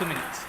minutes.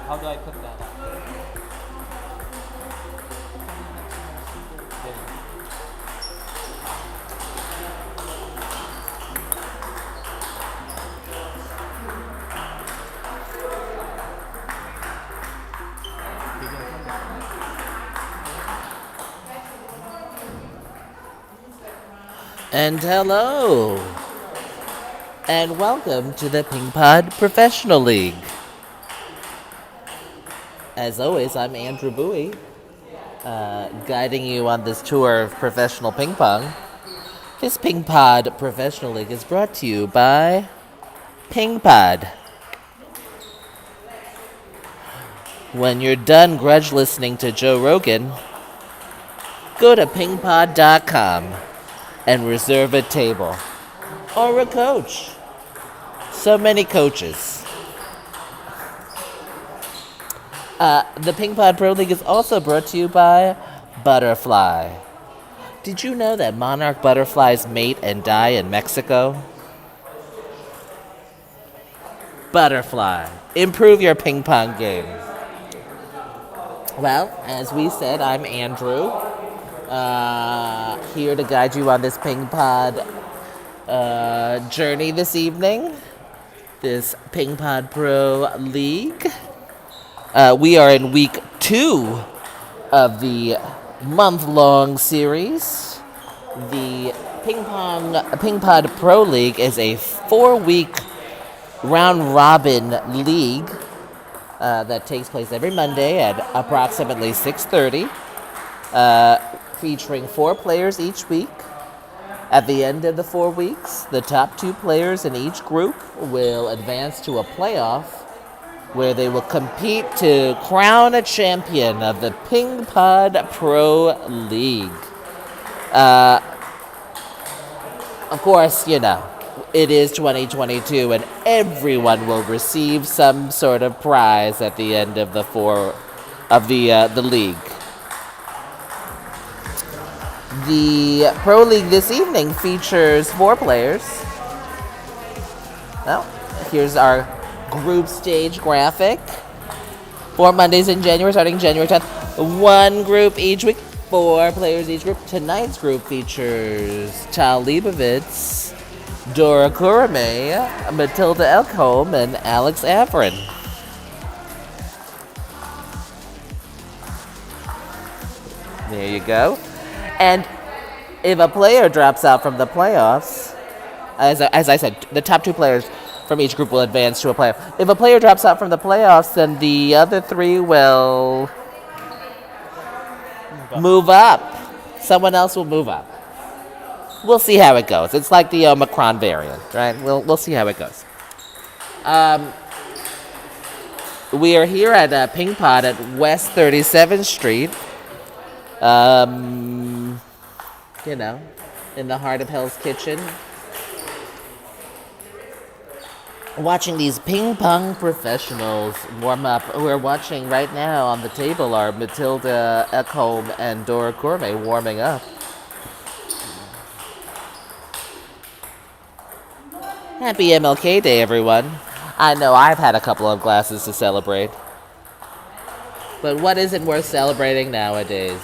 How do I put that? And hello, and welcome to the Pingpod Professional League. As always, I'm Andrew Bowie, guiding you on this tour of professional ping pong. This Pingpod Professional League is brought to you by Pingpod. When you're done grudge listening to Joe Rogan, go to pingpod.com and reserve a table. Or a coach. So many coaches. The Pingpod Pro League is also brought to you by Butterfly. Did you know that monarch butterflies mate and die in Mexico? Butterfly. Improve your ping pong game. Well, as we said, I'm Andrew. Here to guide you on this Pingpod journey this evening. This Pingpod Pro League. We are in week 2 of the month-long series. The Pingpod Pro League is a 4-week round-robin league that takes place every Monday at approximately 6:30. Featuring 4 players each week. At the end of the 4 weeks, the top 2 players in each group will advance to a playoff where they will compete to crown a champion of the Pingpod Pro League. Of course, you know, it is 2022 and everyone will receive some sort of prize at the end of the league. The Pro League this evening features 4 players. Well, here's our group stage graphic. 4 Mondays in January, starting January 10th. 1 group each week, 4 players each group. Tonight's group features Tahl Leibovitz, Dora Kurimay, Matilda Ekholm, and Averin. There you go. And if a player drops out from the playoffs, as I said, the top 2 players from each group will advance to a playoff. If a player drops out from the playoffs, then the other 3 will move up. Someone else will move up. We'll see how it goes. It's like the Omicron variant, right? We'll see how it goes. We are here at Pingpod at West 37th Street. You know, in the heart of Hell's Kitchen. Watching these ping pong professionals warm up. We're watching right now on the table are Matilda Ekholm and Dora Kurimay warming up. Happy MLK Day, everyone. I know I've had a couple of glasses to celebrate. But what isn't worth celebrating nowadays?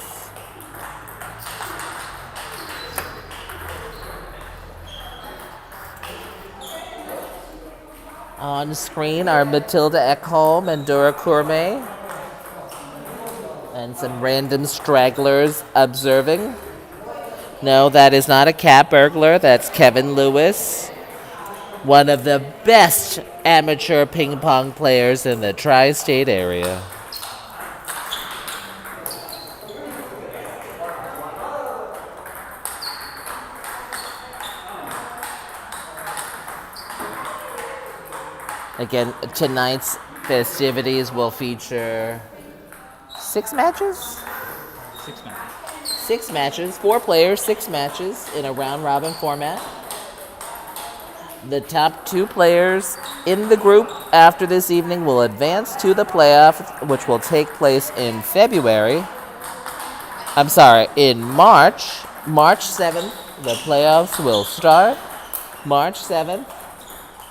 On screen are Matilda Ekholm and Dora Kurimay. And some random stragglers observing. No, that is not a cat burglar. That's Kevin Lewis, one of the best amateur ping pong players in the tri-state area. Again, tonight's festivities will feature 6 matches? 6 minutes. 6 matches, 4 players, 6 matches in a round-robin format. The top 2 players in the group after this evening will advance to the playoff, which will take place in February. I'm sorry, in March. March 7th, the playoffs will start. March 7th.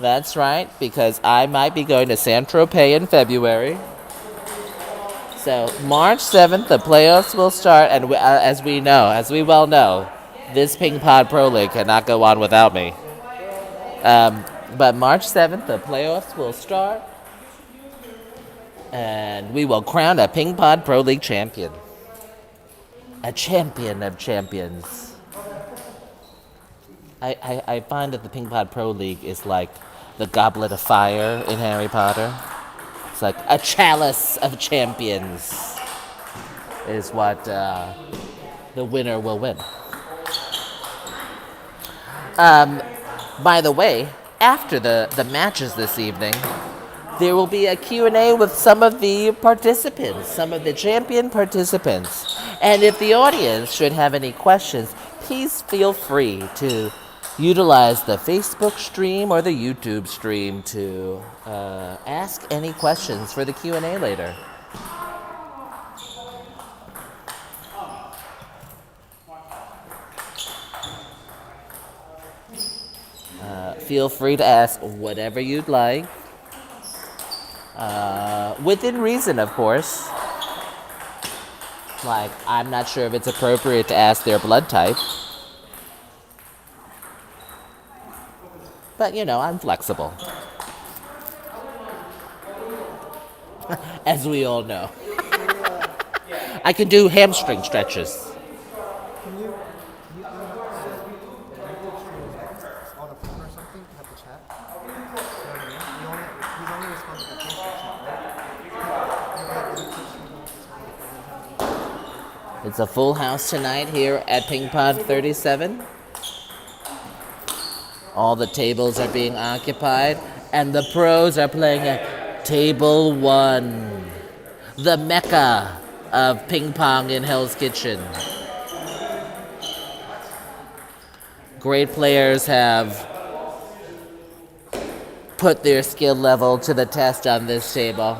That's right, because I might be going to Saint-Tropez in February. So March 7th, the playoffs will start, and as we well know, this Pingpod Pro League cannot go on without me. But March 7th, the playoffs will start, and we will crown a Pingpod Pro League champion. A champion of champions. I find that the Pingpod Pro League is like the Goblet of Fire in Harry Potter. It's like a chalice of champions is what the winner will win. By the way, after the matches this evening, there will be a Q&A with some of the participants, some of the champion participants. And if the audience should have any questions, please feel free to utilize the Facebook stream or the YouTube stream to ask any questions for the Q&A later. Feel free to ask whatever you'd like. Within reason, of course. Like, I'm not sure if it's appropriate to ask their blood type. But, I'm flexible. As we all know. I can do hamstring stretches. Can you on a phone or something, have the chat? You know what I mean? He's only responding to the Facebook chat, right? It's a full house tonight here at Pingpod 37. All the tables are being occupied, and the pros are playing at Table 1, the mecca of ping pong in Hell's Kitchen. Great players have put their skill level to the test on this table.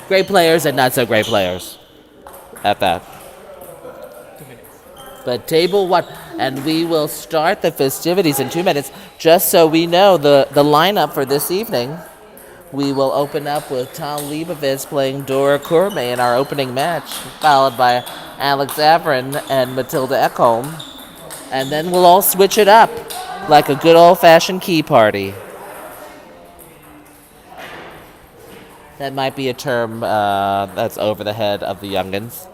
Great players and not so great players at that. 2 minutes. But Table 1, and we will start the festivities in 2 minutes. Just so we know the lineup for this evening, we will open up with Tahl Leibovitz playing Dora Kurimay in our opening match, followed by Averin and Matilda Ekholm. And then we'll all switch it up like a good old-fashioned key party. That might be a term that's over the head of the youngins.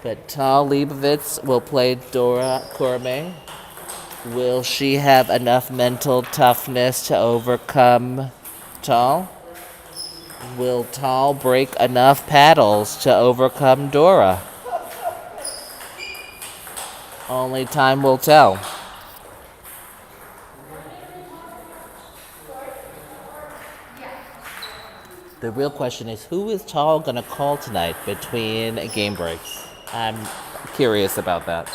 But Tahl Leibovitz will play Dora Kurimay. Will she have enough mental toughness to overcome Tahl? Will Tahl break enough paddles to overcome Dora? Only time will tell. The real question is, who is Tahl going to call tonight between game breaks? I'm curious about that.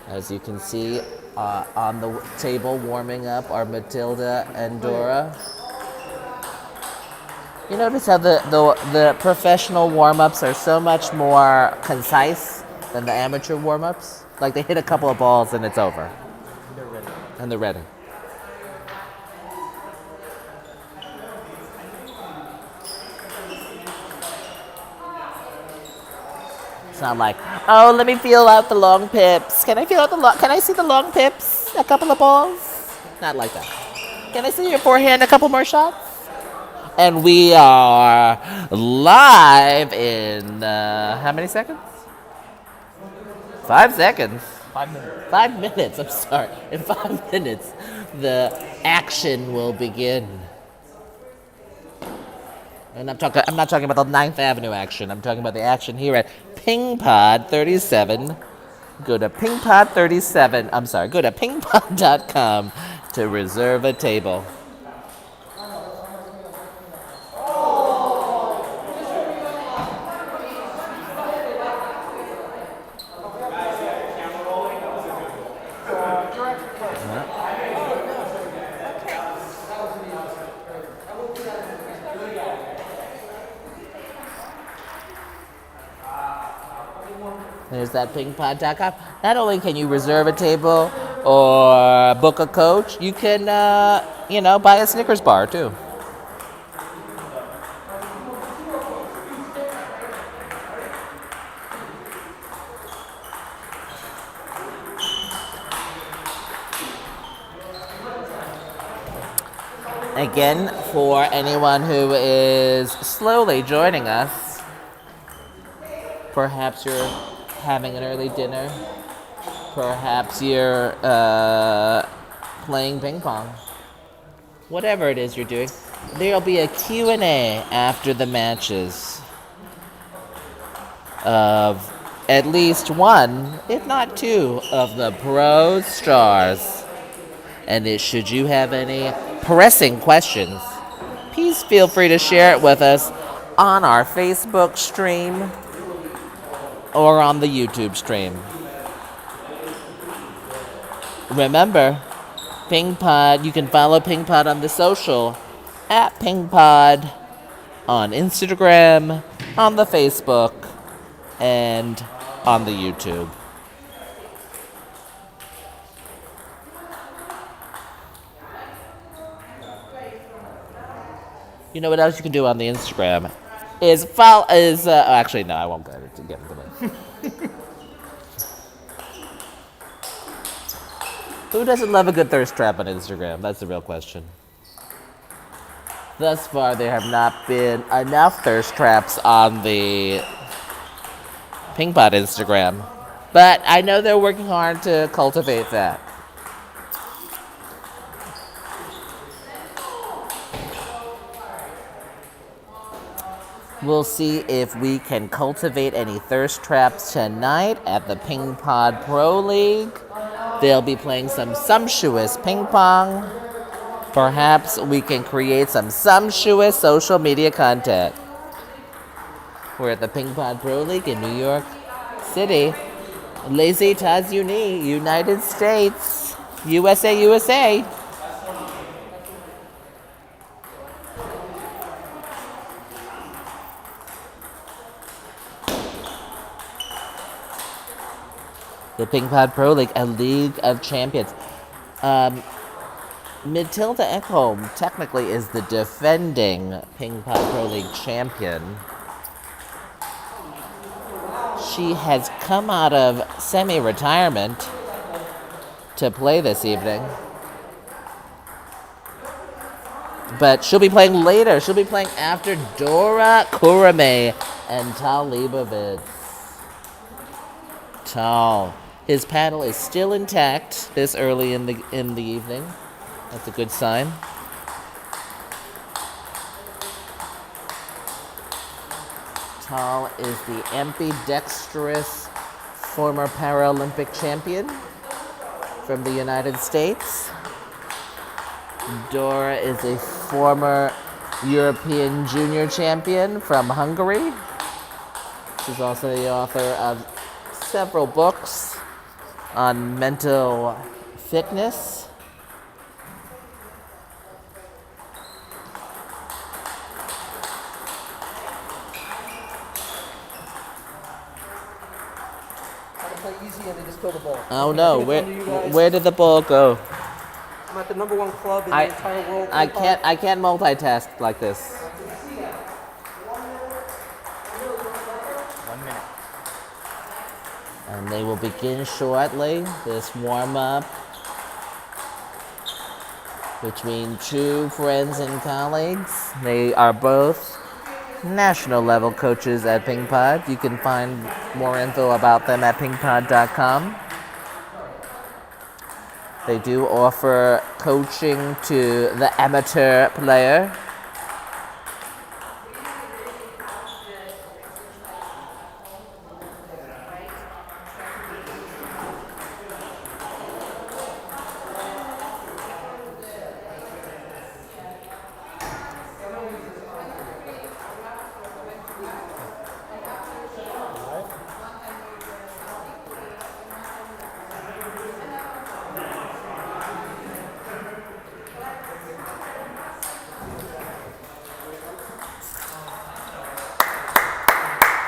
As you can see, on the table warming up are Matilda and Dora. You notice how the professional warm-ups are so much more concise than the amateur warm-ups? Like, they hit a couple of balls and it's over. They're ready. And they're ready. It's not like, oh, let me feel out the long pips. Can I feel out the long? Can I see the long pips? A couple of balls? Not like that. Can I see your forehand? A couple more shots? And we are live in how many seconds? 5 seconds. 5 minutes. 5 minutes. I'm sorry. In 5 minutes, the action will begin. And I'm not talking about the 9th Avenue action. I'm talking about the action here at Pingpod 37. Go to Pingpod 37. I'm sorry. Go to pingpod.com to reserve a table. There's that pingpod.com. Not only can you reserve a table or book a coach, you can, buy a Snickers bar too. Again, for anyone who is slowly joining us, perhaps you're having an early dinner. Perhaps you're playing ping pong. Whatever it is you're doing, there'll be a Q&A after the matches of at least one, if not two, of the pro stars. And should you have any pressing questions, please feel free to share it with us on our Facebook stream or on the YouTube stream. Remember, Pingpod, you can follow Pingpod on the social at Pingpod on Instagram, on the Facebook, and on the YouTube. You know what else you can do on the Instagram is follow. Actually, no, I won't get into that. Who doesn't love a good thirst trap on Instagram? That's the real question. Thus far, there have not been enough thirst traps on the Pingpod Instagram, but I know they're working hard to cultivate that. We'll see if we can cultivate any thirst traps tonight at the Pingpod Pro League. They'll be playing some sumptuous ping pong. Perhaps we can create some sumptuous social media content. We're at the Pingpod Pro League in New York City. Les États-Unis, United States, USA, USA. The Pingpod Pro League, a league of champions. Matilda Ekholm technically is the defending Pingpod Pro League champion. She has come out of semi-retirement to play this evening. But she'll be playing later. She'll be playing after Dora, Kurimay, and Tahl Leibovitz. Tahl. His paddle is still intact this early in the evening. That's a good sign. Tahl is the ambidextrous former Paralympic champion from the United States. Dora is a former European junior champion from Hungary. She's also the author of several books on mental fitness. Play easy and they just throw the ball. Oh no, where did the ball go? I'm at the #1 club in the entire world. I can't multitask like this. 1 minute. And they will begin shortly. This warm-up between two friends and colleagues. They are both national level coaches at Pingpod. You can find more info about them at pingpod.com. They do offer coaching to the amateur player.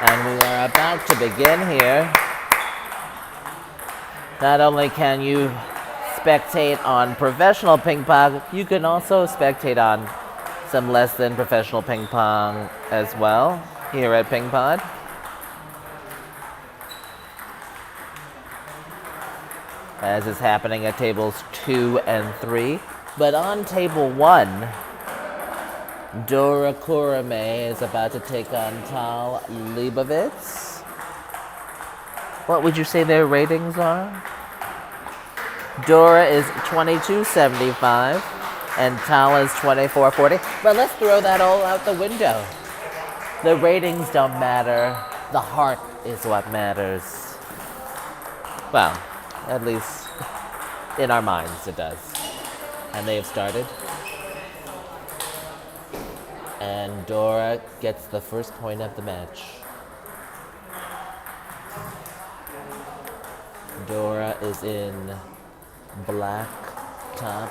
And we are about to begin here. Not only can you spectate on professional ping pong, you can also spectate on some less than professional ping pong as well here at Pingpod. As is happening at tables 2 and 3. But on table 1, Dora Kurimay is about to take on Tahl Leibovitz. What would you say their ratings are? Dora is 22.75 and Tahl is 24.40. But let's throw that all out the window. The ratings don't matter. The heart is what matters. Well, at least in our minds it does. And they have started. And Dora gets the first point of the match. Dora is in black top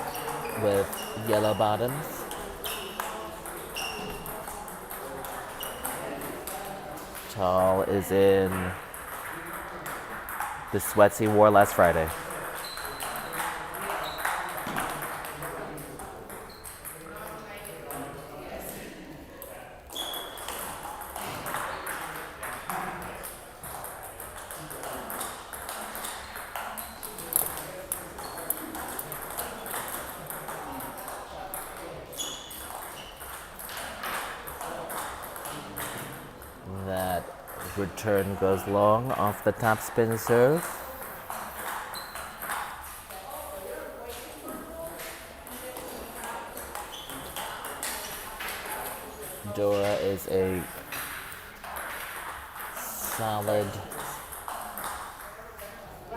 with yellow bottoms. Tahl is in the sweats he wore last Friday. That return goes long off the top spin serve. Dora is a solid.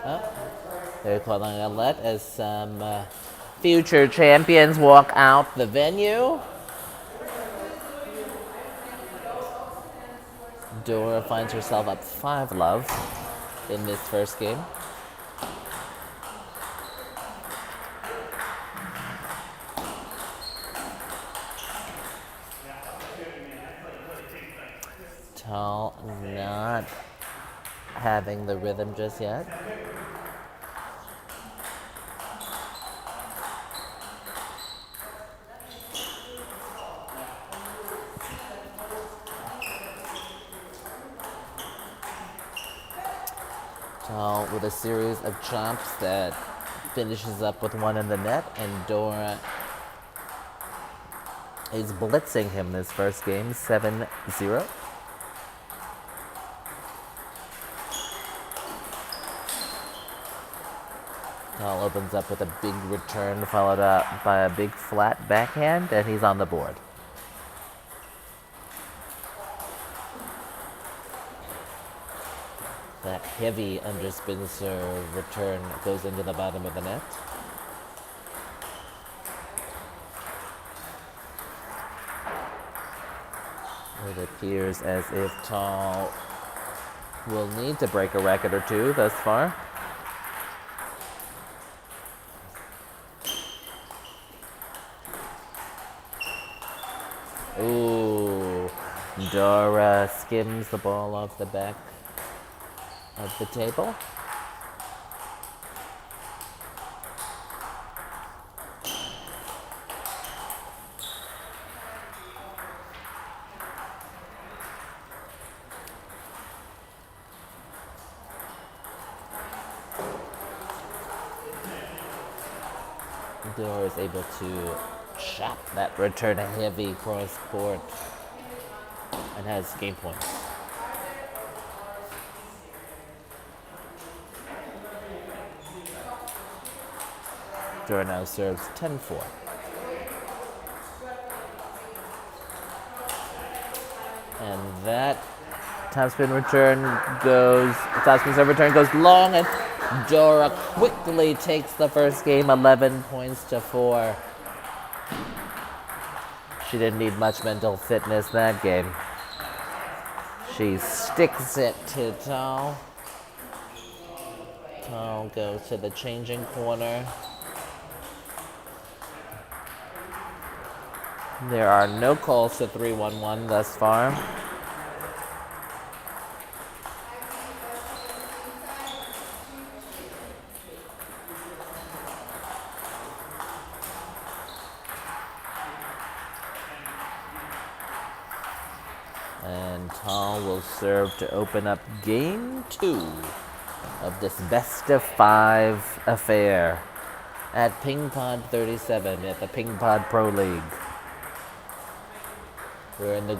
Oh, they're calling a let as some future champions walk out the venue. Dora finds herself up 5-love in this first game. Tahl not having the rhythm just yet. Tahl with a series of chops that finishes up with one in the net, and Dora is blitzing him this first game, 7-0. Tahl opens up with a big return followed up by a big flat backhand, and he's on the board. That heavy underspin serve return goes into the bottom of the net. It appears as if Tahl will need to break a record or two thus far. Ooh, Dora skims the ball off the back of the table. Dora is able to chop that return heavy cross court and has game points. Dora now serves 10-4. And that topspin serve return goes long, and Dora quickly takes the first game, 11 points to 4. She didn't need much mental fitness that game. She sticks it to Tahl. Tahl goes to the changing corner. There are no calls to 3-1-1 thus far. And Tahl will serve to open up game 2 of this best of 5 affair at Pingpod 37 at the Pingpod Pro League. We're in the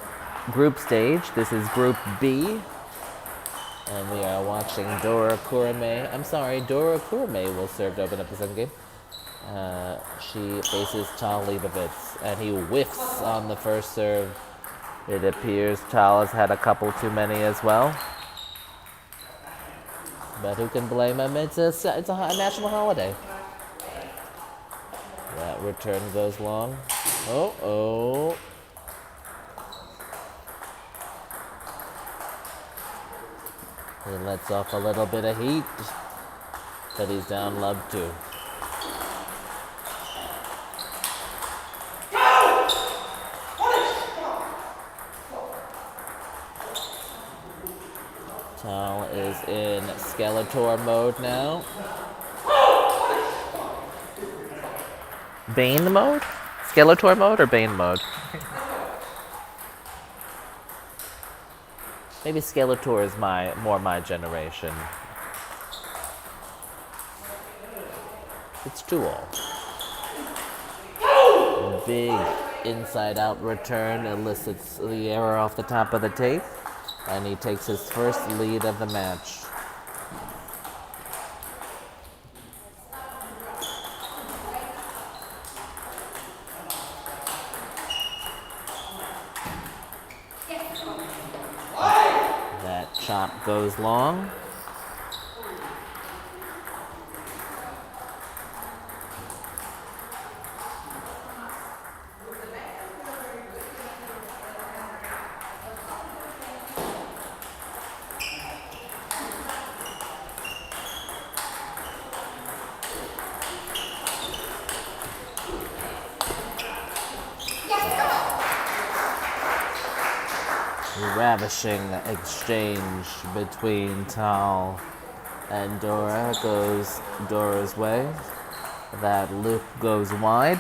group stage. This is Group B. And we are watching Dora Kurimay. Dora Kurimay will serve to open up the second game. She faces Tahl Leibovitz, and he whiffs on the first serve. It appears Tahl has had a couple too many as well. But who can blame him? It's a national holiday. That return goes long. Oh. He lets off a little bit of heat, but he's down love too. Tahl is in Skeletor mode now. Bane mode? Skeletor mode or Bane mode? Maybe Skeletor is more my generation. It's Tahl. Big inside-out return elicits the error off the top of the tape, and he takes his first lead of the match. That chop goes long. Ravishing exchange between Tahl and Dora goes Dora's way. That loop goes wide.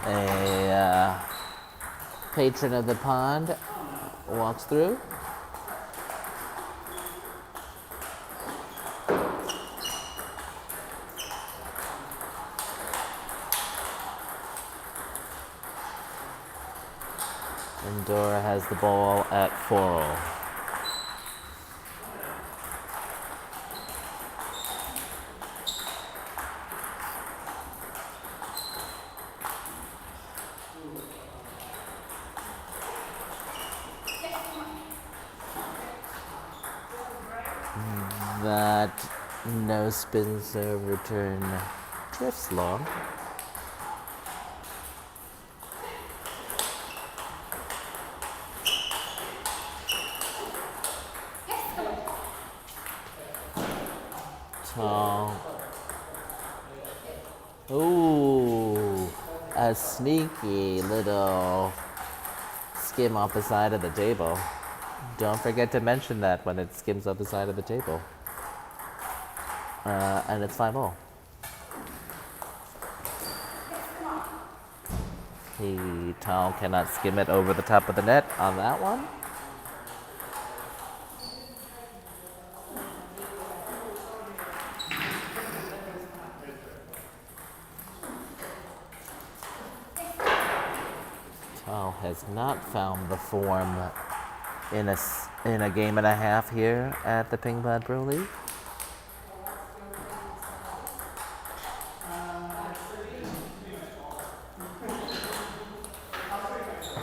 A patron of the pond walks through. And Dora has the ball at 4-0. That no spin serve return drifts long. Tahl. Ooh, a sneaky little skim off the side of the table. Don't forget to mention that when it skims off the side of the table. And it's 5-0. Tahl cannot skim it over the top of the net on that one. Tahl has not found the form in a game and a half here at the Pingpod Pro League.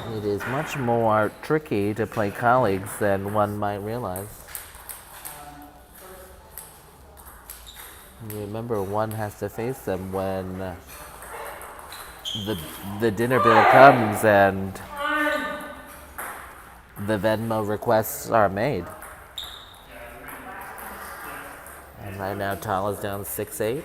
It is much more tricky to play colleagues than one might realize. Remember, one has to face them when the dinner bill comes and the Venmo requests are made. And right now, Tahl is down 6-8.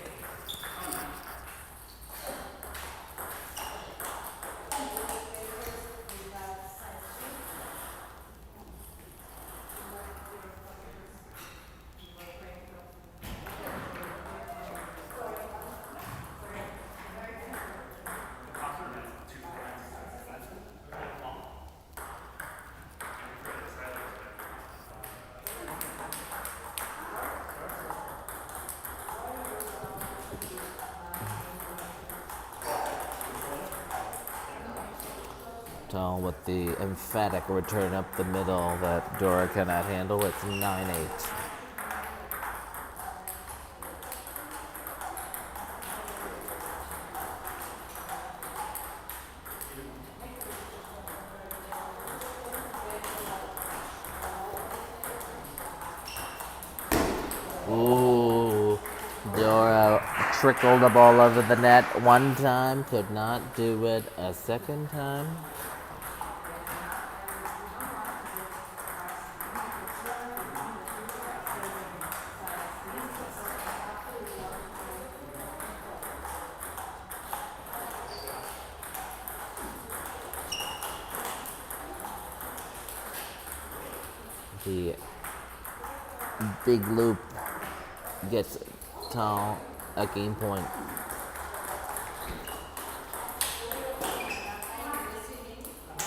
Tahl with the emphatic return up the middle that Dora cannot handle. It's 9-8. Ooh, Dora trickled the ball over the net one time, could not do it a second time. The big loop gets Tahl a game point.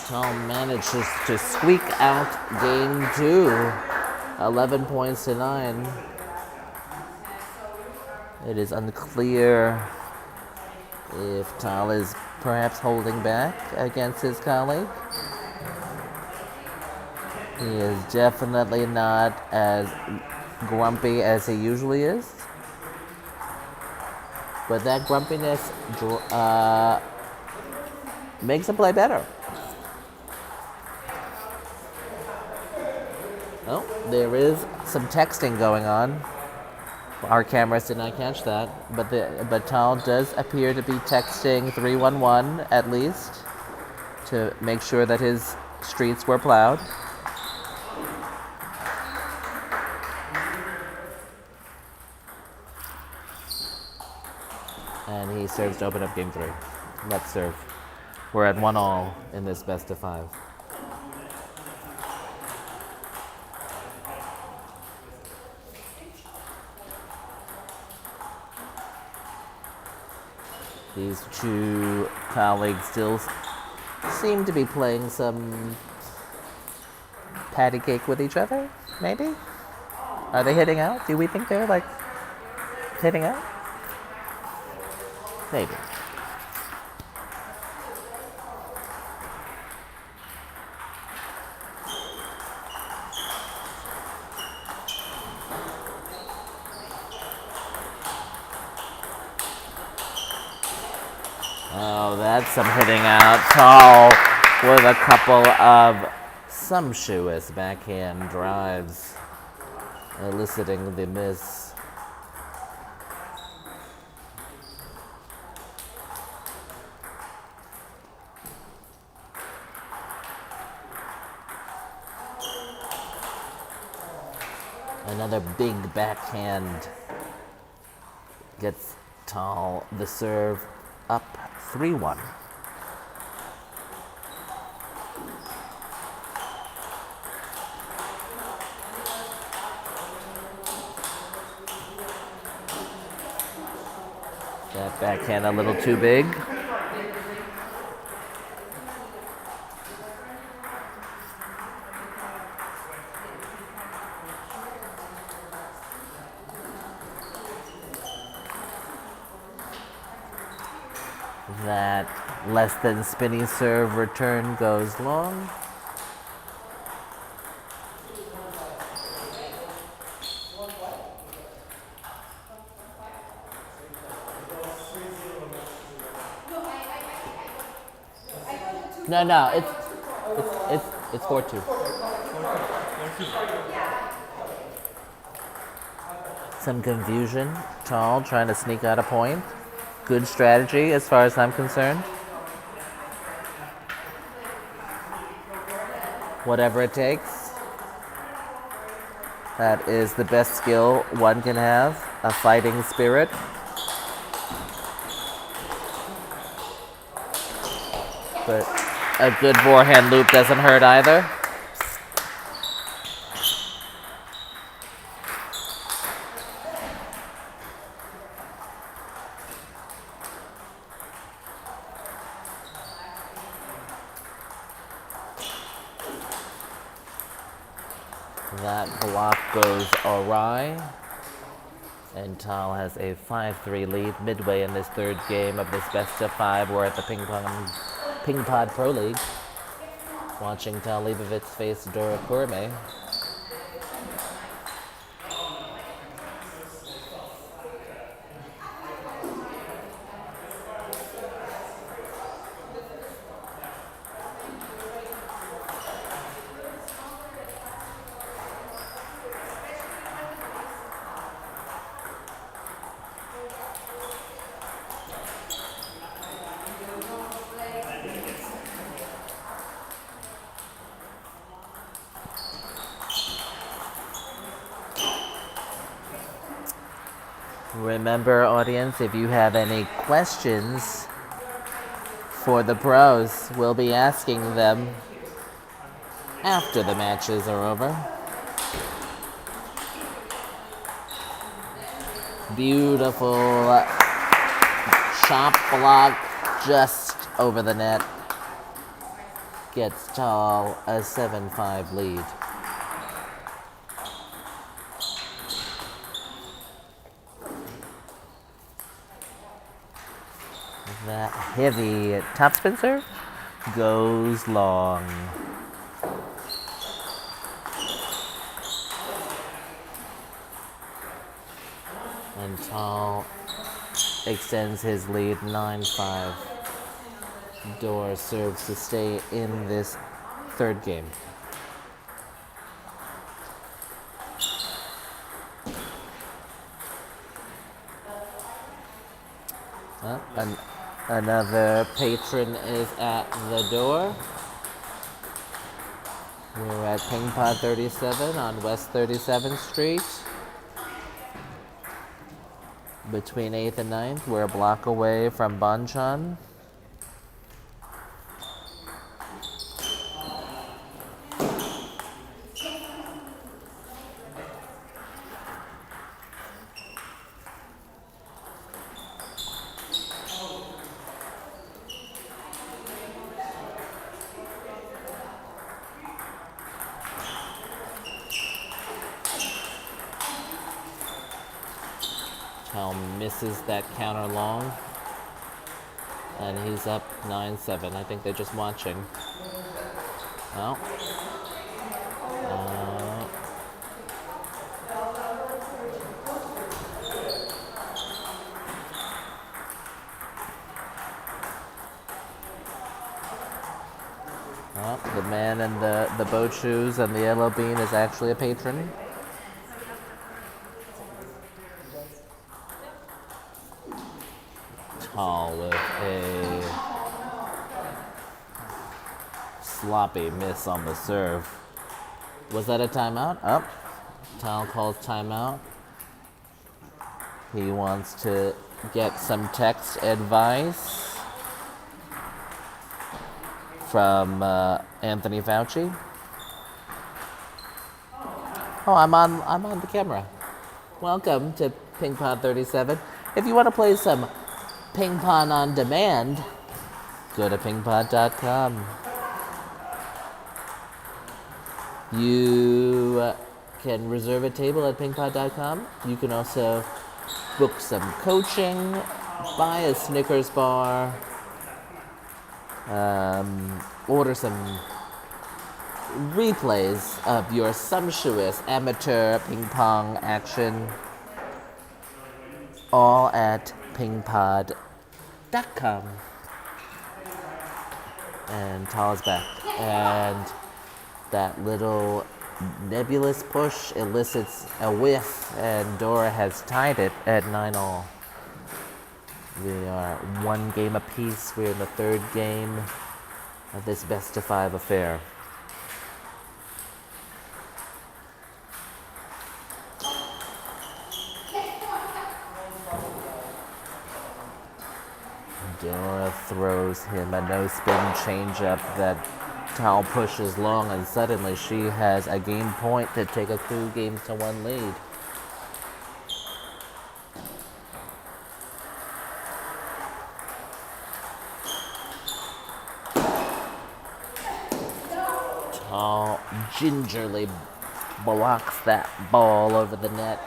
Tahl manages to squeak out game 2, 11 points to 9. It is unclear if Tahl is perhaps holding back against his colleague. He is definitely not as grumpy as he usually is. But that grumpiness makes him play better. Oh, there is some texting going on. Our cameras did not catch that, but Tahl does appear to be texting 311 at least to make sure that his streets were plowed. And he serves to open up game 3. Let's serve. We're at 1-1 in this best of 5. These two colleagues still seem to be playing some patty cake with each other, maybe? Are they hitting out? Do we think they're like hitting out? Maybe. Oh, that's some hitting out. Tahl with a couple of sumptuous backhand drives, eliciting the miss. Another big backhand gets Tahl the serve up 3-1. That backhand a little too big. That less than spinny serve return goes long. No, it's 4-2. Some confusion. Tahl trying to sneak out a point. Good strategy as far as I'm concerned. Whatever it takes. That is the best skill one can have, a fighting spirit. But a good forehand loop doesn't hurt either. That block goes awry. And Tahl has a 5-3 lead midway in this third game of this best of 5. We're at the Pingpod Pro League. Watching Tahl Leibovitz face Dora Kurimay. Remember, audience, if you have any questions for the pros, we'll be asking them after the matches are over. Beautiful chop block just over the net. Gets Tahl a 7-5 lead. That heavy topspin serve goes long. And Tahl extends his lead 9-5. Dora serves to stay in this third game. Another patron is at the door. We're at Pingpod 37 on West 37th Street. Between 8th and 9th, we're a block away from Bonchon. Tahl misses that counter long. And he's up 9-7. I think they're just watching. Well. The man in the boat shoes and the yellow bean is actually a patron. Tahl with a sloppy miss on the serve. Was that a timeout? Oh, Tahl calls timeout. He wants to get some text advice from Anthony Fauci. Oh, I'm on the camera. Welcome to Pingpod 37. If you want to play some Ping Pong on demand, go to pingpod.com. You can reserve a table at pingpod.com. You can also book some coaching, buy a Snickers bar, order some replays of your sumptuous amateur ping pong action, all at pingpod.com. And Tahl is back. And that little nebulous push elicits a whiff, and Dora has tied it at 9-all. We are one game apiece. We're in the third game of this best-of-5 affair. Dora throws him a no-spin changeup that Tahl pushes long, and suddenly she has a game point to take a 2-1 lead. Tahl gingerly blocks that ball over the net,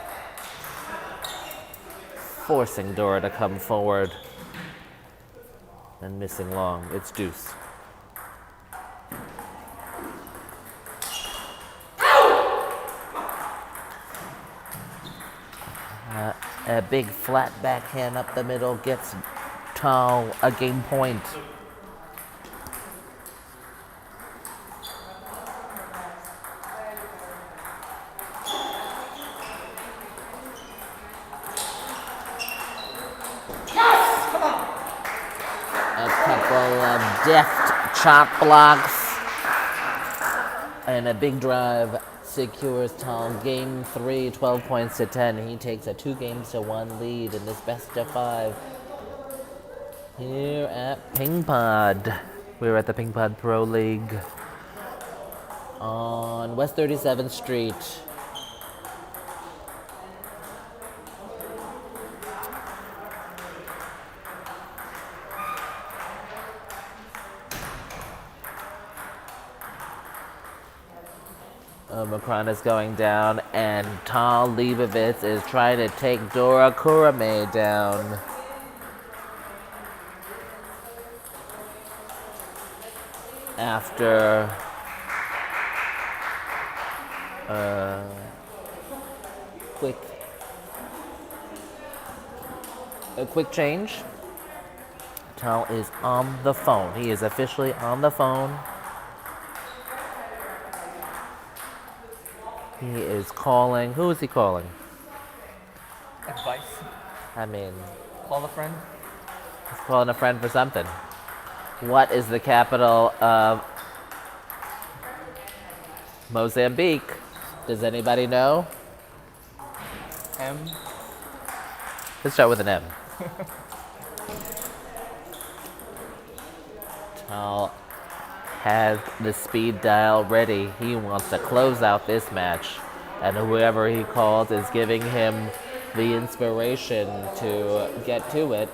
forcing Dora to come forward. And missing long. It's deuce. A big flat backhand up the middle gets Tahl a game point. Deft chop blocks and a big drive secures Tahl game 3, 12 points to 10. He takes a 2-1 lead in this best-of-5 here at Pingpod. We're at the Pingpod Pro League on West 37th Street. Macron is going down, and Tahl Leibovitz is trying to take Dora Kurimay down. After a quick change, Tahl is on the phone. He is officially on the phone. He is calling. Who is he calling? Advice. I mean, Call a friend. he's calling a friend for something. What is the capital of Mozambique? Does anybody know? M. Let's start with an M. Tahl has the speed dial ready. He wants to close out this match, and whoever he calls is giving him the inspiration to get to it.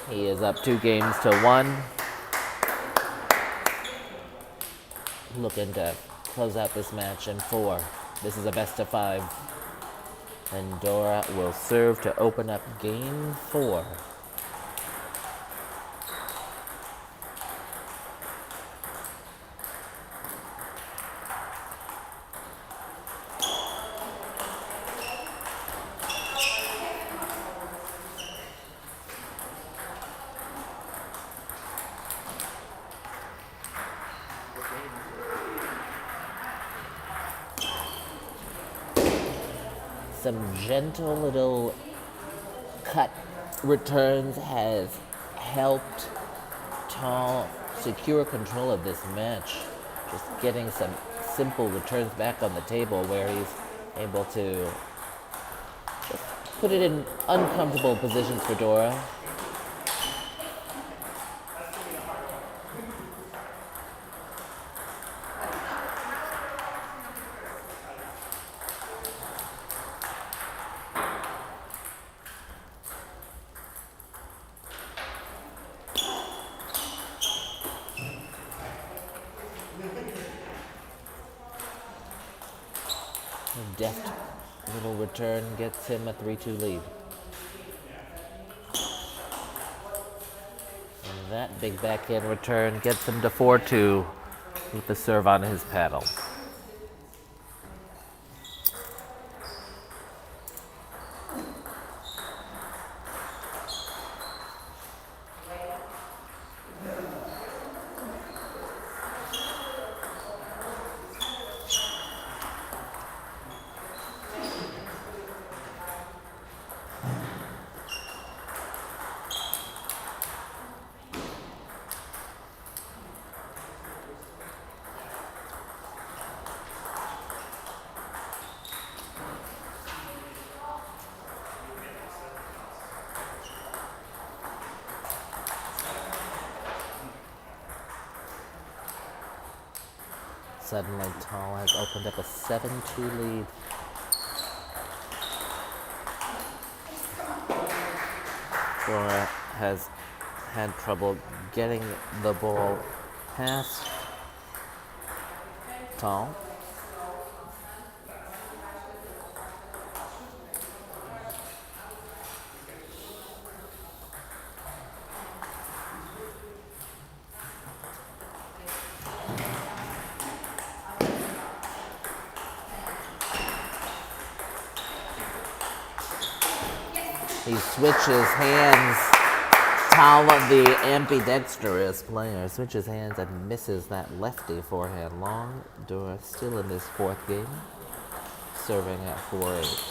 He is up 2-1. Looking to close out this match in 4. This is a best-of-5. And Dora will serve to open up game 4. Some gentle little cut returns has helped Tahl secure control of this match. Just getting some simple returns back on the table where he's able to just put it in uncomfortable positions for Dora. A deft little return gets him a 3-2 lead. And That big backhand return gets him to 4-2 with the serve on his paddle. Suddenly, Tahl has opened up a 7-2 lead. Dora has had trouble getting the ball past Tahl. He switches hands. Tahl, the ambidextrous player, switches hands and misses that lefty forehand long. Dora still in this fourth game, serving at 4-8.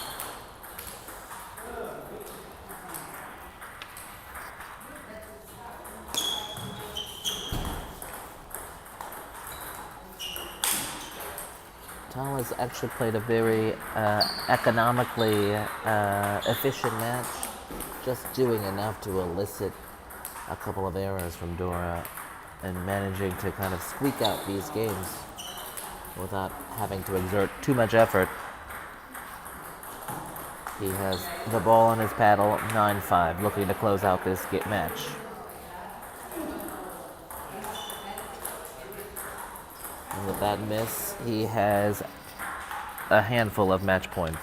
Tahl has actually played a very economically efficient match, just doing enough to elicit a couple of errors from Dora and managing to kind of squeak out these games without having to exert too much effort. He has the ball on his paddle, 9-5, looking to close out this match. And with that miss, he has a handful of match points.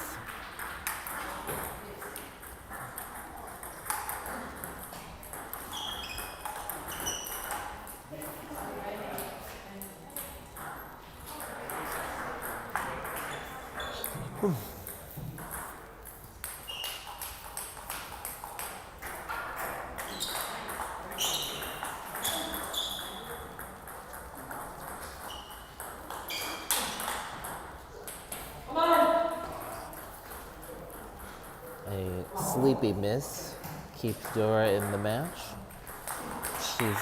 A sleepy miss keeps Dora in the match. She's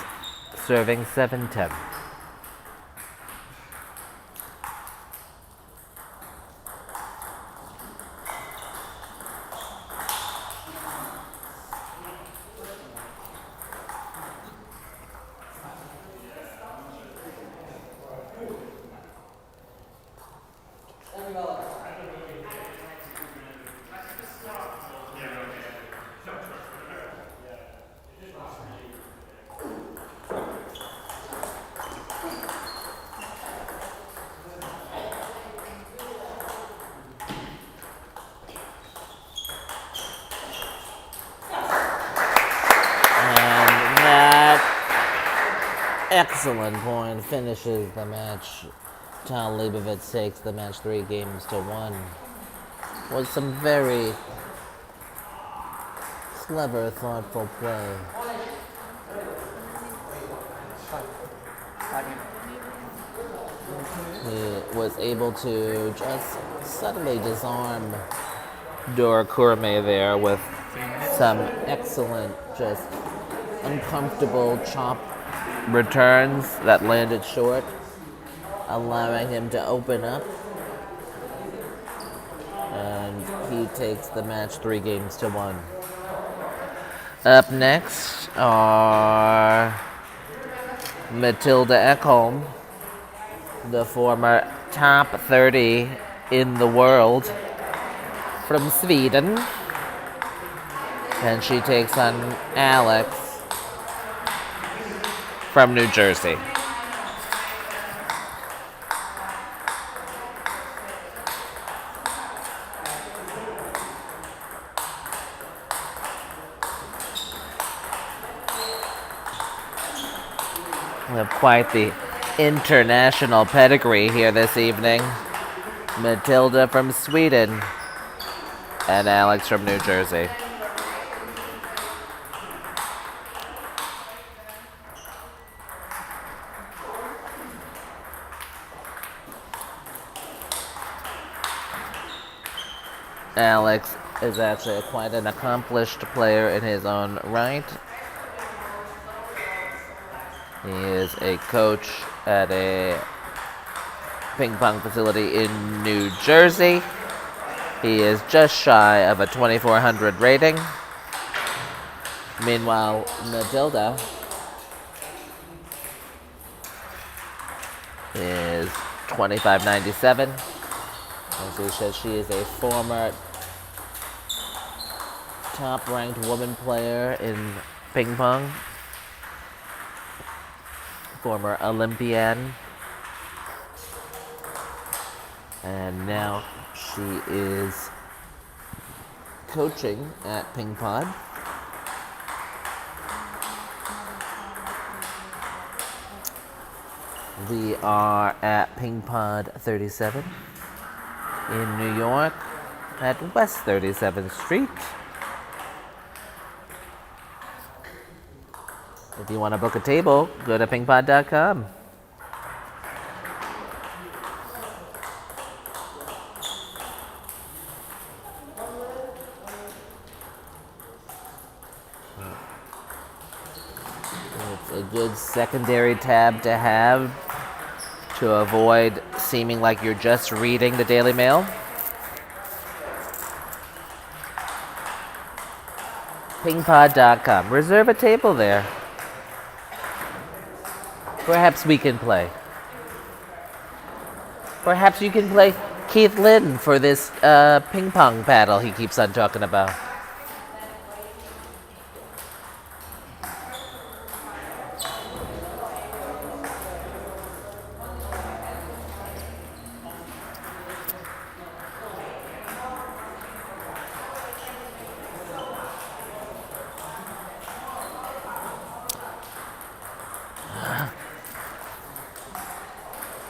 serving 7-10. Excellent point finishes the match. Tahl Leibovitz takes the match 3-1. Was some very clever, thoughtful play. He was able to just subtly disarm Dora Kurimay there with some excellent, just uncomfortable chop returns that landed short, allowing him to open up. And he takes the match 3-1. Up next are Matilda Ekholm, the former top 30 in the world from Sweden. And she takes on Alex from New Jersey. We have quite the international pedigree here this evening. Matilda from Sweden and Alex from New Jersey. Alex is actually quite an accomplished player in his own right. He is a coach at a ping pong facility in New Jersey. He is just shy of a 2400 rating. Meanwhile, Matilda is 2597. As he says, she is a former top-ranked woman player in ping pong. Former Olympian. And now she is coaching at Pingpod. We are at Pingpod 37 in New York at West 37th Street. If you want to book a table, go to pingpod.com. It's a good secondary tab to have to avoid seeming like you're just reading the Daily Mail. Pingpod.com. Reserve a table there. Perhaps we can play. Perhaps you can play Keith Lynn for this ping pong paddle he keeps on talking about.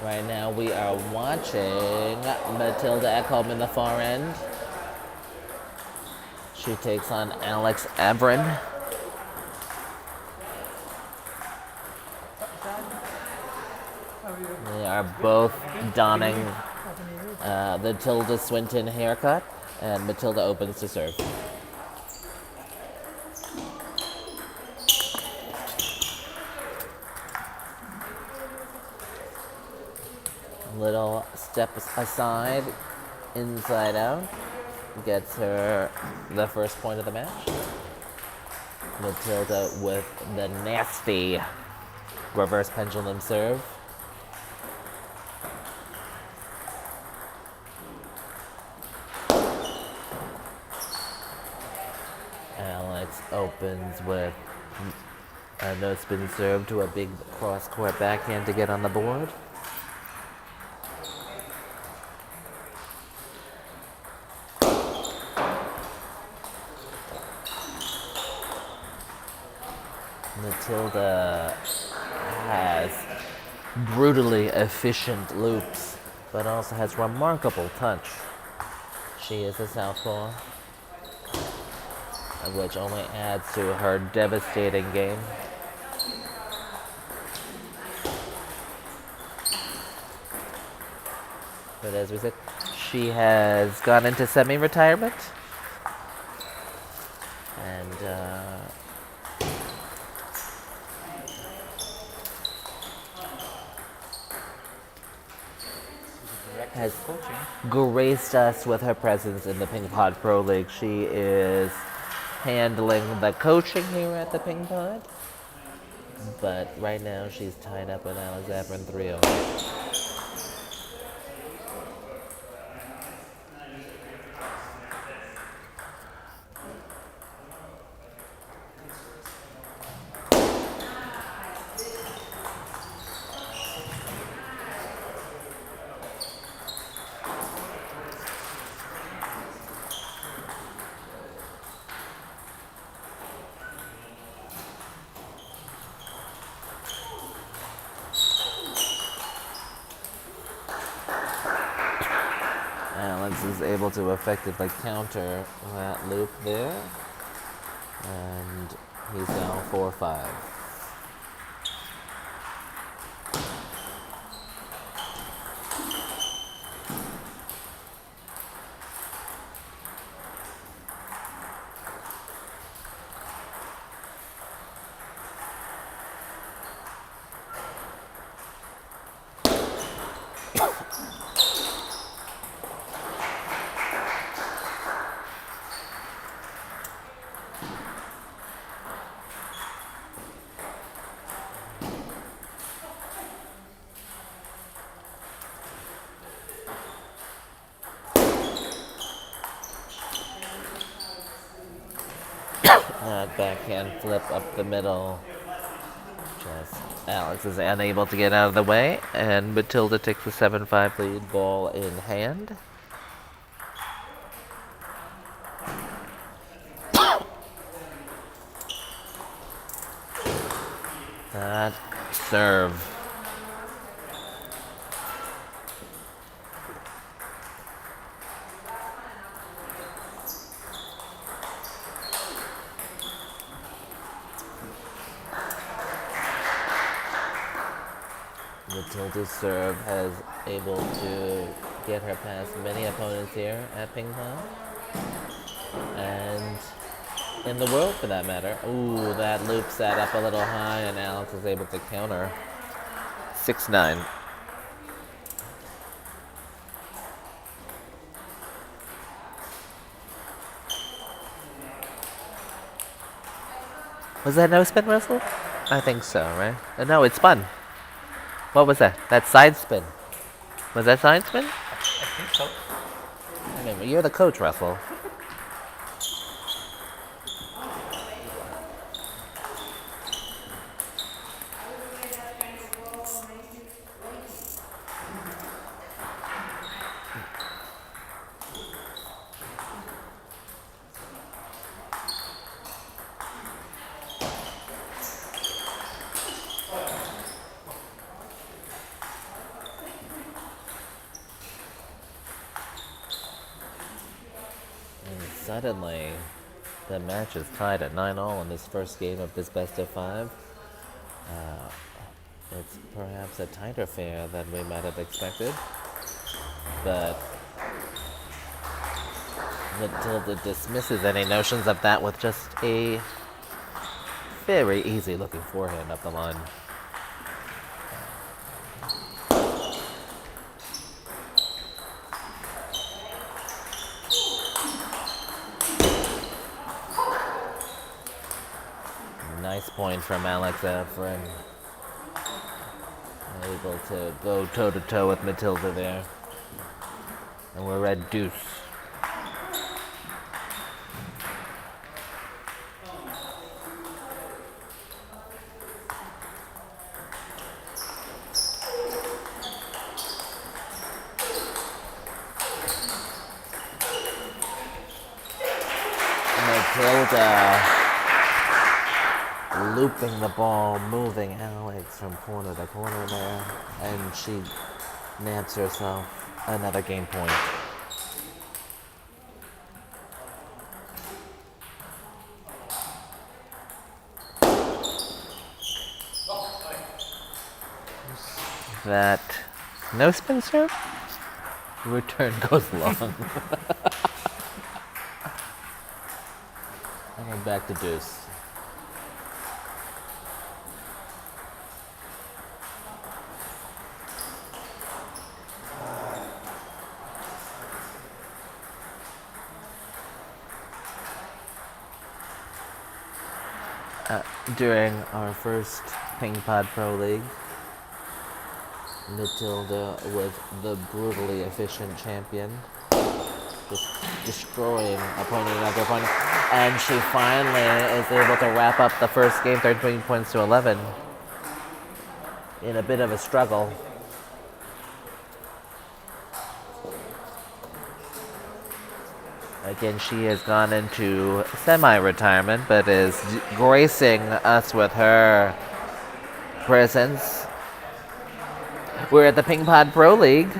Right now we are watching Matilda Ekholm in the far end. She takes on Alex Averin. They are both donning the Tilda Swinton haircut, and Matilda opens to serve. Little step aside, inside out, gets her the first point of the match. Matilda with the nasty reverse pendulum serve. Alex opens with a no spin serve to a big cross court backhand to get on the board. Matilda has brutally efficient loops, but also has remarkable touch. She is a southpaw, which only adds to her devastating game. But as we said, she has gone into semi-retirement, and has graced us with her presence in the Pingpod Pro League. She is handling the coaching here at the Pingpod, but right now she's tied up with Alex Averin 3-0. is able to effectively counter that loop there. And he's now 4-5. That backhand flip up the middle. Just Alex is unable to get out of the way, and Matilda takes the 7-5 lead, ball in hand. That serve. Matilda's serve has able to get her past many opponents here at ping pong. And in the world, for that matter. Ooh, that loop sat up a little high, and Alex is able to counter. 6-9. Was that no spin, Russell? I think so, right? No, it spun. What was that? That side spin. Was that side spin? I think so. I mean, you're the coach, Russell. Suddenly, the match is tied at 9-all in this first game of this best of 5. It's perhaps a tighter affair than we might have expected, but Matilda dismisses any notions of that with just a very easy looking forehand up the line. Nice point from Alex Averin. Able to go toe-to-toe with Matilda there. And we're at deuce. Matilda looping the ball, moving Alex from corner to corner there, and she nabs herself another game point. That no spin serve? Return goes long. And we're back to deuce. During our first Pingpod Pro League, Matilda was the brutally efficient champion, just destroying opponent after opponent, and she finally is able to wrap up the first game 13 points to 11 in a bit of a struggle. Again, she has gone into semi-retirement, but is gracing us with her presence. We're at the Pingpod Pro League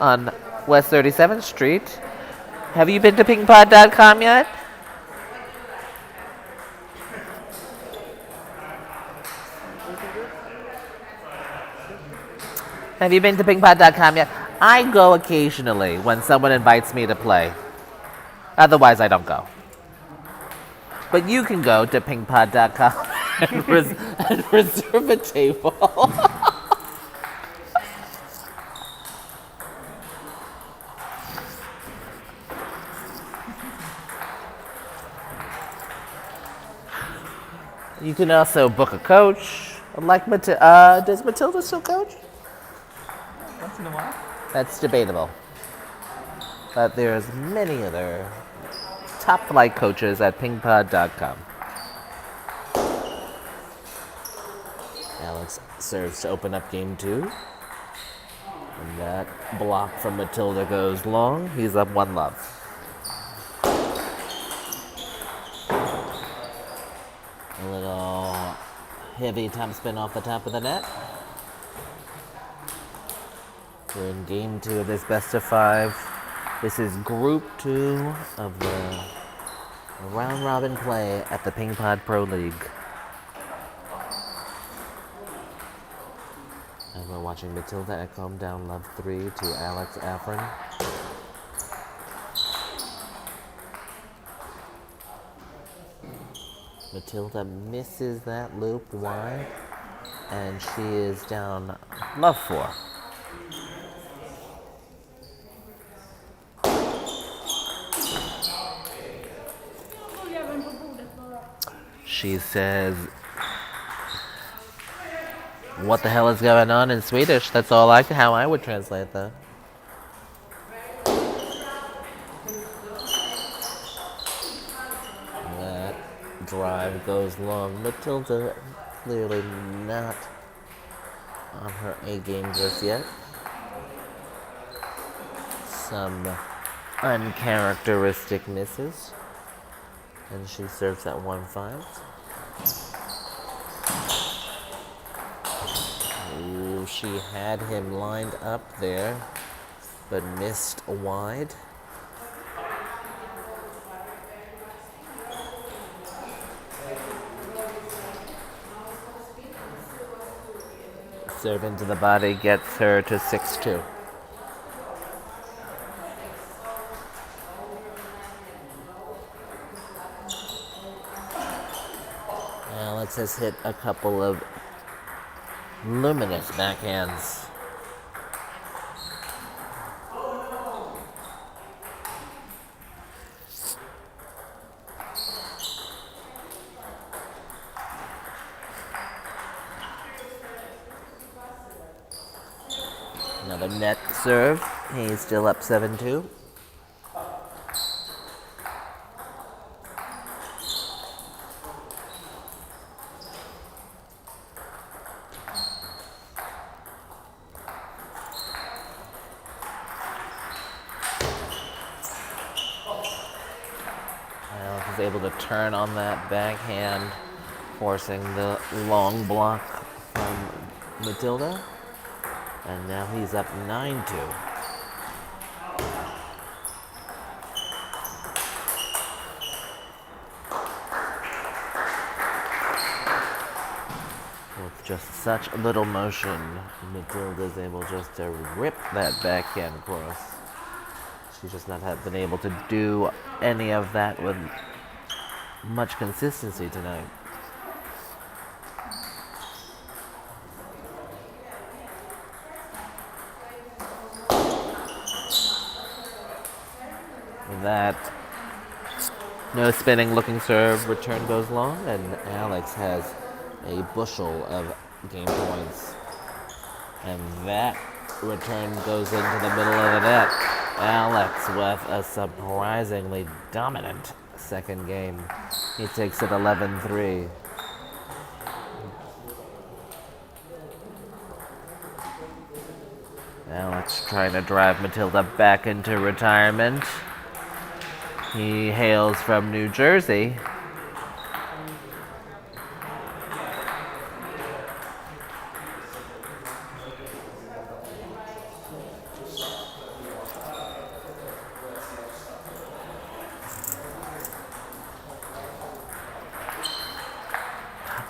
on West 37th Street. Have you been to pingpod.com yet? Have you been to pingpod.com yet? I go occasionally when someone invites me to play. Otherwise, I don't go. But you can go to pingpod.com and reserve a table. You can also book a coach. Like does Matilda still coach? Once in a while. That's debatable. But there's many other top flight coaches at pingpod.com. Alex serves to open up game 2. And that block from Matilda goes long. He's up 1-love. A little heavy topspin off the top of the net. We're in game 2 of this best of 5. This is group 2 of the round robin play at the Pingpod Pro League. And we're watching Matilda Ekholm down love 3 to Alex Averin. Matilda misses that loop wide, and she is down love 4. She says, "What the hell is going on?" in Swedish. That's how I would translate that. That drive goes long. Matilda clearly not on her A game just yet. Some uncharacteristic misses. And she serves at 1-5. Ooh, she had him lined up there, but missed wide. Serve into the body gets her to 6-2. Alex has hit a couple of luminous backhands. Another net serve. He's still up 7-2. Alex is able to turn on that backhand, forcing the long block from Matilda. And now he's up 9-2. With just such little motion, Matilda's able just to rip that backhand across. She's just not been able to do any of that with much consistency tonight. That no spinning looking serve return goes long, and Alex has a bushel of game points. And that return goes into the middle of the net. Alex with a surprisingly dominant second game. He takes it 11-3. Alex trying to drive Matilda back into retirement. He hails from New Jersey.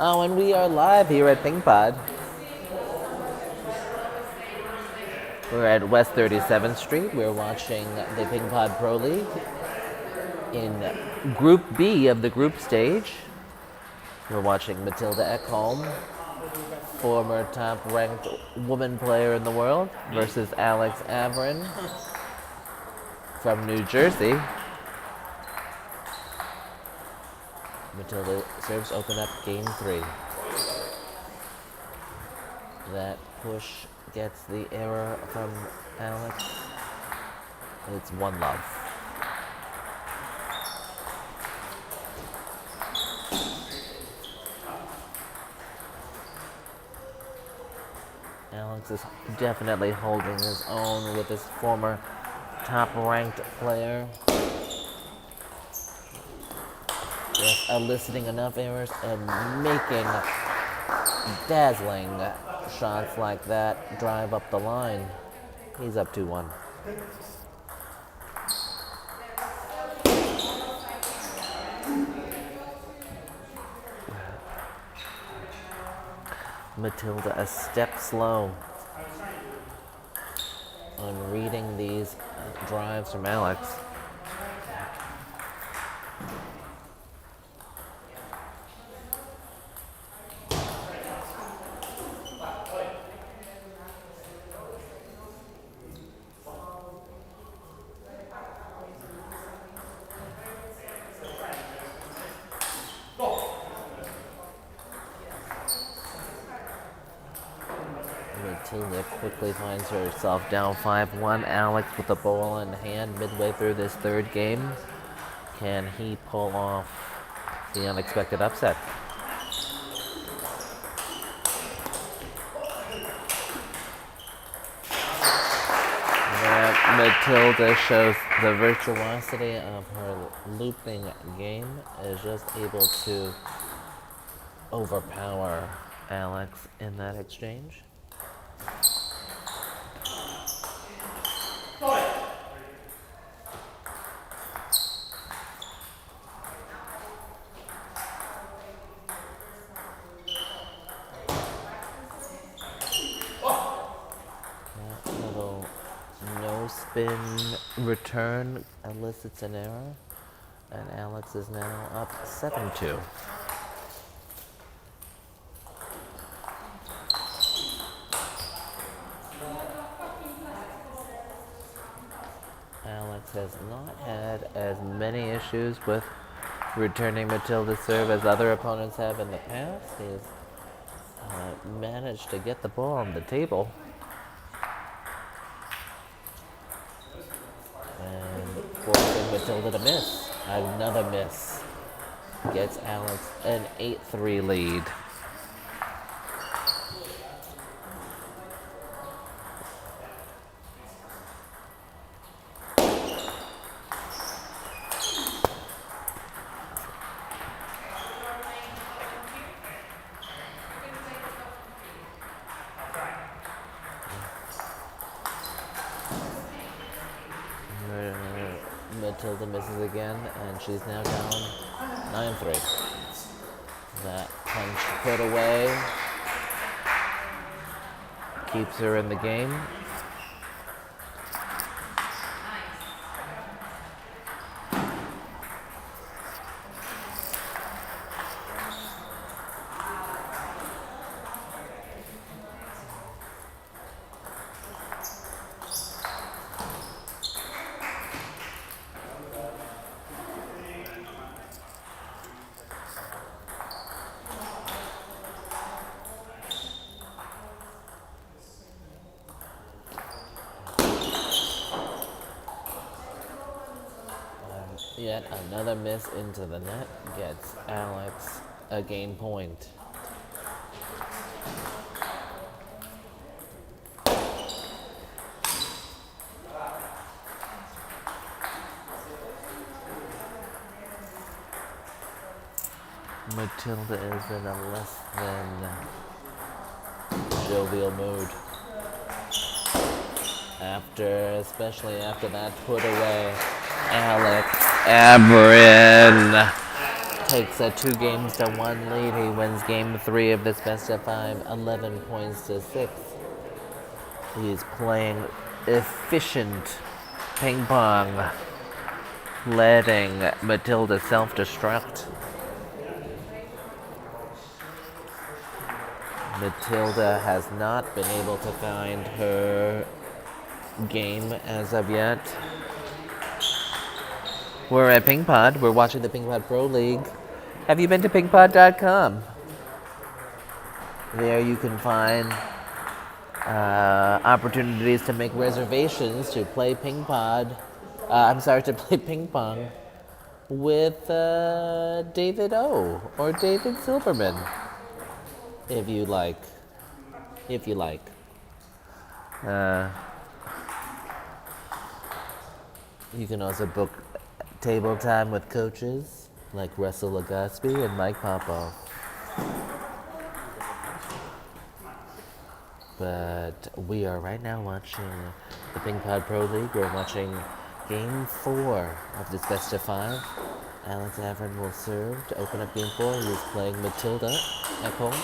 Oh, and we are live here at Pingpod. We're at West 37th Street. We're watching the Pingpod Pro League in Group B of the group stage. We're watching Matilda Ekholm, former top-ranked woman player in the world, versus Alex Averin from New Jersey. Matilda serves open up game 3. That push gets the error from Alex. It's 1-love. Alex is definitely holding his own with his former top-ranked player. Just eliciting enough errors and making dazzling shots like that drive up the line. He's up 2-1. Matilda a step slow on reading these drives from Alex. Matilda quickly finds herself down 5-1. Alex with the ball in hand midway through this third game. Can he pull off the unexpected upset? Matilda shows the virtuosity of her looping game, is just able to overpower Alex in that exchange. No-spin return elicits an error, and Alex is now up 7-2. Alex has not had as many issues with returning Matilda's serve as other opponents have in the past. He's managed to get the ball on the table. And forcing Matilda to miss. Another miss gets Alex an 8-3 lead. Matilda misses again, and she's now down 9-3. That punch put away keeps her in the game. Yet another miss into the net gets Alex a game point. Matilda is in a less than jovial mood. Especially after that put away, Alex Averin takes a 2-1 lead. He wins game 3 of this best of 5, 11 points to 6. He's playing efficient ping pong, letting Matilda self-destruct. Matilda has not been able to find her game as of yet. We're at Pingpod. We're watching the Pingpod Pro League. Have you been to pingpod.com? There you can find opportunities to make reservations to play to play ping pong with David O or David Silverman, if you like. You can also book table time with coaches like Russell Legaspi and Mike Popoff. But we are right now watching the Pingpod Pro League. We're watching Game 4 of this best of 5. Alex Averin will serve to open up Game 4. He's playing Matilda, Ekholm.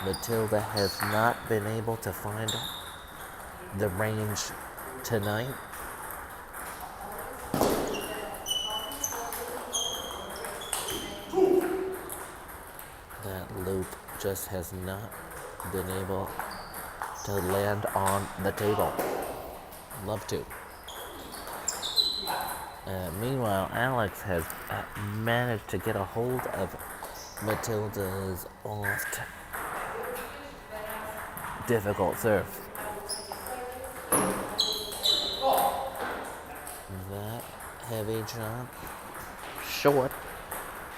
Matilda has not been able to find the range tonight. That loop just has not been able to land on the table. Love to. Meanwhile, Alex has managed to get a hold of Matilda's oft difficult serve. That heavy jump short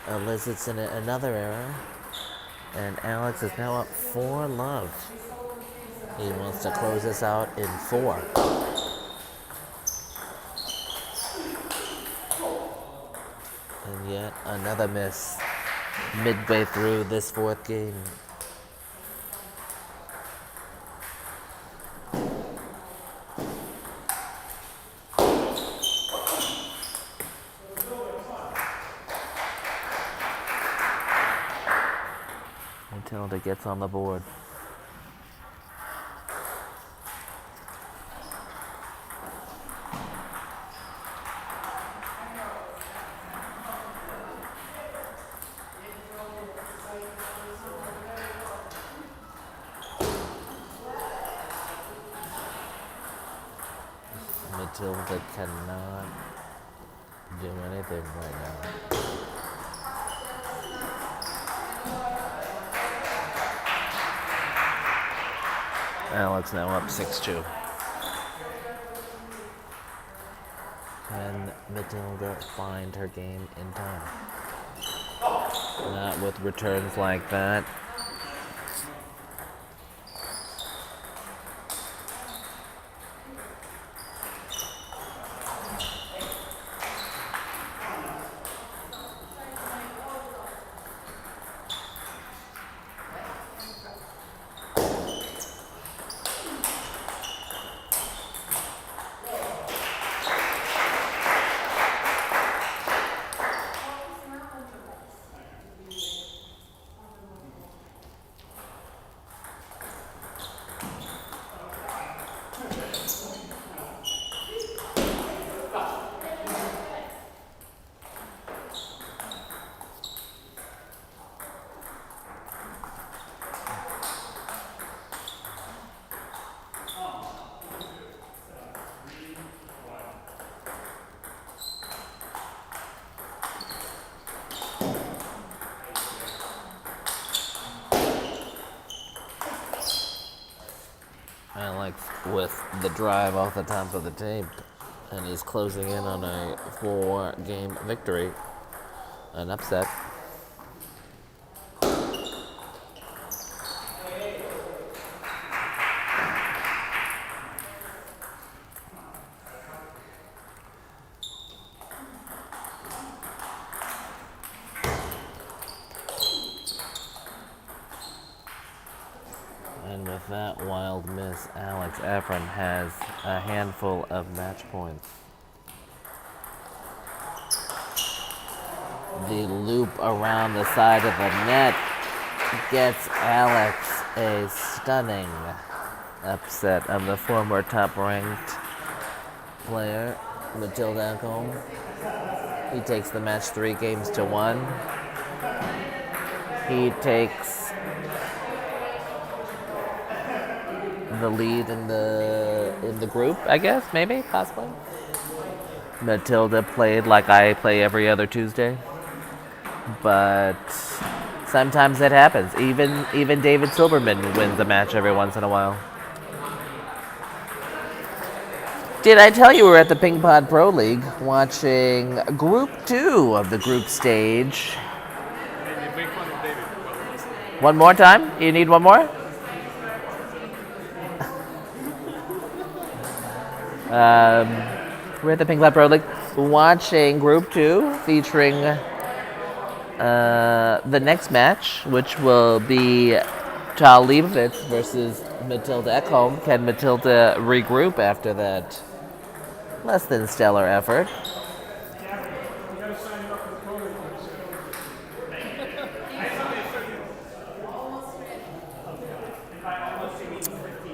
elicits another error, and Alex is now up 4-love. He wants to close this out in 4. And yet another miss midway through this 4th game. Matilda gets on the board. Matilda cannot do anything right now. Alex now up 6-2. Can Matilda find her game in time? Not with returns like that. Alex with the drive off the top of the tape, and he's closing in on a 4-game victory, an upset. And with that wild miss, Alex Averin has a handful of match points. The loop around the side of the net gets Alex a stunning upset of the former top-ranked player, Matilda Ekholm. He takes the match 3-1. He takes the lead in the group, I guess, maybe, possibly. Matilda played like I play every other Tuesday, but sometimes it happens. Even David Silverman wins a match every once in a while. Did I tell you we're at the Pingpod Pro League watching Group 2 of the group stage? One more time? You need one more? We're at the Pingpod Pro League watching Group 2 featuring the next match, which will be Tahl Leibovitz versus Matilda Ekholm. Can Matilda regroup after that less than stellar effort?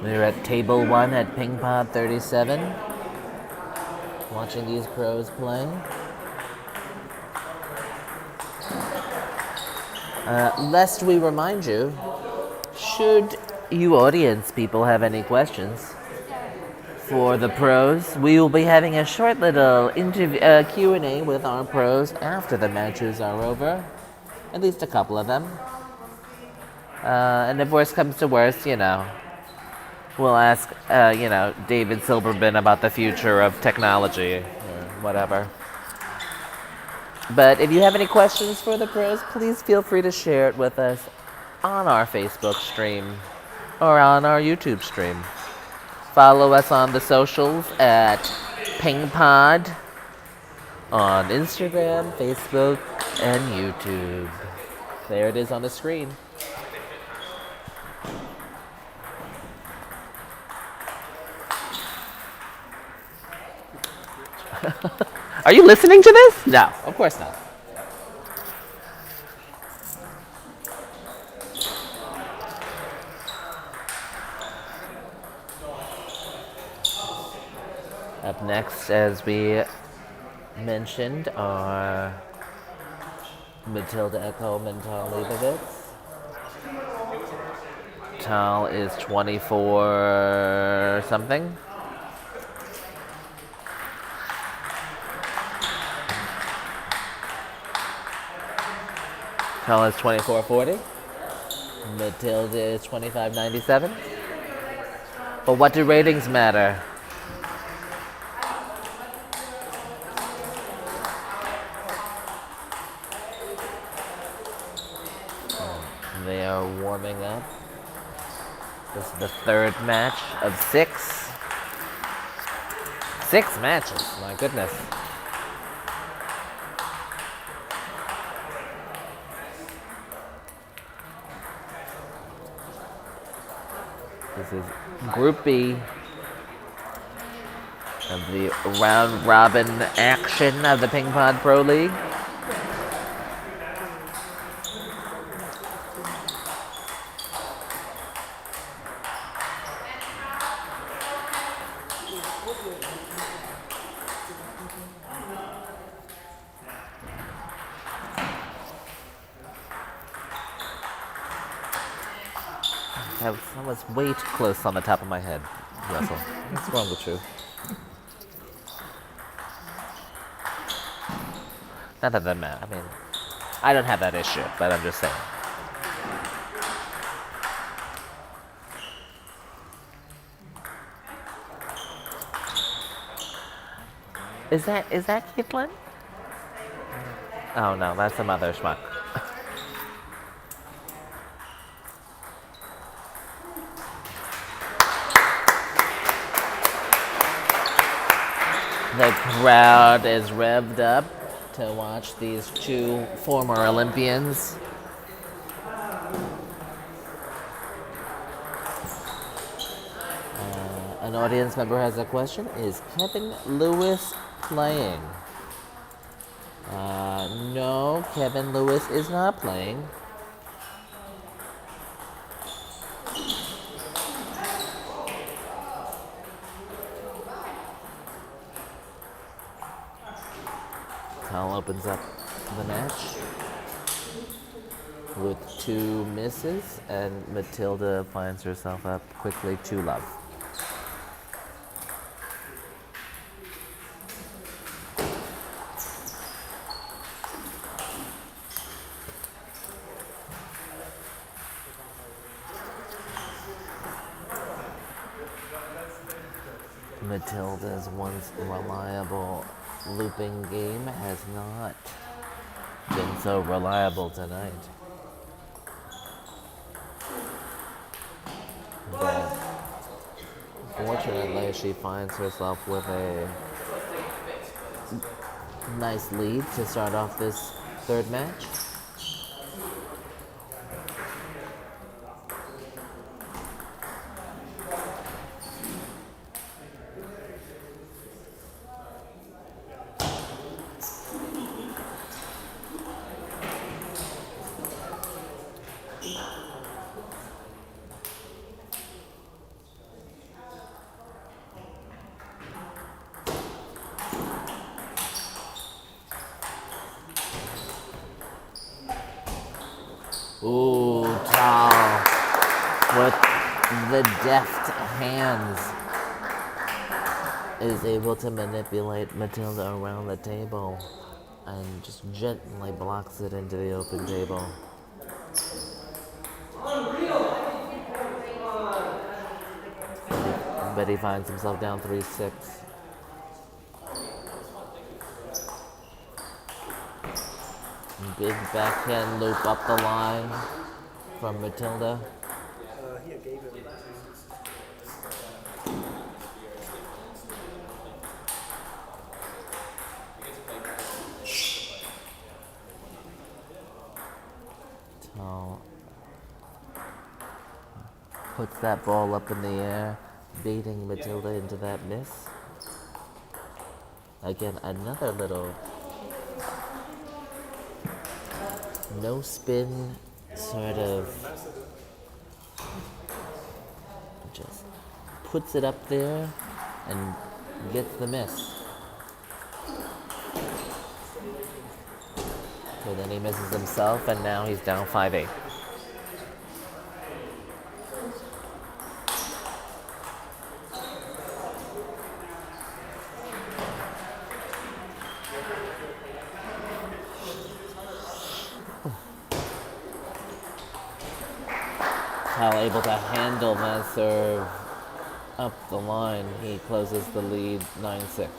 We're at Table 1 at Pingpod 37, watching these pros play. Lest we remind you, should you audience people have any questions for the pros, we will be having a short little Q&A with our pros after the matches are over, at least a couple of them. And if worse comes to worse, we'll ask, David Silverman about the future of technology or whatever. But if you have any questions for the pros, please feel free to share it with us on our Facebook stream or on our YouTube stream. Follow us on the socials at Pingpod on Instagram, Facebook, and YouTube. There it is on the screen. Are you listening to this? No, of course not. Up next, as we mentioned, are Matilda Ekholm and Tahl Leibovitz. Tahl is 24 something. Tahl is 24.40. Matilda is 25.97. But what do ratings matter? They are warming up. This is the third match of 6. 6 matches, my goodness. This is Group B of the round-robin action of the Pingpod Pro League. That was way too close on the top of my head, Russell. What's wrong with you? Not that matters. I mean, I don't have that issue, but I'm just saying. Is that Caitlin? Oh no, that's some other schmuck. The crowd is revved up to watch these two former Olympians. An audience member has a question. Is Kevin Lewis playing? No, Kevin Lewis is not playing. Tahl opens up the match with 2 misses, and Matilda finds herself up quickly 2-love. Matilda's once reliable looping game has not been so reliable tonight. But fortunately, she finds herself with a nice lead to start off this third match. Ooh, Tahl with the deft hands is able to manipulate Matilda around the table and just gently blocks it into the open table. But he finds himself down 3-6. Big backhand loop up the line from Matilda. Tahl puts that ball up in the air, baiting Matilda into that miss. Again, another little no spin, sort of just puts it up there and gets the miss. So then he misses himself, and now he's down 5-8. Tahl able to handle that serve up the line. He closes the lead 9-6.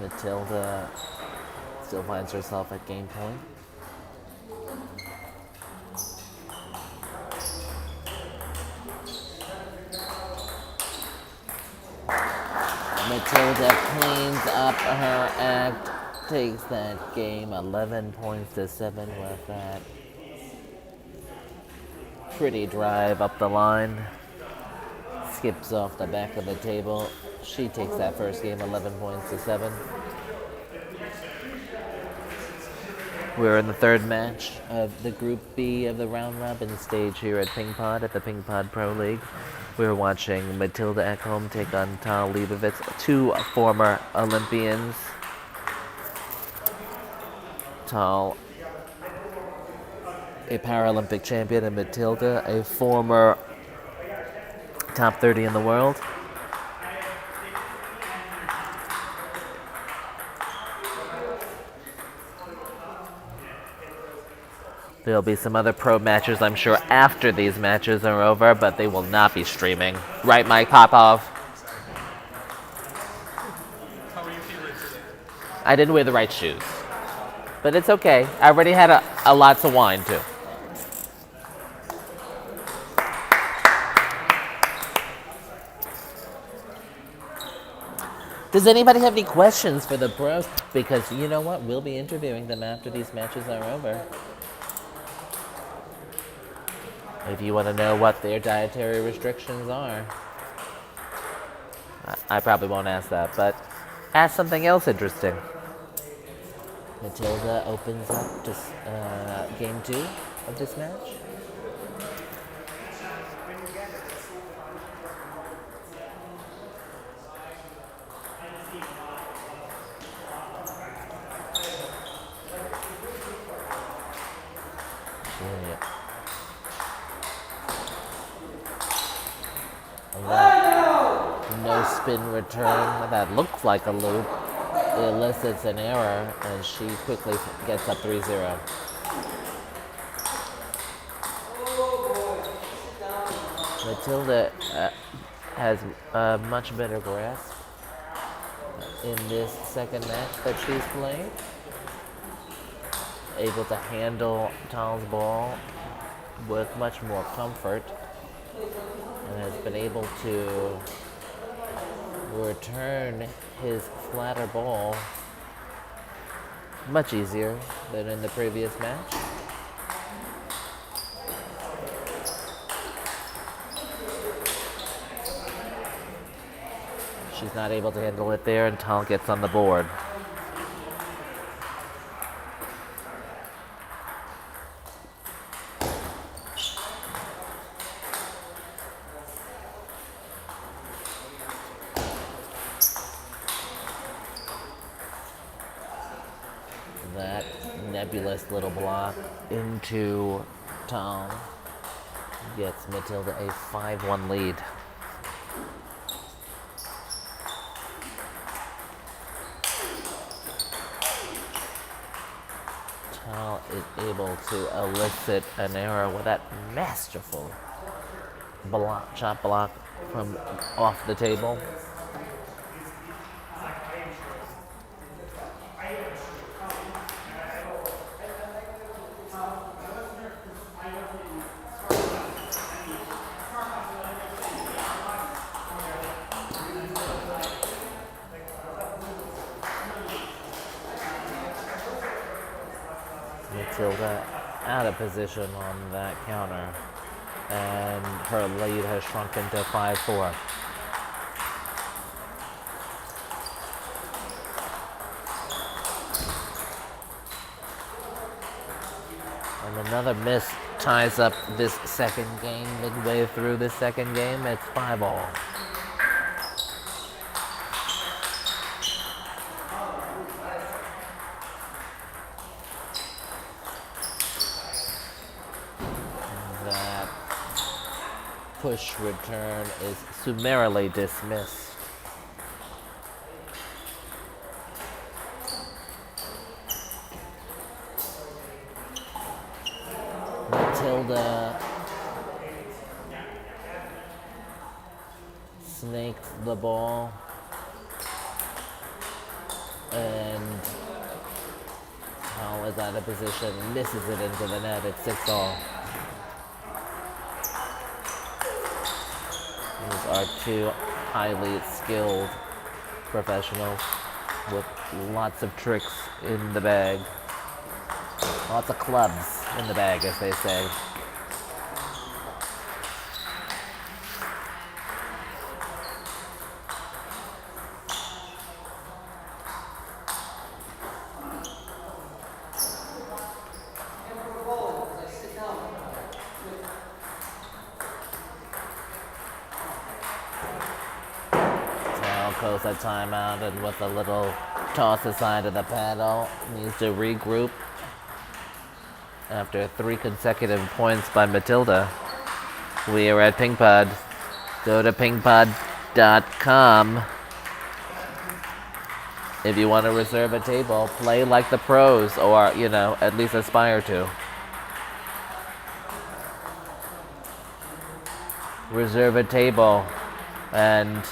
Matilda still finds herself at game point. Matilda cleans up her act, takes that game 11 points to 7 with that pretty drive up the line. Skips off the back of the table. She takes that first game 11 points to 7. We're in the third match of the Group B of the round robin stage here at Pingpod at the Pingpod Pro League. We're watching Matilda Ekholm take on Tahl Leibovitz, 2 former Olympians. Tahl, a Paralympic champion, and Matilda, a former top 30 in the world. There'll be some other pro matches, I'm sure, after these matches are over, but they will not be streaming. Right, Mike Popov? How are you feeling today? I didn't wear the right shoes. But it's okay. I already had a lots of wine, too. Does anybody have any questions for the pros? Because you know what? We'll be interviewing them after these matches are over. If you want to know what their dietary restrictions are. I probably won't ask that, but ask something else interesting. Matilda opens up to game 2 of this match. No spin return that looks like a loop elicits an error, and she quickly gets up 3-0. Matilda has a much better grasp in this second match that she's played. Able to handle Tahl's ball with much more comfort, and has been able to return his flatter ball much easier than in the previous match. She's not able to handle it there, and Tahl gets on the board. That nebulous little block into Tahl gets Matilda a 5-1 lead. Tahl is able to elicit an error with that masterful chop block from off the table. Matilda out of position on that counter, and her lead has shrunken to 5-4. And another miss ties up this second game. Midway through this second game, it's 5-all. Push return is summarily dismissed. Matilda snakes the ball, and Tahl is out of position, misses it into the net. It's 6-all. These are two highly skilled professionals with lots of tricks in the bag. Lots of clubs in the bag, as they say. Calls a timeout, and with a little toss aside of the paddle, needs to regroup after 3 consecutive points by Matilda. We are at Pingpod. Go to pingpod.com if you want to reserve a table. Play like the pros, or at least aspire to. Reserve a table and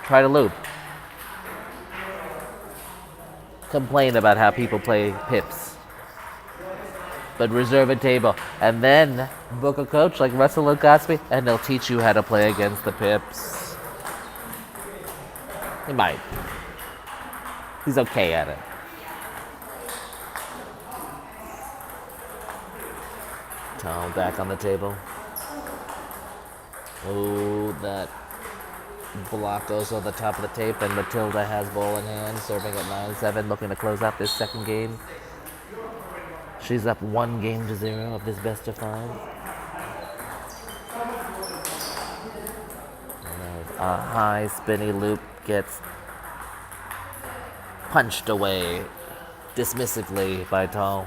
try to loop. Complain about how people play pips. But reserve a table. And then book a coach like Russell Lukosby, and they'll teach you how to play against the pips. He might. He's okay at it. Tahl back on the table. Oh, that block goes on the top of the tape, and Matilda has ball in hand, serving at 9-7, looking to close out this second game. She's up 1-0 of this best of 5. And a high spinny loop gets punched away dismissively by Tahl.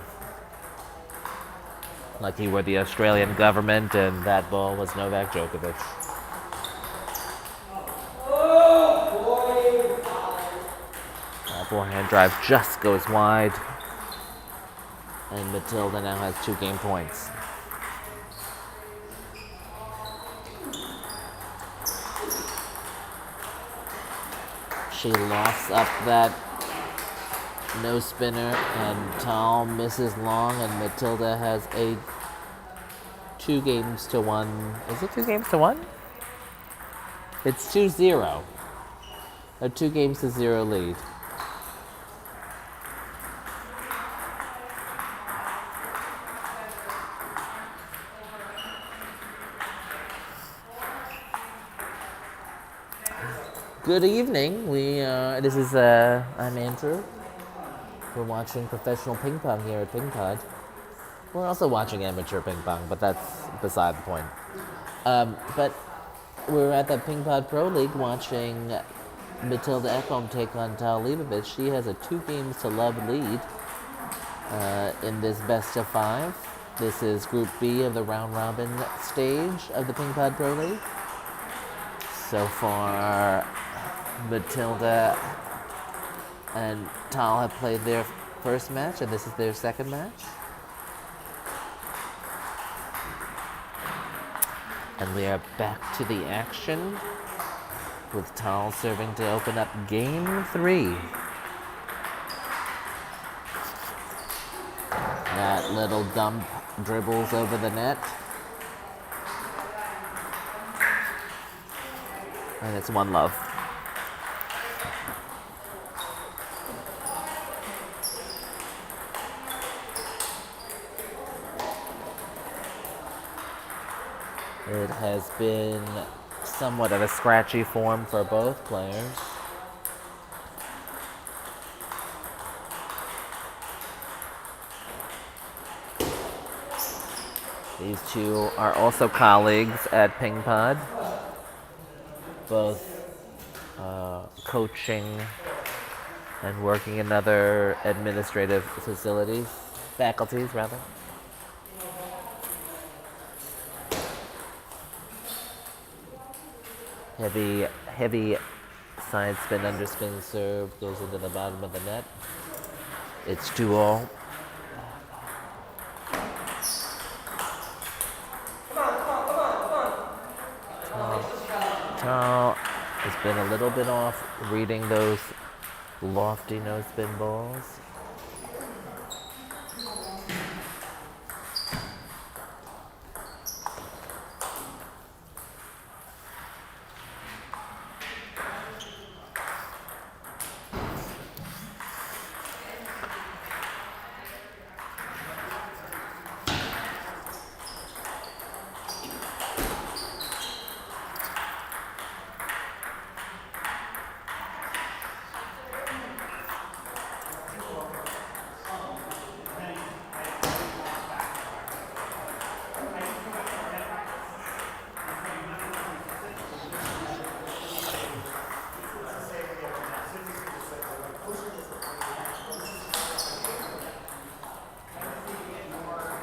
Like he were the Australian government and that ball was Novak Djokovic. That forehand drive just goes wide. And Matilda now has 2 game points. She lofts up that no spinner, and Tahl misses long, and Matilda has a 2-1. Is it 2-1? It's 2-0. A 2-0 lead. Good evening. This is I'm Andrew. We're watching professional ping pong here at Pingpod. We're also watching amateur ping pong, but that's beside the point. But we're at the Pingpod Pro League watching Matilda Ekholm take on Tahl Leibovitz. She has a 2-0 lead in this best of 5. This is Group B of the round robin stage of the Pingpod Pro League. So far, Matilda and Tahl have played their first match, and this is their second match. And we are back to the action with Tahl serving to open up game 3. That little dump dribbles over the net. And it's 1-0. It has been somewhat of a scratchy form for both players. These two are also colleagues at Pingpod, both coaching and working in other administrative faculties rather. Heavy side spin, underspin serve goes into the bottom of the net. It's 2-all. Tahl has been a little bit off reading those lofty no-spin balls.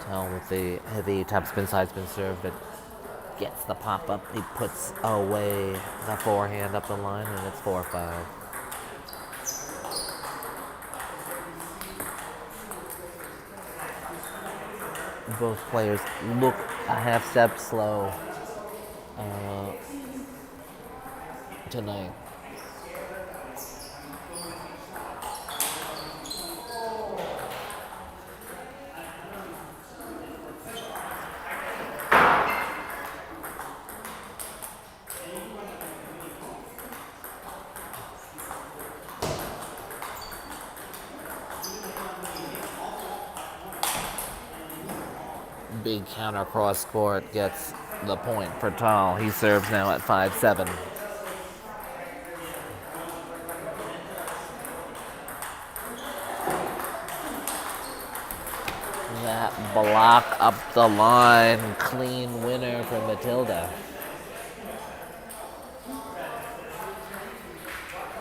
Tahl with the heavy topspin, sidespin serve that gets the pop up. He puts away the forehand up the line, and it's 4-5. Both players look a half step slow tonight. big counter cross court gets the point for Tahl. He serves now at 5-7. That block up the line, clean winner for Matilda.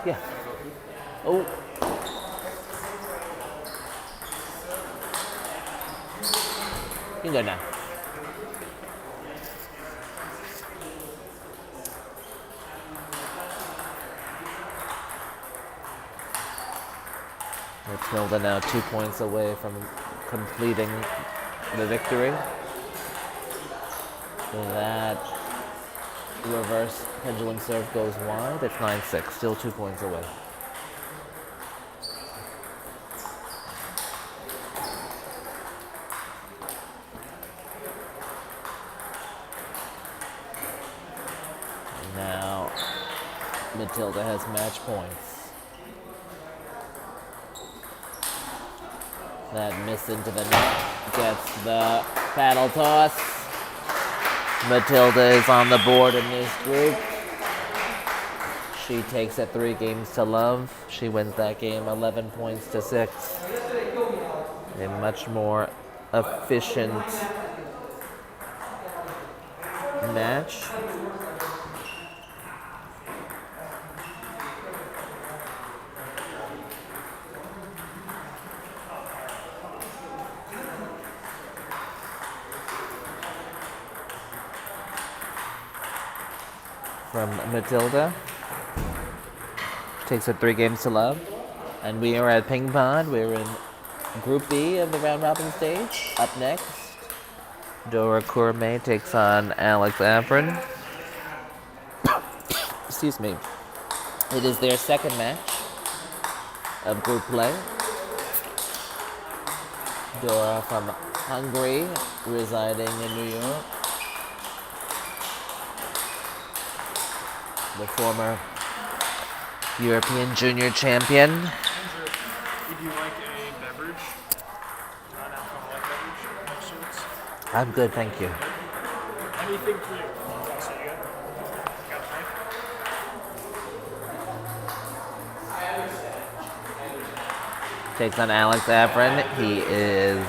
Yeah. Oh. You can go now. Matilda now 2 points away from completing the victory. That reverse pendulum serve goes wide. It's 9-6, still 2 points away. Now Matilda has match points. That miss into the net gets the paddle toss. Matilda is on the board in this group. She takes it 3-0. She wins that game 11 points to 6. A much more efficient match. From Matilda. Takes it 3-0. And we are at Pingpod. We're in Group B of the round robin stage. Up next, Dora Kurimay takes on Averin. Excuse me. It is their second match of group play. Dora from Hungary, residing in New York. The former European junior champion. Would you like a beverage? Non-alcoholic beverage? No sorts? I'm good, thank you. Anything for you? Also, you got a knife? Takes on Averin. He is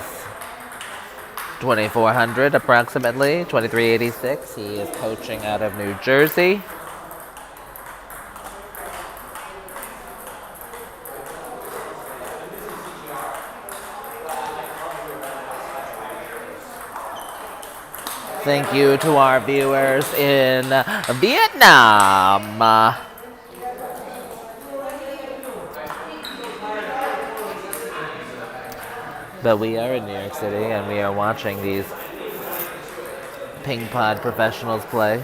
2,400 approximately, 2386. He is coaching out of New Jersey. Thank you to our viewers in Vietnam. But we are in New York City and we are watching these Pingpod professionals play.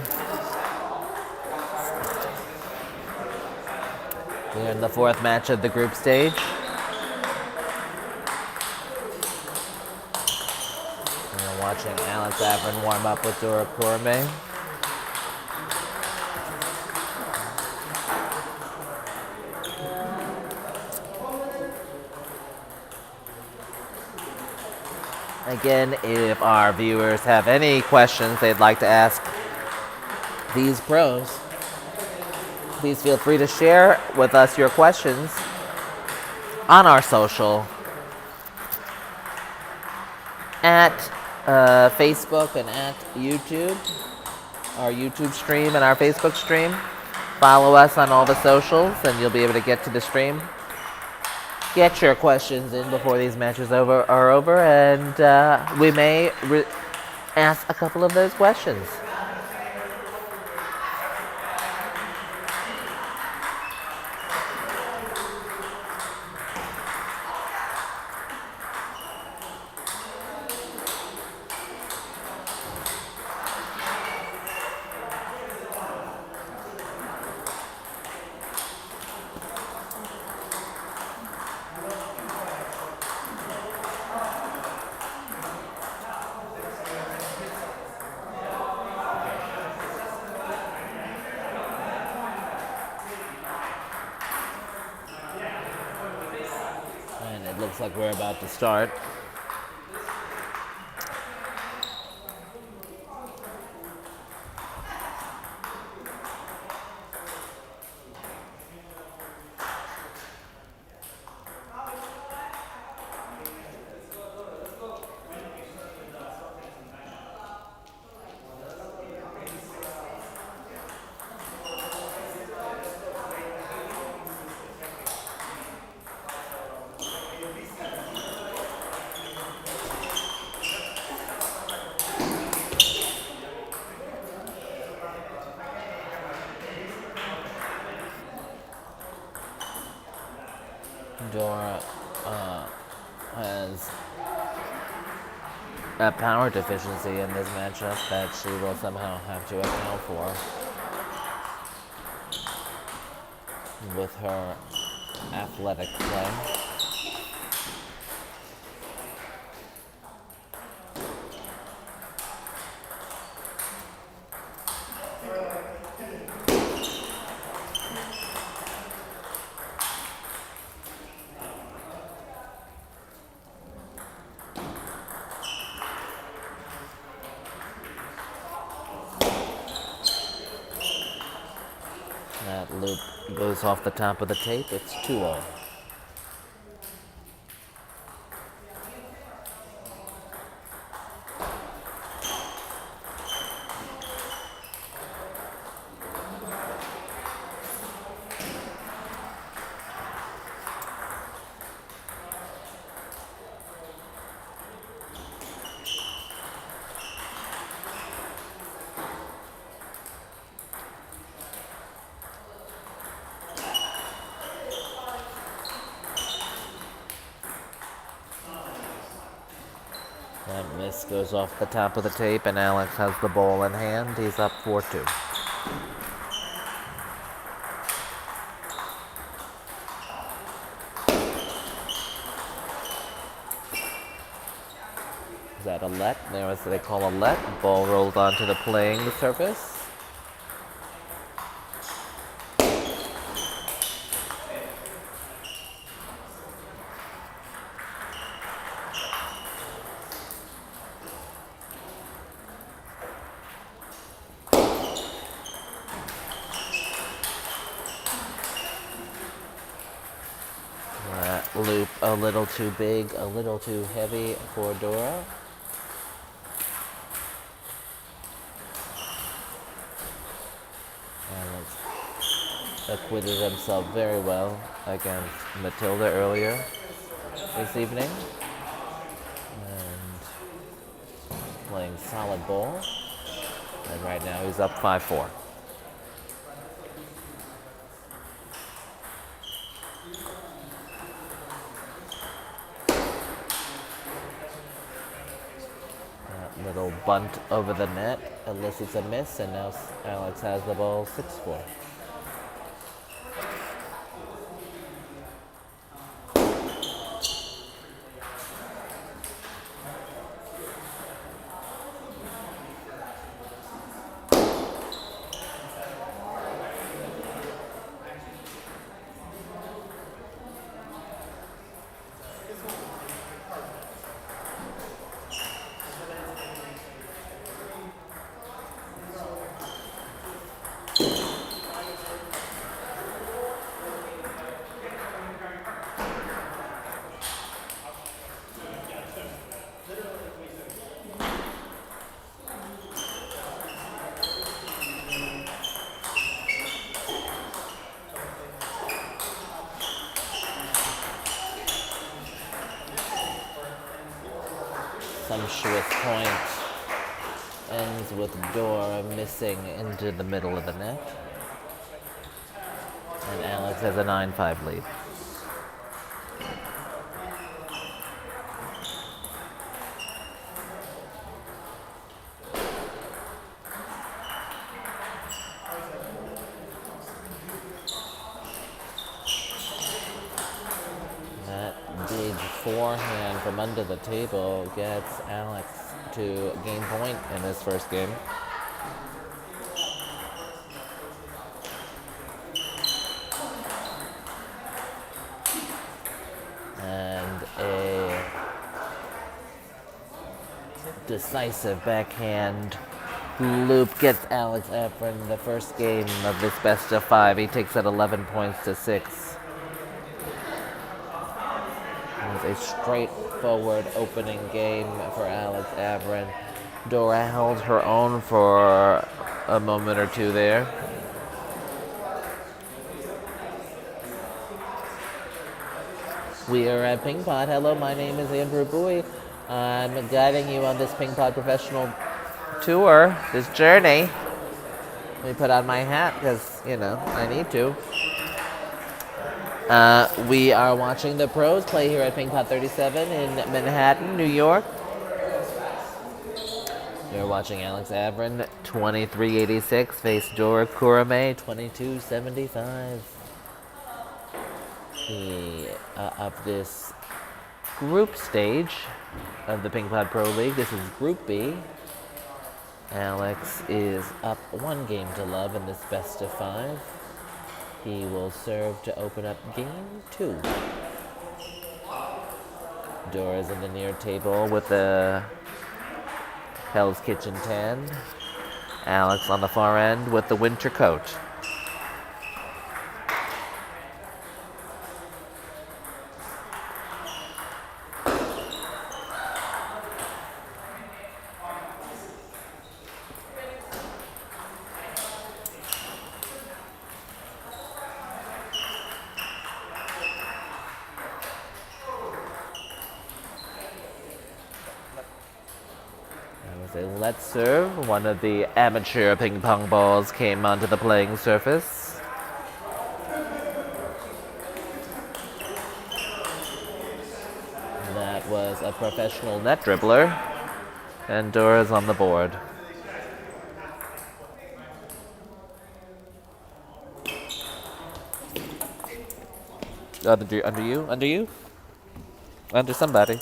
We're in the fourth match of the group stage. We're watching Averin warm up with Dora Kurimay. Again, if our viewers have any questions they'd like to ask these pros, please feel free to share with us your questions on our social at Facebook and at YouTube, our YouTube stream and our Facebook stream. Follow us on all the socials and you'll be able to get to the stream. Get your questions in before these matches are over, and we may ask a couple of those questions. Looks like we're about to start. a power deficiency in this matchup that she will somehow have to account for with her athletic play. That loop goes off the top of the tape. It's 2-0. That miss goes off the top of the tape, and Alex has the ball in hand. He's up 4-2. Is that a let? There was what they call a let. Ball rolled onto the playing surface. Loop a little too big, a little too heavy for Dora. Alex acquitted himself very well against Matilda earlier this evening. And playing solid ball. And right now he's up 5-4. Little bunt over the net elicits a miss, and now Alex has the ball 6-4. Sumptuous point ends with Dora missing into the middle of the net. And Alex has a 9-5 lead. Big forehand from under the table gets Alex to gain point in this first game. And a decisive backhand loop gets Alex Averin the first game of this best of 5. He takes it 11 points to 6. A straightforward opening game for Alex Averin. Dora held her own for a moment or two there. We are at Pingpod. Hello, my name is Andrew Bowie. I'm guiding you on this Pingpod professional tour, this journey. Let me put on my hat because, I need to. We are watching the pros play here at Pingpod 37 in Manhattan, New York. You're watching Alex Averin, 23.86, face Dora Kurimay, 22.75. Of this group stage of the Pingpod Pro League. This is Group B. Alex is up 1 game to love in this best of 5. He will serve to open up game 2. Dora's in the near table with the Hell's Kitchen 10. Alex on the far end with the winter coat. Let's serve. One of the amateur ping pong balls came onto the playing surface. That was a professional net dribbler. And Dora's on the board. Under you? Under you? Under somebody.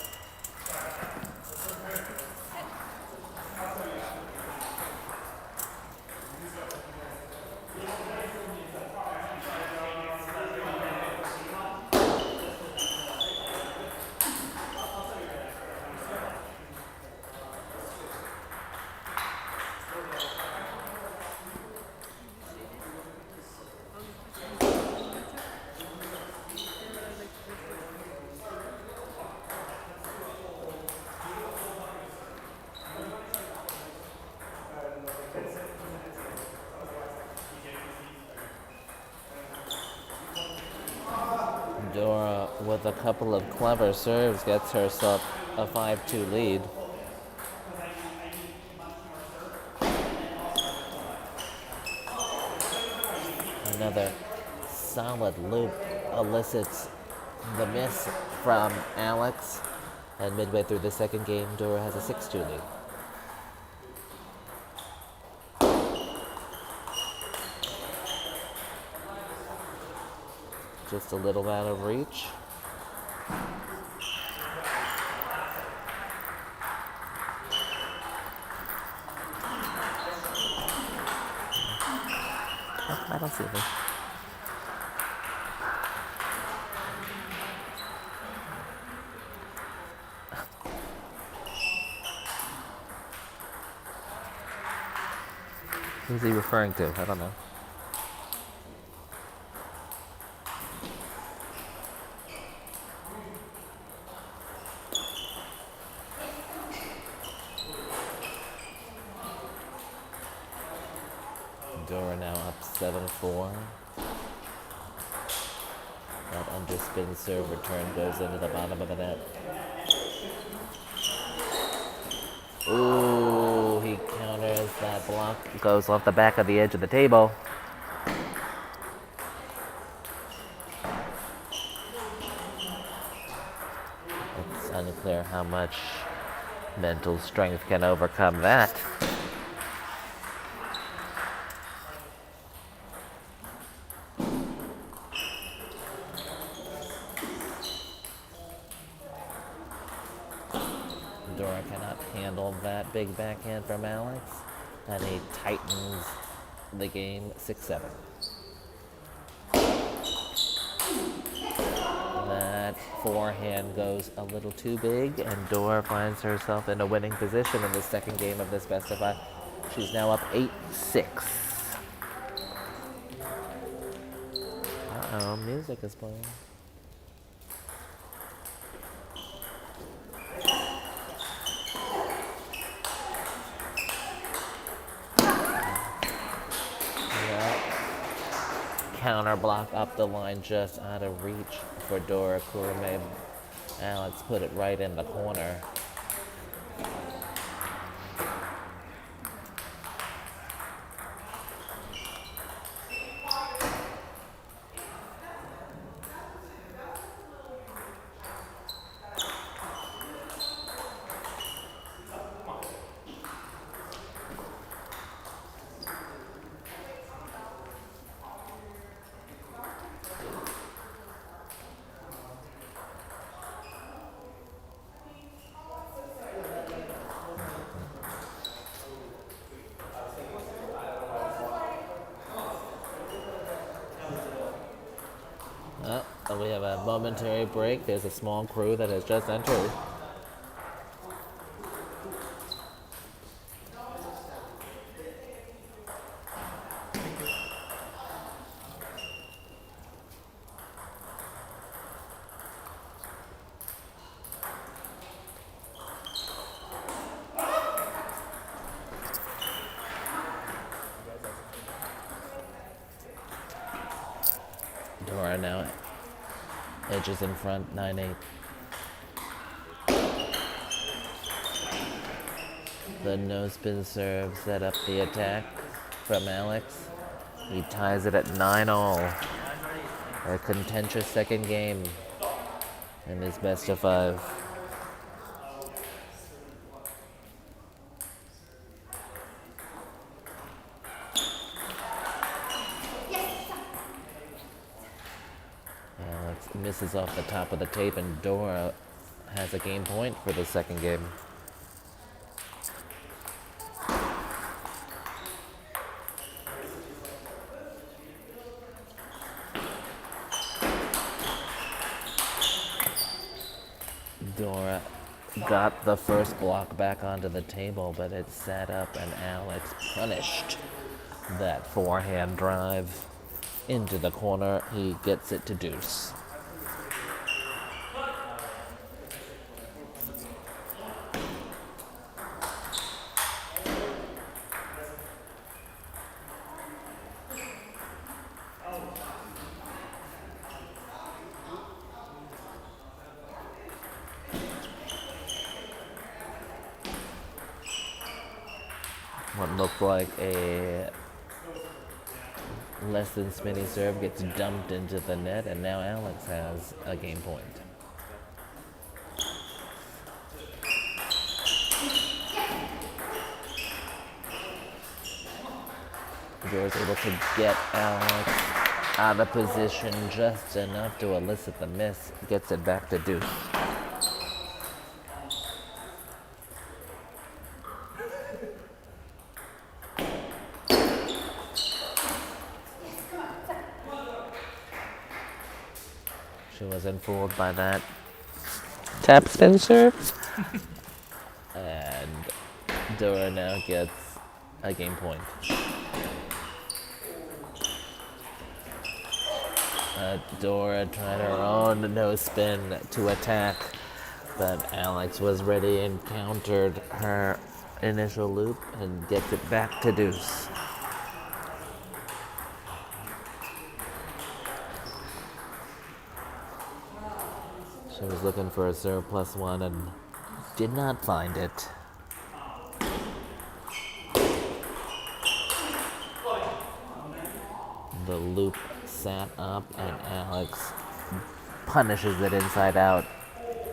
Dora, with a couple of clever serves, gets herself a 5-2 lead. Another solid loop elicits the miss from Alex. And midway through the second game, Dora has a 6-2 lead. Just a little out of reach. Oh, I don't see them. Who's he referring to? I don't know. Dora now up 7-4. That underspin serve return goes into the bottom of the net. Ooh, he counters that block. Goes off the back of the edge of the table. It's unclear how much mental strength can overcome that. Dora cannot handle that big backhand from Alex, and he tightens the game 6-7. That forehand goes a little too big, and Dora finds herself in a winning position in the second game of this best of 5. She's now up 8-6. Uh-oh, music is playing. Counter block up the line, just out of reach for Dora Kurimay. Alex put it right in the corner. We have a momentary break. There's a small crew that has just entered. Dora now edges in front, 9-8. The no-spin serve set up the attack from Alex. He ties it at 9-all. A contentious second game in his best of 5. Alex misses off the top of the tape, and Dora has a game point for the second game. Dora got the first block back onto the table, but it sat up, and Alex punished that forehand drive into the corner. He gets it to deuce. What looked like a less than spinny serve gets dumped into the net, and now Alex has a game point. Dora's able to get Alex out of position just enough to elicit the miss. Gets it back to deuce. She wasn't fooled by that tap spin serve. And Dora now gets a game point. Dora tried her own no spin to attack, but Alex was ready and countered her initial loop and gets it back to deuce. She was looking for a serve +1 and did not find it. The loop sat up, and Alex punishes it inside out.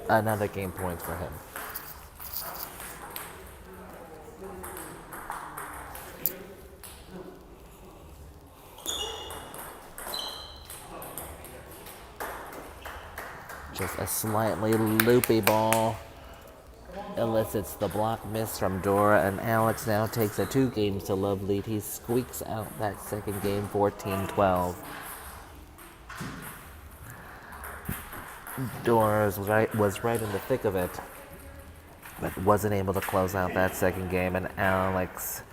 Another game point for him. Just a slightly loopy ball elicits the block miss from Dora, and Alex now takes a 2-games-to-love lead. He squeaks out that second game 14-12. Dora was right in the thick of it, but wasn't able to close out that second game, and Alex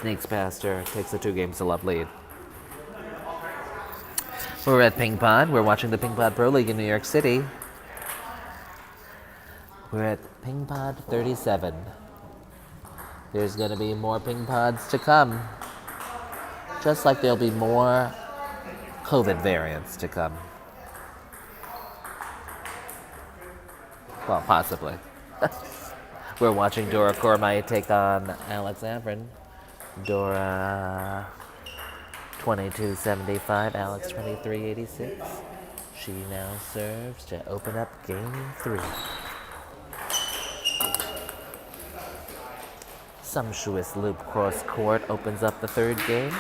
sneaks past her, takes a 2-games-to-love lead. We're at Pingpod. We're watching the Pingpod Pro League in New York City. We're at Pingpod 37. There's going to be more Pingpods to come, just like there'll be more COVID variants to come. Well, possibly. We're watching Dora Kurimay take on Alex Averin. Dora 22-75, Alex 23-86. She now serves to open up game 3. Sumptuous loop cross court opens up the third game.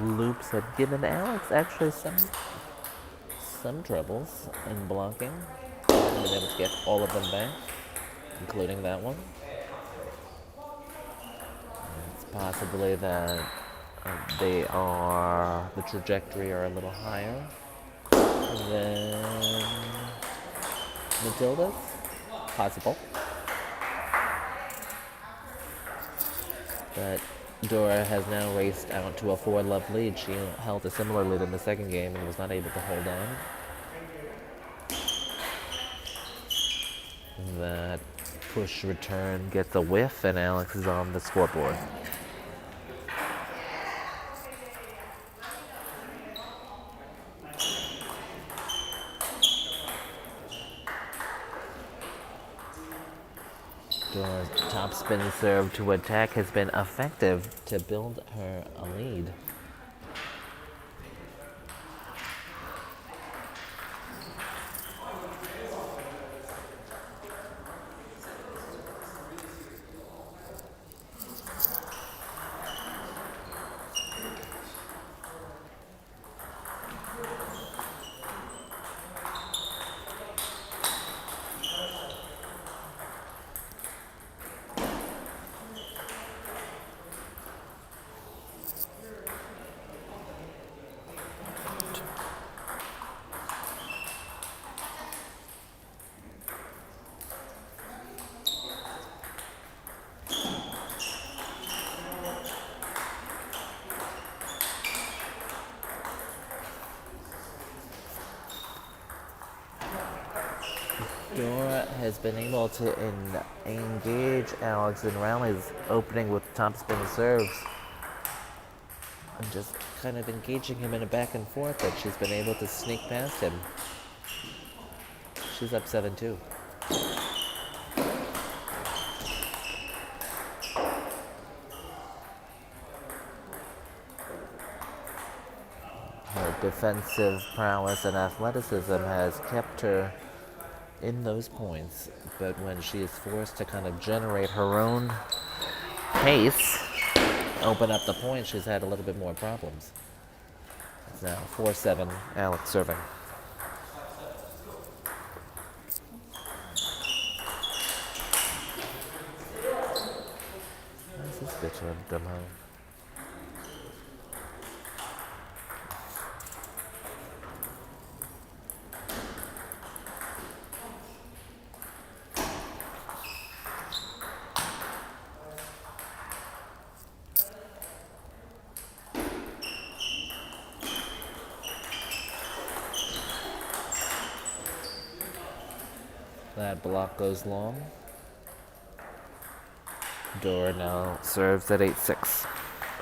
loops had given Alex actually some troubles in blocking. I've been able to get all of them back, including that one. It's possibly that the trajectory are a little higher than Matilda's. Possible. But Dora has now raced out to a 4-love lead. She held a similar lead in the second game and was not able to hold on. That push return gets a whiff, and Alex is on the scoreboard. Dora's top spin serve to attack has been effective to build her a lead. Dora has been able to engage Alex in rallies, opening with top spin serves, and just kind of engaging him in a back and forth that she's been able to sneak past him. She's up 7-2. Her defensive prowess and athleticism has kept her in those points, but when she is forced to kind of generate her own pace, open up the point, she's had a little bit more problems. It's now 4-7, Alex serving. Where's this bitch of Tahl? That block goes long. Dora now serves at 8-6.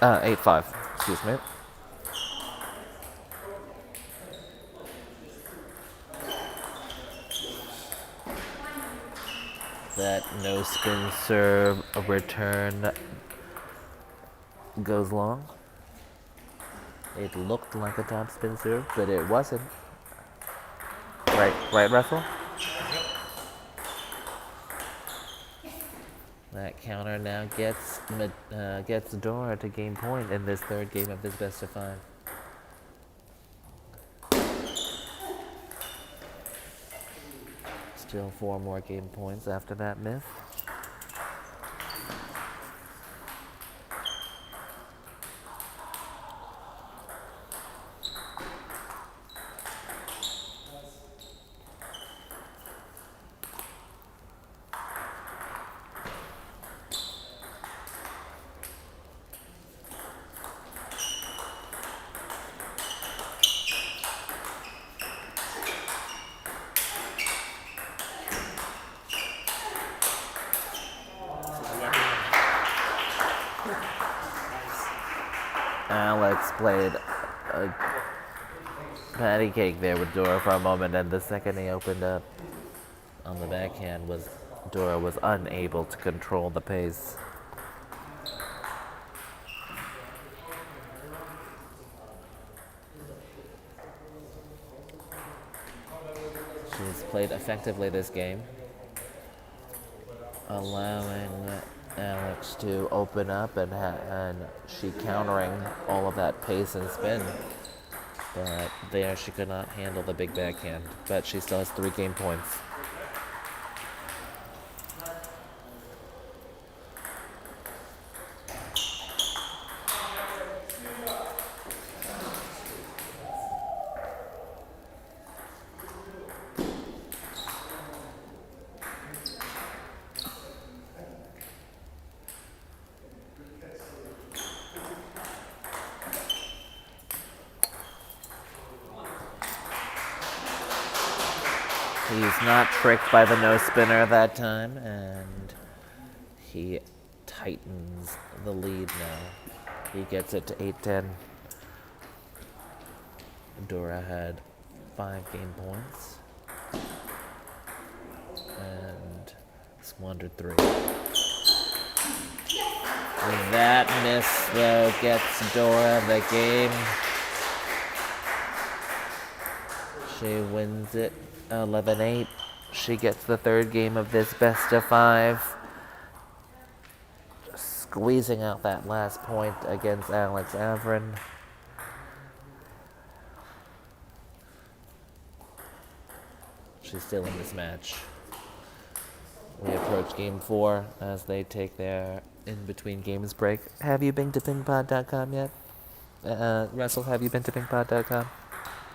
8-5, excuse me. That no spin serve return goes long. It looked like a top spin serve, but it wasn't. Right, Russell? That counter now gets Dora to game point in this third game of this best of 5. Still 4 more game points after that miss. Alex played a patty cake there with Dora for a moment, and the second he opened up on the backhand, Dora was unable to control the pace. She's played effectively this game, allowing Alex to open up and she countering all of that pace and spin. But there she could not handle the big backhand. But she still has 3 game points. He's not tricked by the no spinner that time, and he tightens the lead now. He gets it to 8-10. Dora had 5 game points and squandered 3. That miss, though, gets Dora the game. She wins it 11-8. She gets the 3rd game of this best of 5. Squeezing out that last point against Alex Averin. She's still in this match. We approach game 4 as they take their in-between games break. Have you been to pingpod.com yet? Russell, have you been to pingpod.com?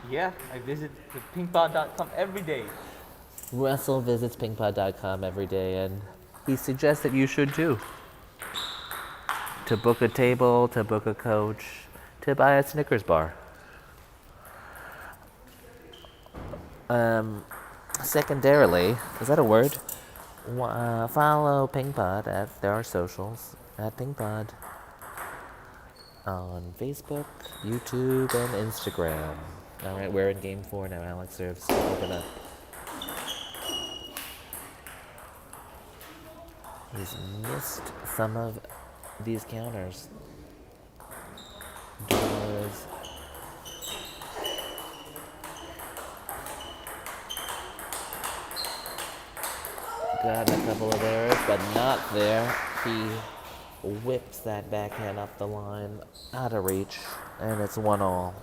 Yeah, I visit the pingpod.com every day. Russell visits pingpod.com every day, and he suggests that you should too. To book a table, to book a coach, to buy a Snickers bar. Secondarily, is that a word? Follow Pingpod at their socials at Pingpod on Facebook, YouTube, and Instagram. All right, we're in game 4 now. Alex serves to open up. He's missed some of these counters. Dora's got a couple of errors, but not there. He whips that backhand up the line, out of reach, and it's 1-all.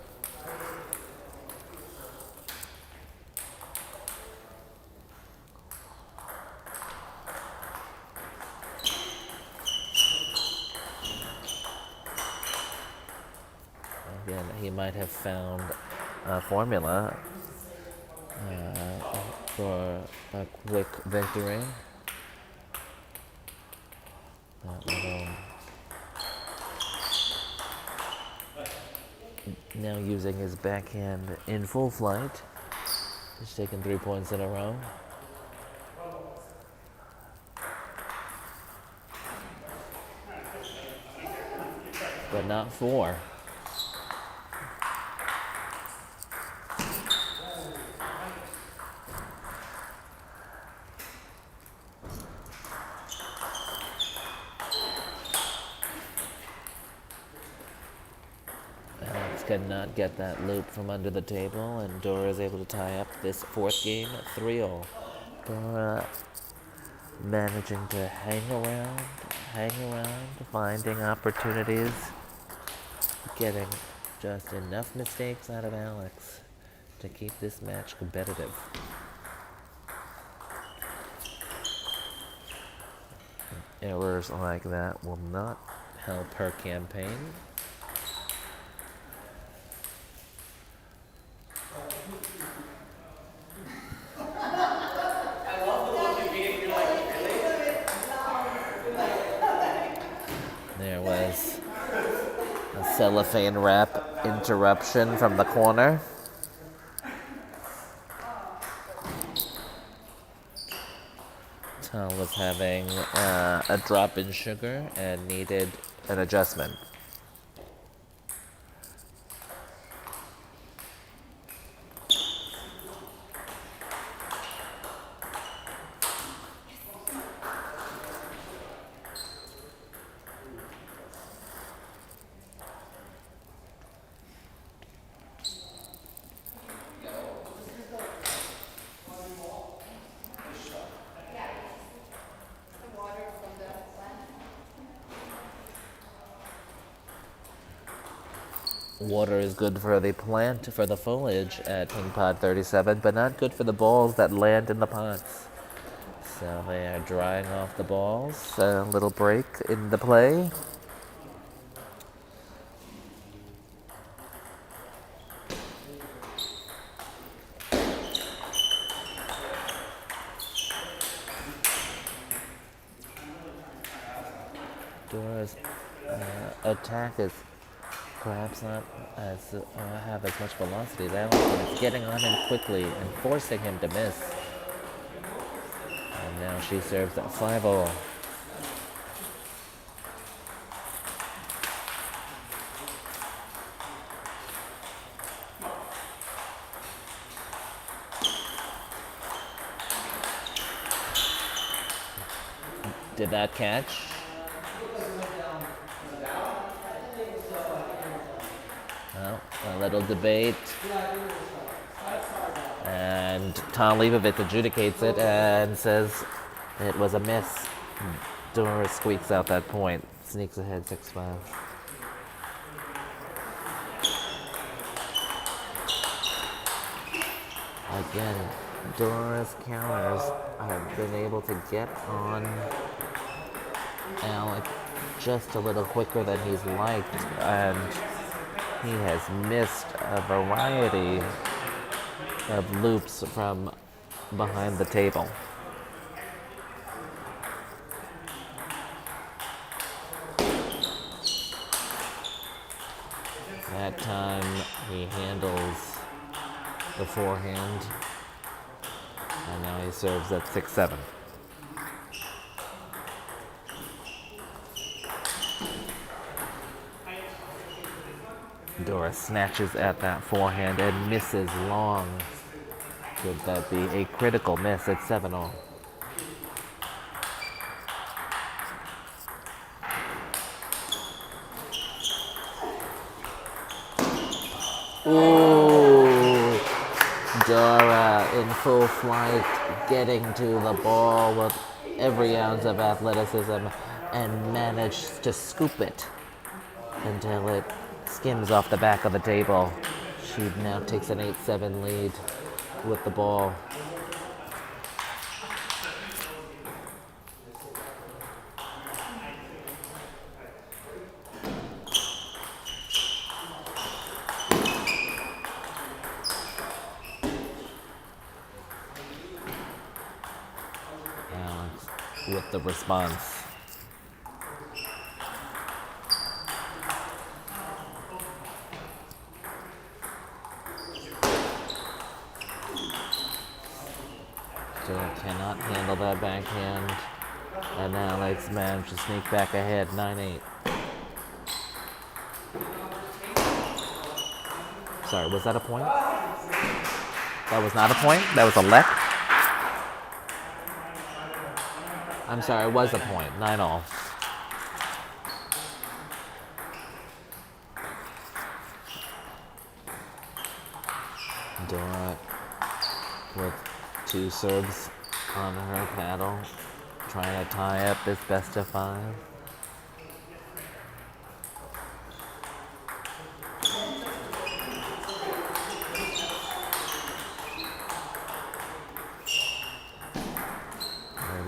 Again, he might have found a formula for a quick victory. Now using his backhand in full flight. He's taken 3 points in a row. But not 4. Could not get that loop from under the table, and Dora is able to tie up this 4th game at 3-all. Dora managing to hang around, finding opportunities, getting just enough mistakes out of Alex to keep this match competitive. Errors like that will not help her campaign. There was a cellophane wrap interruption from the corner. Tahl was having a drop in sugar and needed an adjustment. Water is good for the plant, for the foliage at Pingpod 37, but not good for the balls that land in the pots. So they are drying off the balls. A little break in the play. Dora's attack is perhaps not have as much velocity. That one is getting on him quickly and forcing him to miss. And now she serves at 5-0. Did that catch? Well, a little debate. And Tahl Leibovitz adjudicates it and says it was a miss. Dora squeaks out that point, sneaks ahead 6-5. Again, Dora's counters have been able to get on Alec just a little quicker than he's liked, and he has missed a variety of loops from behind the table. That time he handles the forehand, and now he serves at 6-7. Dora snatches at that forehand and misses long. Could that be a critical miss at 7-0? Ooh, Dora in full flight, getting to the ball with every ounce of athleticism and managed to scoop it until it skims off the back of the table. She now takes an 8-7 lead with the ball. Alex with the response. Dora cannot handle that backhand, and Alex managed to sneak back ahead 9-8. Sorry, was that a point? That was not a point? That was a left? I'm sorry, it was a point. 9-all. Dora with 2 serves on her paddle, trying to tie up this best of 5.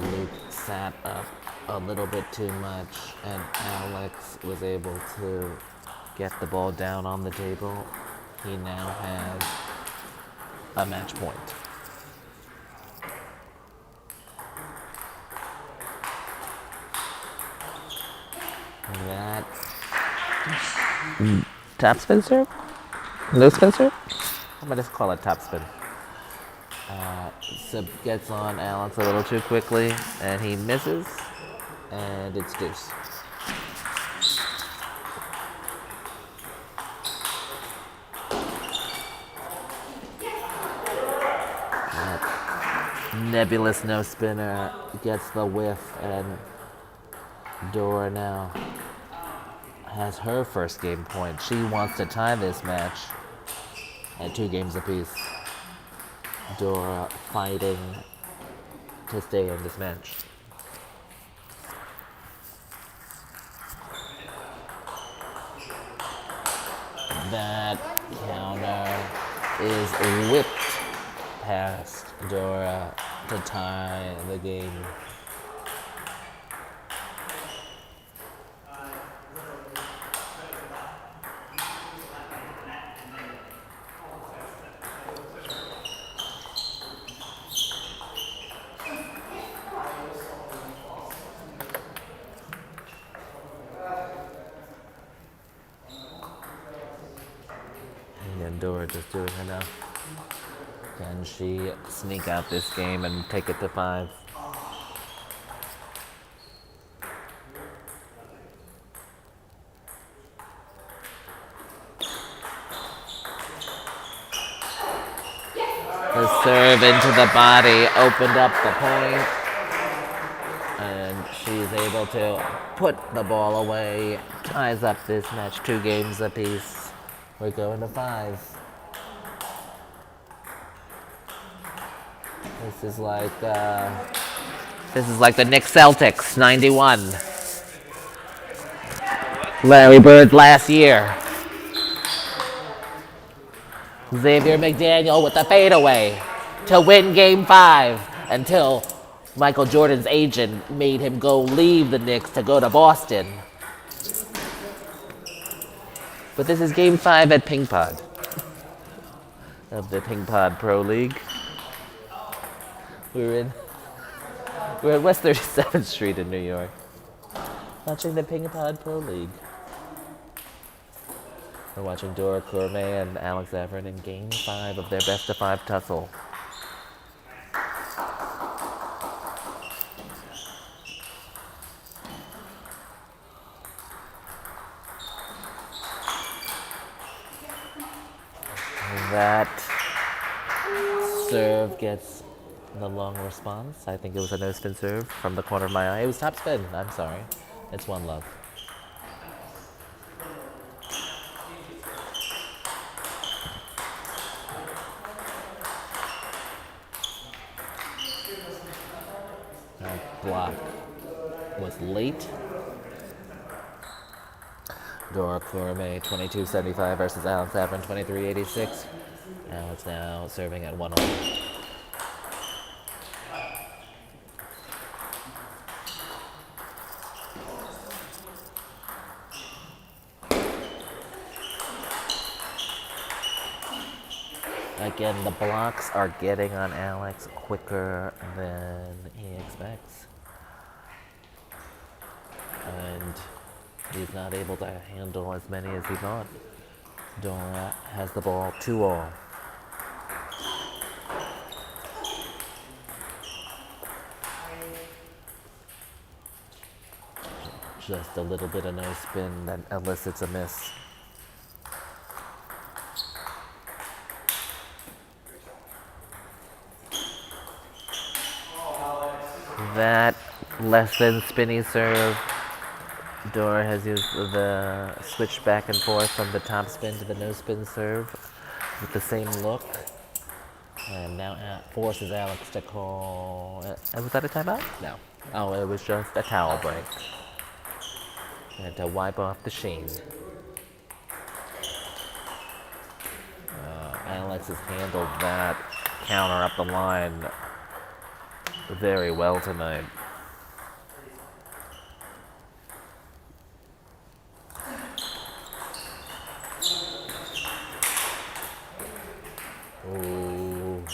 Luke sat up a little bit too much, and Alex was able to get the ball down on the table. He now has a match point. That topspin serve? No spin serve? I'm gonna just call it topspin. Sub gets on Alex a little too quickly, and he misses, and it's deuce. That nebulous no spinner gets the whiff, and Dora now has her first game point. She wants to tie this match at 2 games apiece. Dora fighting to stay in this match. That counter is whipped past Dora to tie the game. And Dora just doing enough. Can she sneak out this game and take it to 5? The serve into the body opened up the point, and she's able to put the ball away. Ties up this match 2 games apiece. We're going to 5. This is like the Knicks Celtics '91. Larry Bird last year. Xavier McDaniel with the fadeaway to win Game 5 until Michael Jordan's agent made him leave the Knicks to go to Boston. But this is Game 5 at Pingpod of the Pingpod Pro League. We're at West 37th Street in New York, watching the Pingpod Pro League. We're watching Dora, Kurimay, and Averin in Game 5 of their best-of-5 tussle. That serve gets the long response. I think it was a no-spin serve from the corner of my eye. It was top spin. I'm sorry. It's 1-love. That block was late. Dora Kurimay 22.75 versus Averin 23.86. Alex now serving at 1-0. Again, the blocks are getting on Alex quicker than he expects. And he's not able to handle as many as he thought. Dora has the ball 2-all. Just a little bit of no spin that elicits a miss. That less than spinny serve. Dora has used the switch back and forth from the top spin to the no spin serve with the same look. And now forces Alex to call. Was that a timeout? No. Oh, it was just a towel break. And to wipe off the sheen. Alex has handled that counter up the line very well tonight. Ooh.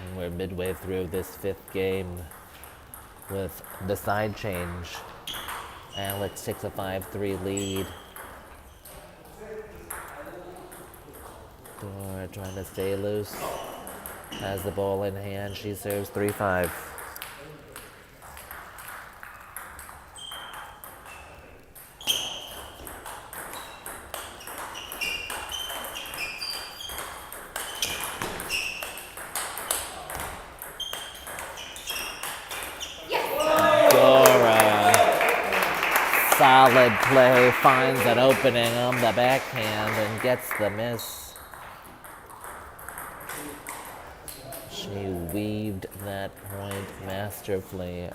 And we're midway through this 5th game with the side change. Alex takes a 5-3 lead. Dora trying to stay loose. Has the ball in hand. She serves 3-5. Dora, solid play, finds an opening on the backhand and gets the miss. She weaved that point masterfully.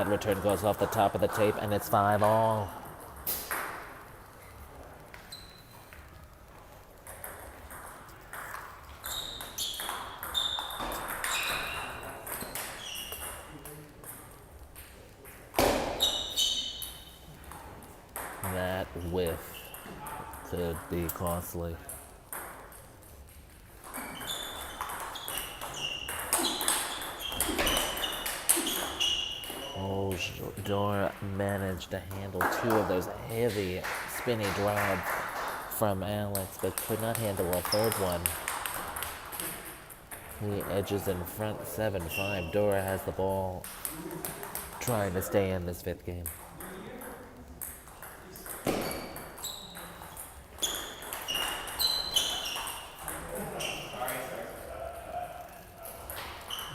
That return goes off the top of the tape, and it's 5-all. That whiff could be costly. Oh, Dora managed to handle 2 of those heavy, spinny drives from Alex, but could not handle a 3rd one. He edges in front 7-5. Dora has the ball, trying to stay in this 5th game.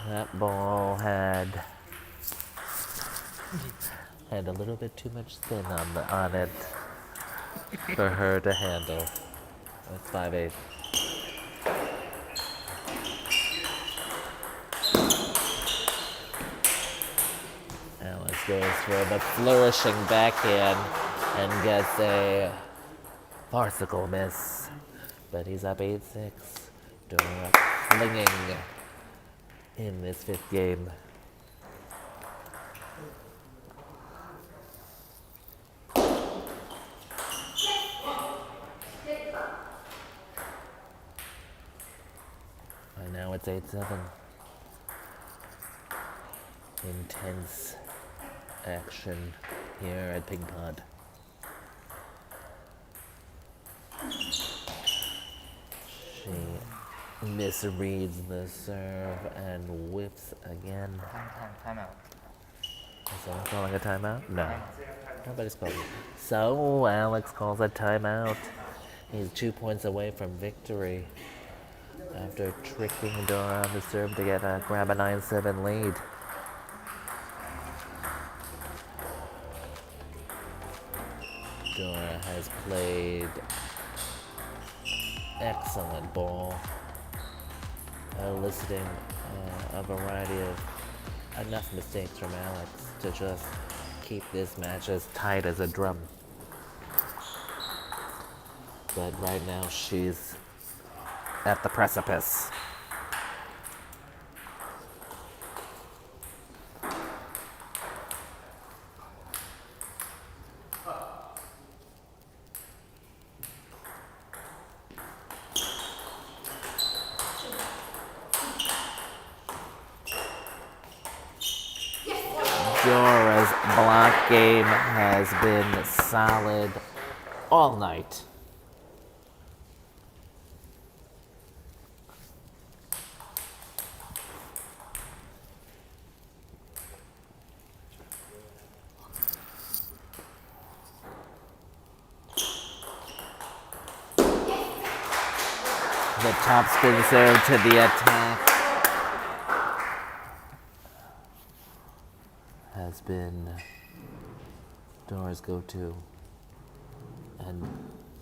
That ball had a little bit too much spin on it for her to handle. That's 5-8. Alex goes for the flourishing backhand and gets a farcical miss. But he's up 8-6. Dora flinging in this 5th game. And now it's 8-7. Intense action here at Pingpod. She misreads the serve and whiffs again. Time out. Is someone calling a timeout? No. Nobody's calling. So Alex calls a timeout. He's 2 points away from victory after tricking Dora on the serve to grab a 9-7 lead. Dora has played excellent ball, eliciting a variety of enough mistakes from Alex to just keep this match as tight as a drum. But right now she's at the precipice. Dora's block game has been solid all night. The top spin serve to the attack has been Dora's go-to, and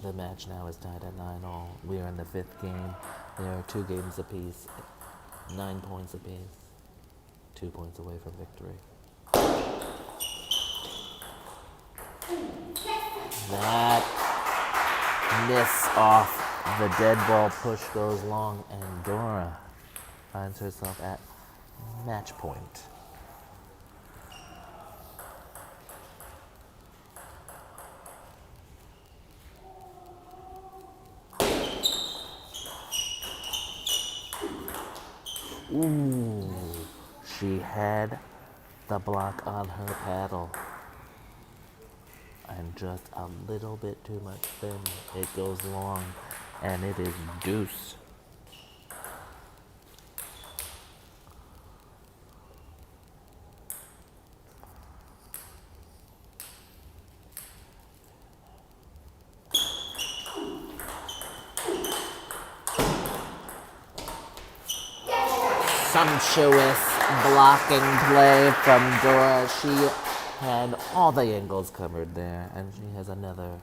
the match now is tied at 9-all. We are in the 5th game. There are 2 games apiece, 9 points apiece, 2 points away from victory. That miss off the dead ball push goes long, and Dora finds herself at match point. Ooh, she had the block on her paddle. And just a little bit too much spin. It goes long, and it is deuce. Sumptuous blocking play from Dora. She had all the angles covered there, and she has another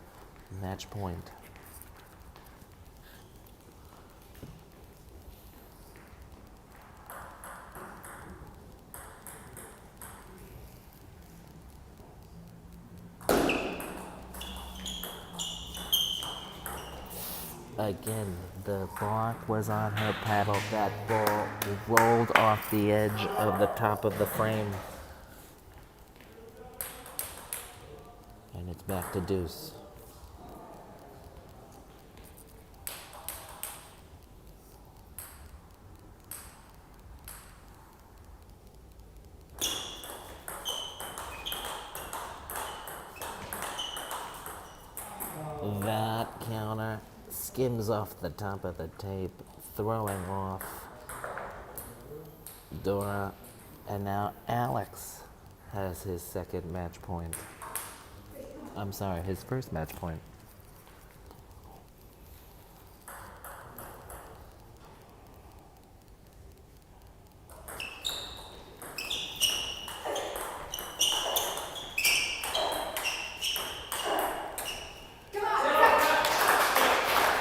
match point. again. The block was on her paddle. That ball rolled off the edge of the top of the frame. And it's back to deuce. That counter skims off the top of the tape, throwing off Dora, and now Alex has his second match point. I'm sorry, his first match point.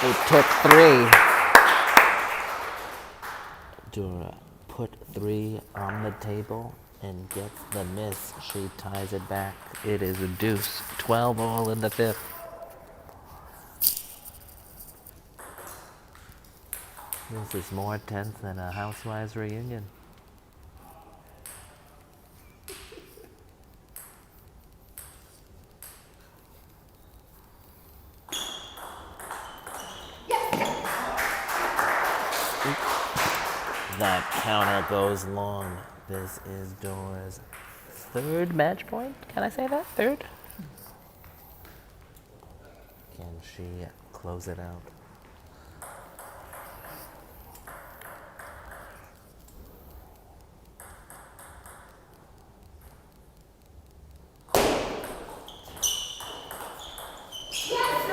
It took 3. Dora put 3 on the table and gets the miss. She ties it back. It is a deuce. 12 all in the 5th. This is more tense than a Housewives reunion. That counter goes long. This is Dora's 3rd match point. Can I say that? 3rd? Can she close it out?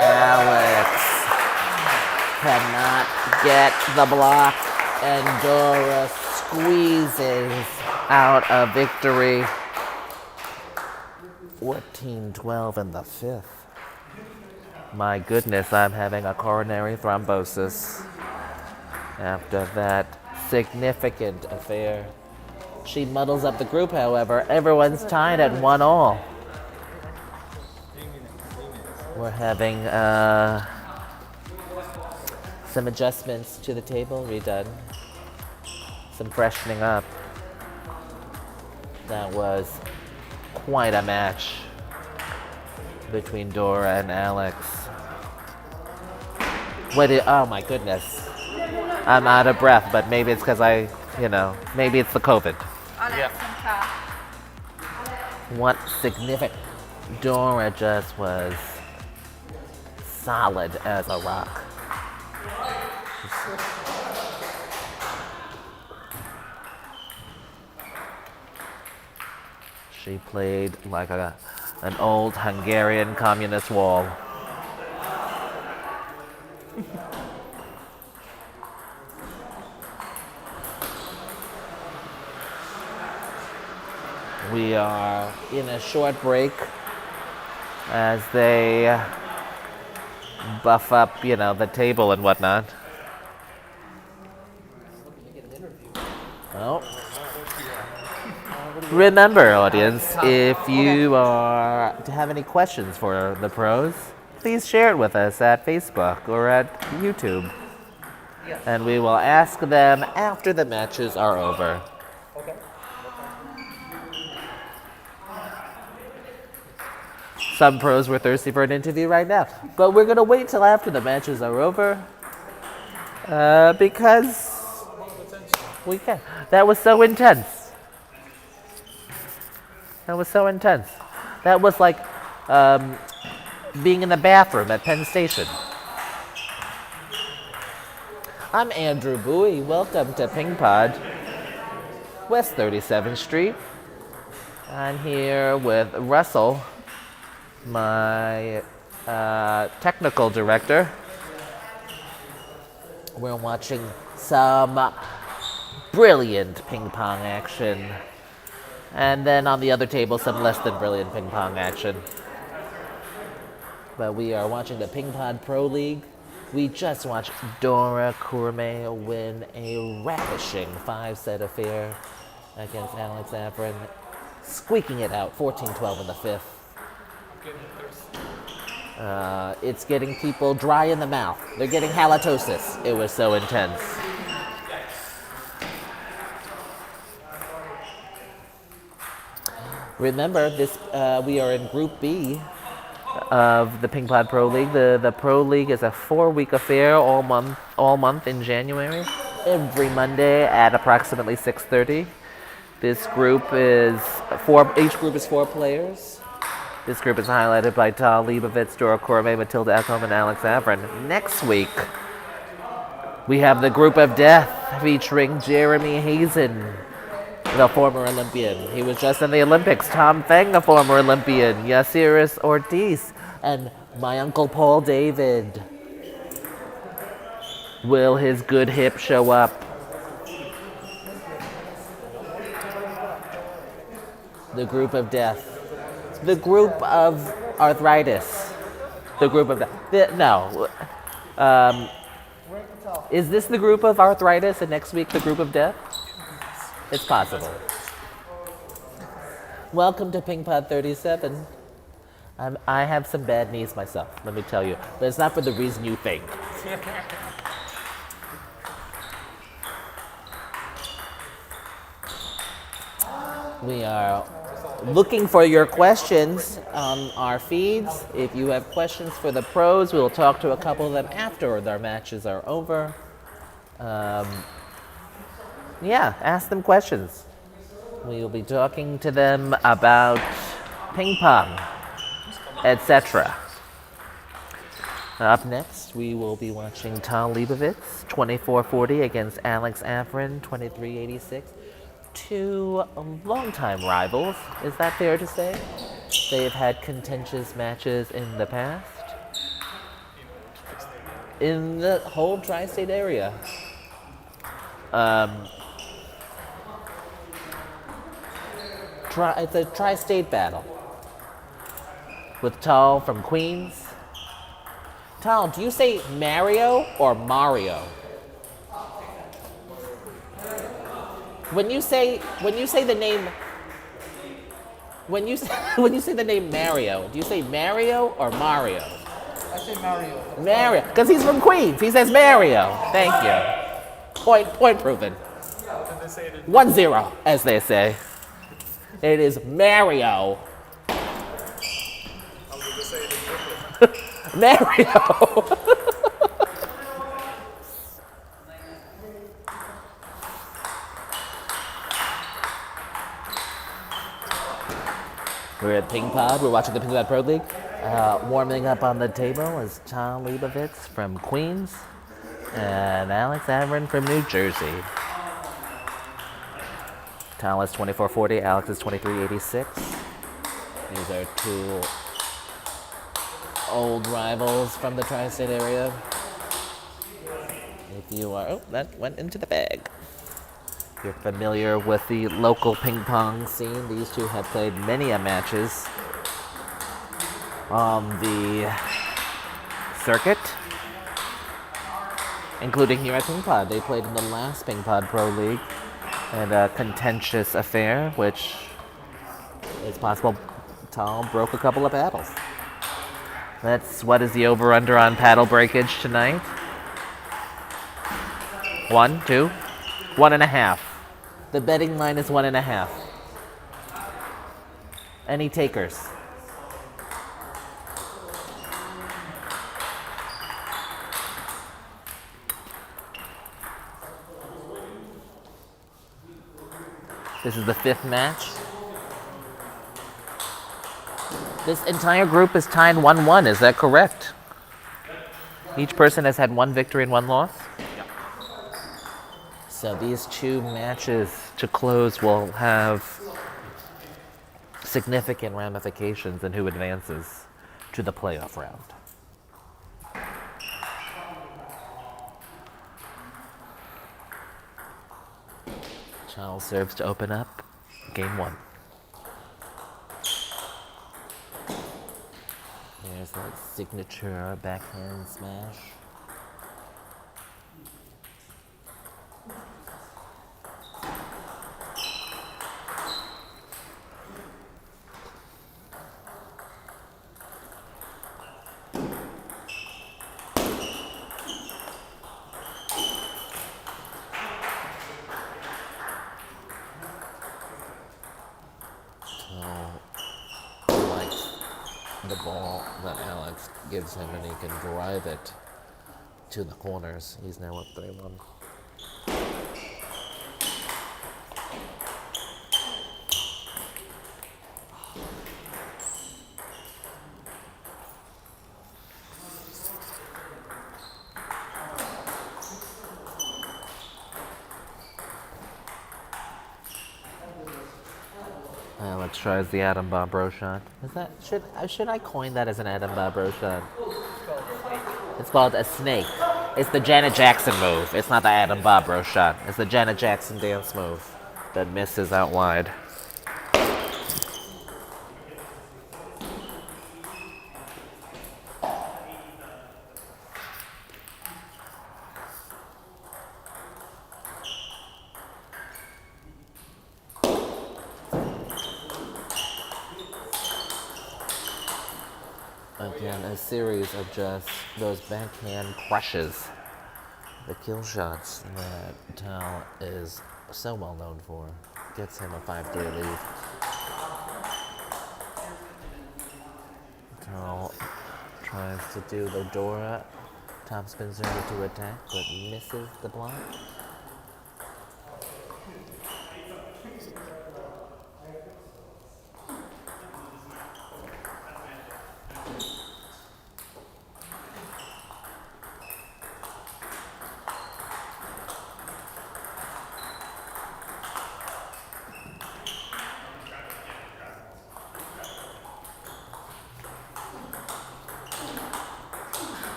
Alex cannot get the block. And Dora squeezes out a victory. 14-12 in the 5th. My goodness, I'm having a coronary thrombosis after that significant affair. She muddles up the group, however. Everyone's tied at 1-all. We're having some adjustments to the table redone. Some freshening up. That was quite a match between Dora and Alex. Oh my goodness. I'm out of breath, but maybe it's because maybe it's the COVID. What significant. Dora just was solid as a rock. She played like an old Hungarian communist wall. We are in a short break as they buff up, the table and whatnot. Well, remember, audience, if you have any questions for the pros, please share it with us at Facebook or at YouTube. And we will ask them after the matches are over. Okay. Some pros were thirsty for an interview right now, but we're going to wait till after the matches are over because we can. That was so intense. That was so intense. That was like being in the bathroom at Penn Station. I'm Andrew Bowie. Welcome to Pingpod, West 37th Street. I'm here with Russell, my technical director. We're watching some brilliant ping pong action. And then on the other table, some less than brilliant ping pong action. But we are watching the Pingpod Pro League. We just watched Dora Kurimay win a ravishing 5-set affair against Alex Averin, squeaking it out 14-12 in the 5th. It's getting people dry in the mouth. They're getting halitosis. It was so intense. Remember, we are in Group B of the Pingpod Pro League. The Pro League is a 4-week affair all month in January. Every Monday at approximately 6:30. This group is each group is 4 players. This group is highlighted by Tahl, Leibovitz, Dora, Kurimay, Matilda, Ekholm, and Averin. Next week, we have the group of death featuring Jeremy Hazen, the former Olympian. He was just in the Olympics. Tom Feng, the former Olympian. Yasiris Ortiz, and my Uncle Paul David. Will his good hip show up? The group of death. The group of arthritis. The group of death. No. Is this the group of arthritis and next week the group of death? It's possible. Welcome to Pingpod 37. I have some bad knees myself, let me tell you. But it's not for the reason you think. We are looking for your questions on our feeds. If you have questions for the pros, we'll talk to a couple of them after their matches are over. Yeah, ask them questions. We will be talking to them about ping pong, etc. Up next, we will be watching Tahl Leibovitz, 24-40 against Alex Averin, 23-86. 2 longtime rivals, is that fair to say? They've had contentious matches in the past. In the whole tri-state area. It's a tri-state battle. With Tahl from Queens. Tahl, do you say Mario or Mario? When you say the name Mario, do you say Mario or Mario? I say Mario. Mario, because he's from Queens. He says Mario. Thank you. Point proven. 1-0, as they say. It is Mario. Mario. We're at Pingpod. We're watching the Pingpod Pro League. Warming up on the table is Tahl Leibovitz from Queens and Alex Averin from New Jersey. Tahl is 24-40, Alex is 23-86. These are 2 old rivals from the tri-state area. If you are, that went into the bag. If you're familiar with the local ping pong scene, these 2 have played many matches on the circuit, including here at Pingpod. They played in the last Pingpod Pro League and a contentious affair, which it's possible Tahl broke a couple of paddles. What is the over-under on paddle breakage tonight? 1, 2, 1.5. The betting line is 1.5. Any takers? This is the 5th match. This entire group is tied 1-1, is that correct? Each person has had 1 victory and 1 loss? Yeah. So these 2 matches to close will have significant ramifications in who advances to the playoff round. Tahl serves to open up game 1. There's that signature backhand smash. the ball that Alex gives him, and he can drive it to the corners. He's now up 3-1. Alex tries the Adam Bobro shot. Is that should I coin that as an Adam Bobro shot? It's called a snake. It's the Janet Jackson move. It's not the Adam Bobro shot. It's the Janet Jackson dance move that misses out wide. Again, a series of just those backhand crushes. The kill shots that Tahl is so well known for. Gets him a 5-3 lead. Tahl tries to do the Dora topspin serve to attack, but misses the block.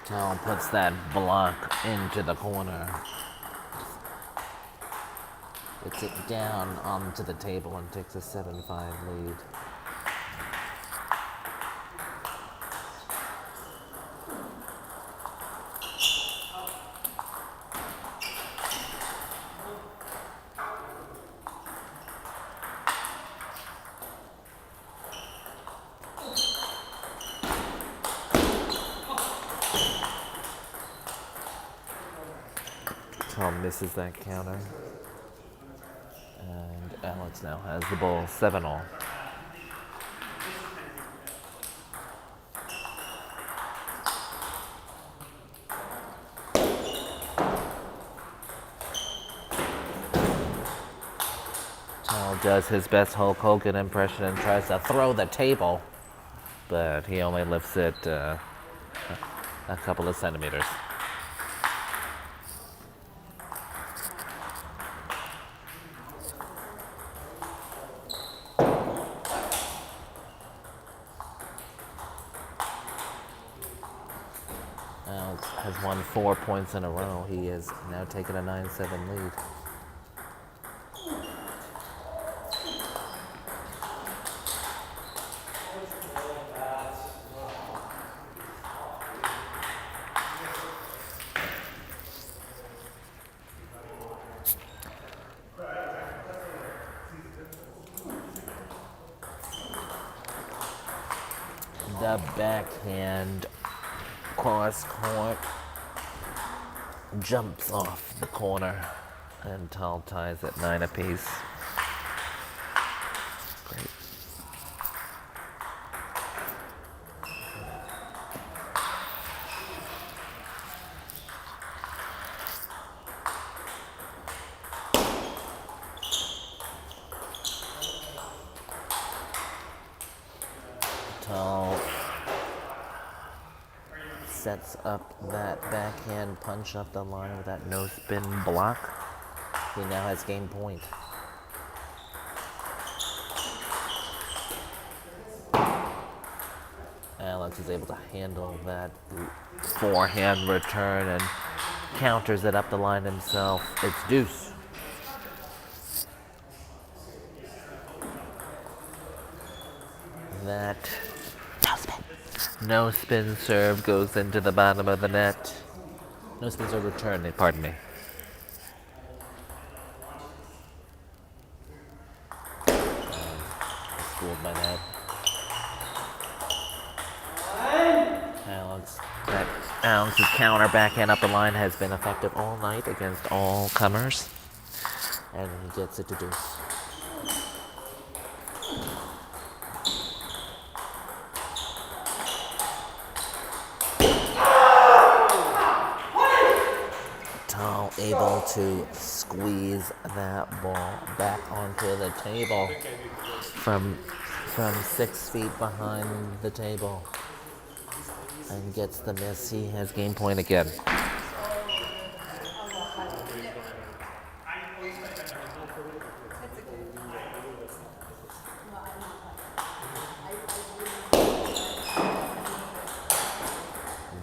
Tahl puts that block into the corner. Gets it down onto the table and takes a 7-5 lead. Tahl misses that counter. And Alex now has the ball 7-all. Tahl does his best Hulk Hogan impression and tries to throw the table, but he only lifts it a couple of centimeters. Alex has won 4 points in a row. He has now taken a 9-7 lead. The backhand cross court jumps off the corner, and Tahl ties at 9 apiece. Great. Tahl sets up that backhand punch up the line with that no spin block. He now has game point. Alex is able to handle that forehand return and counters it up the line himself. It's deuce. That no spin serve goes into the bottom of the net. No spin serve return, pardon me. Schooled by that. Alex's counter backhand up the line has been effective all night against all comers. And he gets it to deuce. Tahl able to squeeze that ball back onto the table from 6 feet behind the table. And gets the miss. He has game point again.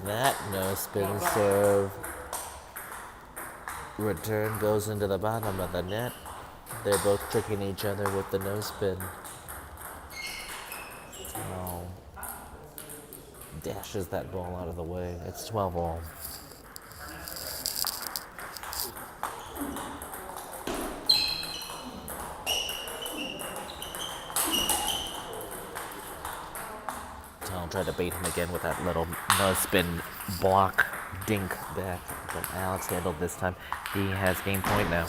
That no spin serve return goes into the bottom of the net. They're both tricking each other with the no spin. Oh. Dashes that ball out of the way. It's 12 all. Tahl tried to bait him again with that little no spin block dink back, but Alex handled this time. He has game point now.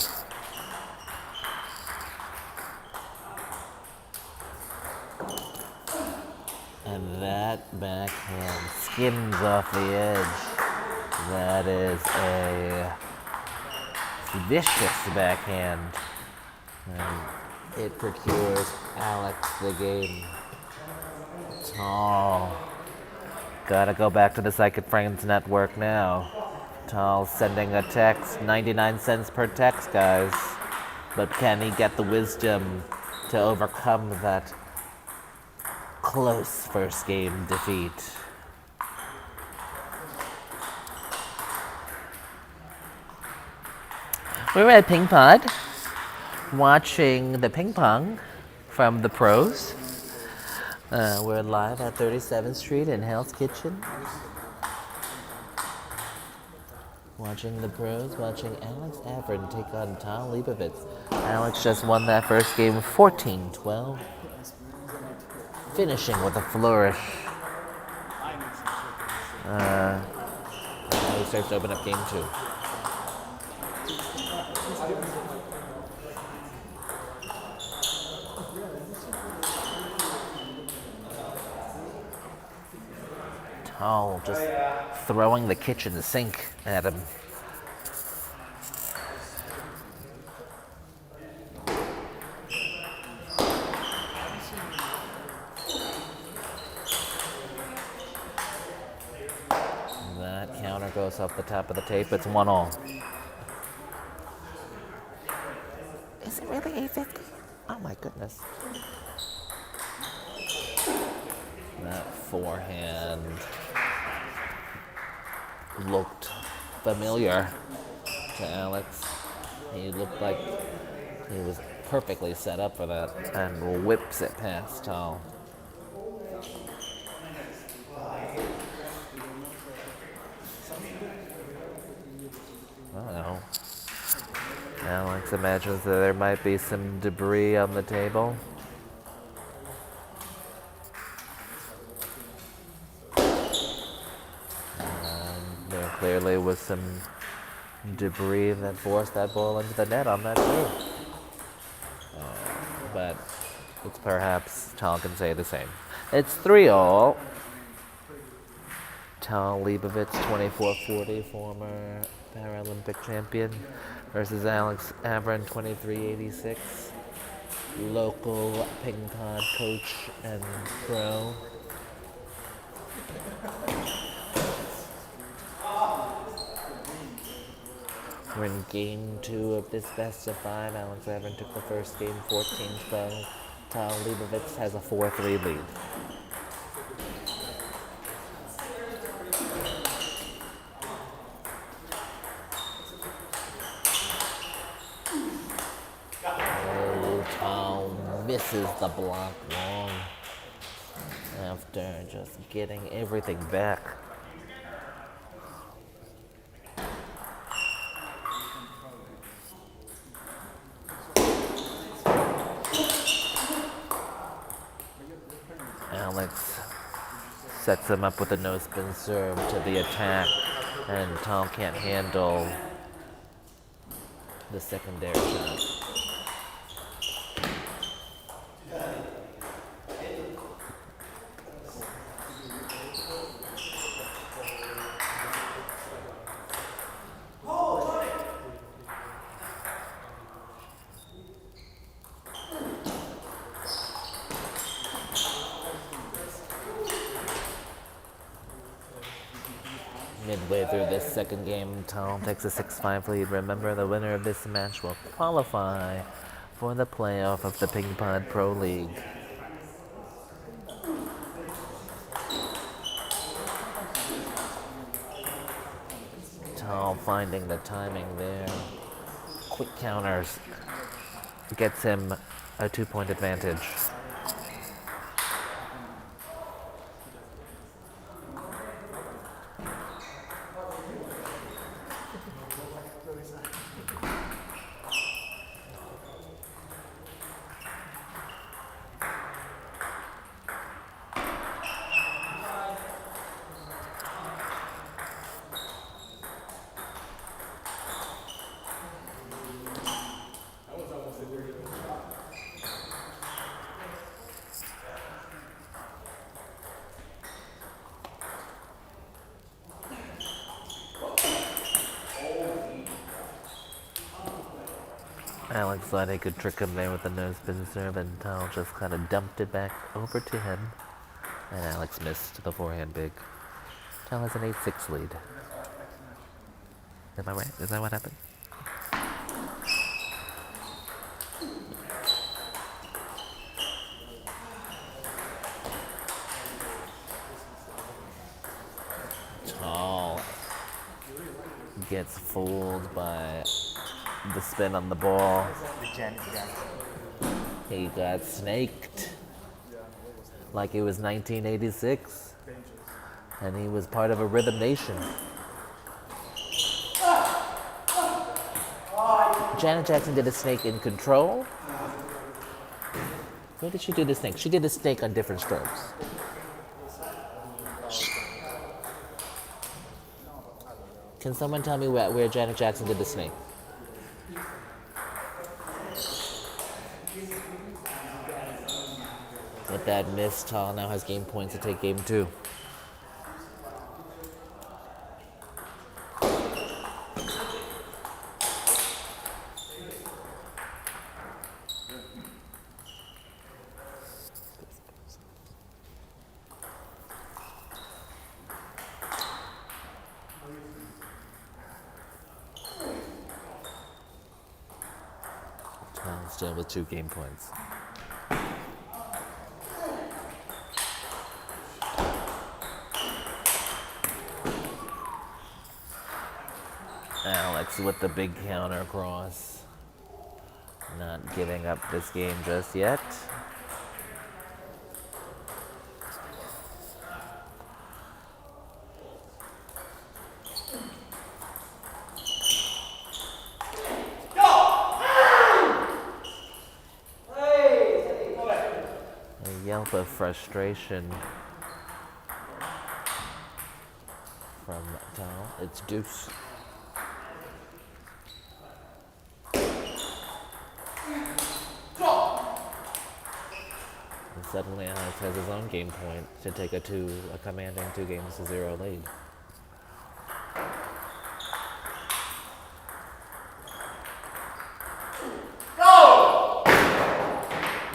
And that backhand skims off the edge. That is a vicious backhand. And it procures Alex the game. Tahl. Gotta go back to the Psychic Friends Network now. Tahl sending a text, 99 cents per text, guys. But can he get the wisdom to overcome that close first game defeat? We're at Pingpod, watching the ping pong from the pros. We're live at 37th Street in Hell's Kitchen. Watching the pros, watching Alex Averin take on Tahl Leibovitz. Alex just won that first game 14-12. Finishing with a flourish. Now he starts to open up game 2. Tahl just throwing the kitchen sink at him. That counter goes off the top of the tape. It's 1-all. Is it really 850? Oh my goodness. That forehand looked familiar to Alex. He looked like he was perfectly set up for that and whips it past Tahl. Uh-oh. Alex imagines that there might be some debris on the table. There clearly was some debris that forced that ball into the net on that move. But it's perhaps Tahl can say the same. It's 3-all. Tahl Leibovitz, 24-40, former Paralympic champion, versus Alex Averin, 23-86, local Pingpod coach and pro. We're in game 2 of this best of 5. Alex Averin took the first game 14-12. Tahl Leibovitz has a 4-3 lead. Oh, Tahl misses the block long after just getting everything back. Alex Sets him up with a no spin serve to the attack, and Tahl can't handle the secondary shot. Midway through this second game, Tahl takes a 6-5 lead. Remember, the winner of this match will qualify for the playoff of the Pingpod Pro League. Tahl finding the timing there. Quick counters gets him a 2-point advantage. Alex thought he could trick him there with the no spin serve, and Tahl just kind of dumped it back over to him. And Alex missed the forehand big. Tahl has an 8-6 lead. Am I right? Is that what happened? Tahl gets fooled by the spin on the ball. He got snaked like it was 1986 and he was part of a rhythm nation. Janet Jackson did a snake in control. Where did she do the snake? She did the snake on different strokes. Can someone tell me where Janet Jackson did the snake? With that miss, Tahl now has game points to take game 2. Tahl still with 2 game points. Alex with the big counter cross. Not giving up this game just yet. A yelp of frustration from Tahl. It's deuce. Suddenly Alex has his own game point to take a commanding 2-0 lead. Go!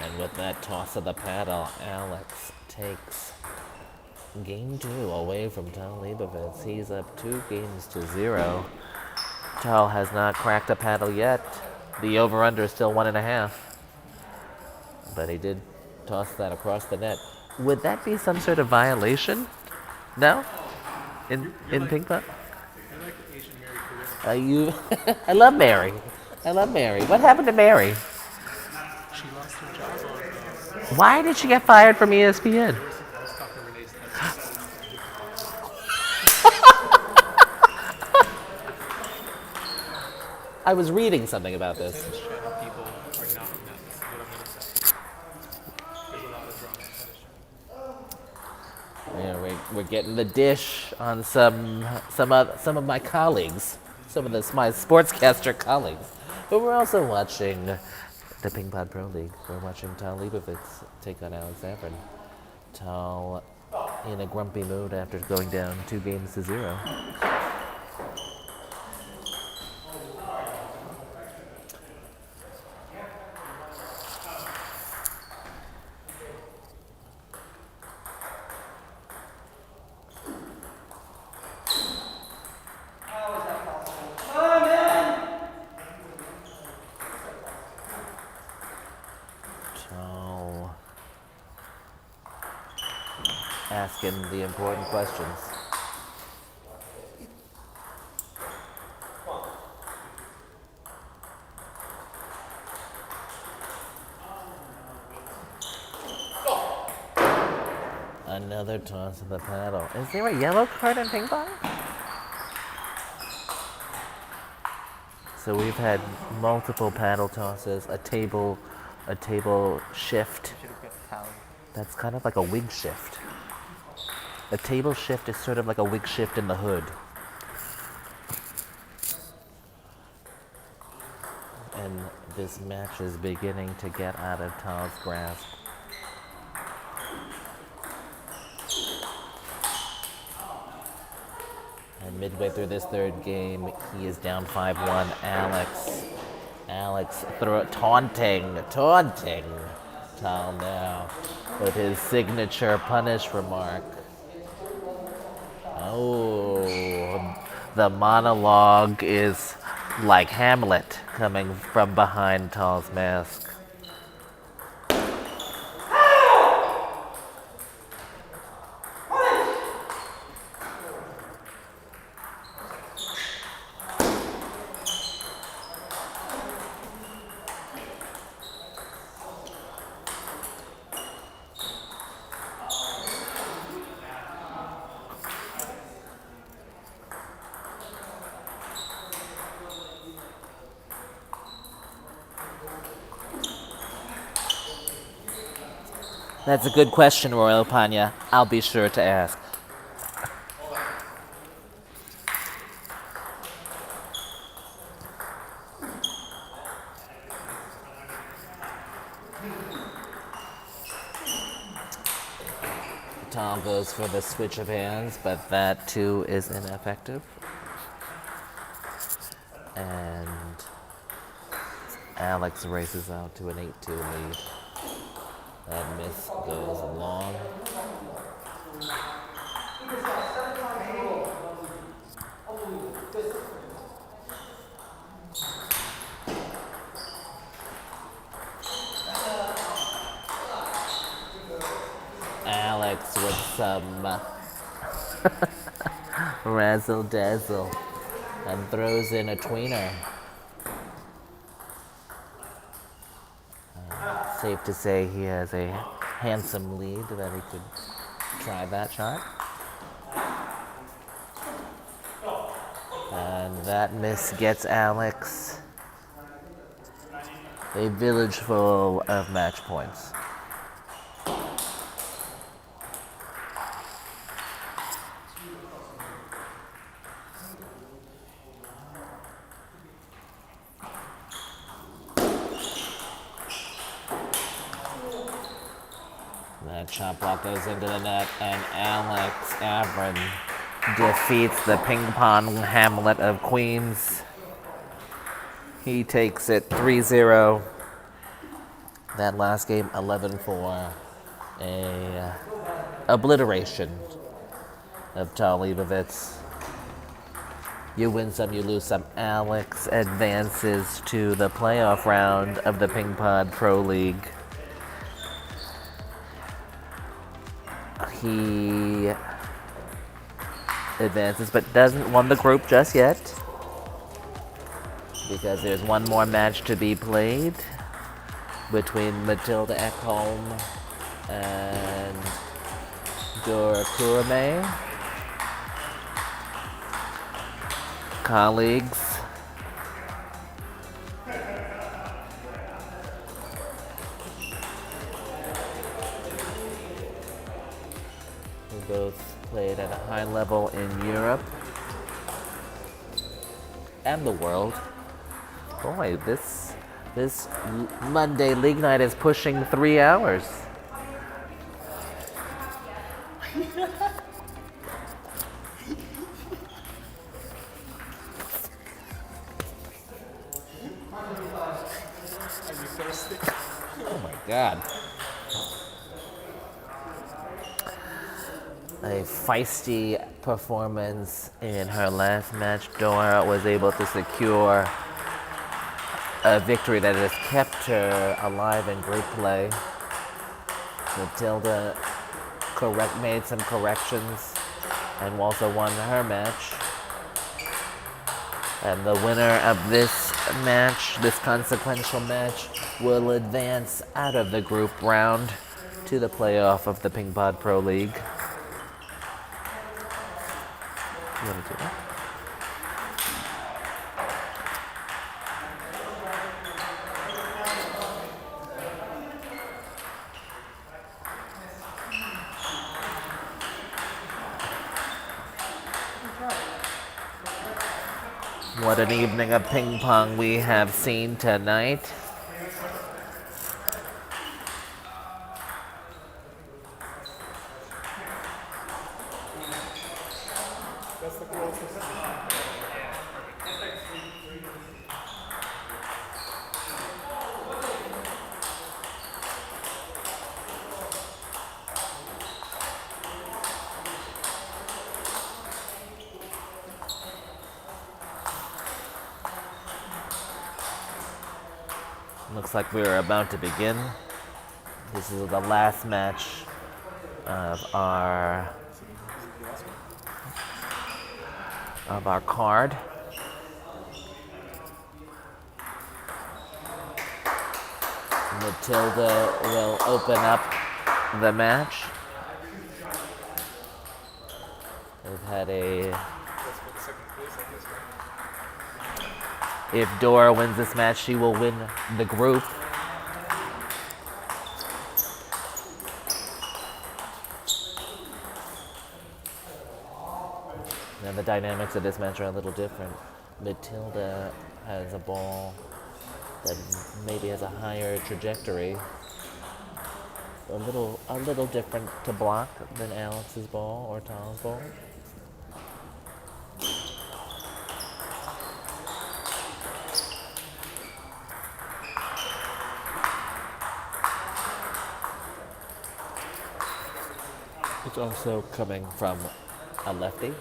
And with that toss of the paddle, Alex takes game 2 away from Tahl Leibovitz. He's up 2-0. Tahl has not cracked a paddle yet. The over-under is still 1.5. But he did toss that across the net. Would that be some sort of violation? No? In Pingpod? You're like Asian Mary Kurimay. Are you? I love Mary. I love Mary. What happened to Mary? She lost her job on Why did she get fired from ESPN? I was talking to Renee's I was reading something about this. tennis channel people are not nuts, is what I'm going to say. There's a lot of drama in tennis channel. We're getting the dish on some of my colleagues, some of my sportscaster colleagues. But we're also watching the Pingpod Pro League. We're watching Tahl Leibovitz take on Averin. Tahl in a grumpy mood after going down 2-0. Tahl asking the important questions. Another toss of the paddle. Is there a yellow card in ping pong? So we've had multiple paddle tosses, a table shift. Should have got Tahl. That's kind of like a wig shift. A table shift is sort of like a wig shift in the hood. And this match is beginning to get out of Tahl's grasp. And midway through this third game, he is down 5-1. Alex taunting Tahl now with his signature punish remark. Oh, the monologue is like Hamlet coming from behind Tahl's mask. That's a good question, Royal Panya. I'll be sure to ask. Tahl goes for the switch of hands, but that too is ineffective. And Alex races out to an 8-2 lead. That miss goes long. Alex with some razzle dazzle and throws in a tweener. Safe to say he has a handsome lead that he could try that shot. And that miss gets Alex a village full of match points. That chop block goes into the net, and Alex Averin defeats the ping pong Hamlet of Queens. He takes it 3-0. That last game, 11-4. A obliteration of Tahl Leibovitz. You win some, you lose some. Alex advances to the playoff round of the Pingpod Pro League. He advances, but doesn't win the group just yet, because there's one more match to be played between Matilda Ekholm and Dora Kurimay. Colleagues. both played at a high level in Europe and the world. Boy, this Monday league night is pushing 3 hours. Are you thirsty? Oh my God. A feisty performance in her last match. Dora was able to secure a victory that has kept her alive in group play. Matilda made some corrections and also won her match. And the winner of this match, this consequential match, will advance out of the group round to the playoff of the Pingpod Pro League. You want to do that? What an evening of ping pong we have seen tonight. That's the closest. Looks like we're about to begin. This is the last match of our card. Matilda will open up the match. They've had a... That's for the second place, I guess, right? If Dora wins this match, she will win the group. Now the dynamics of this match are a little different. Matilda has a ball that maybe has a higher trajectory. A little different to block than Alex's ball or Tahl's ball. It's also coming from a lefty.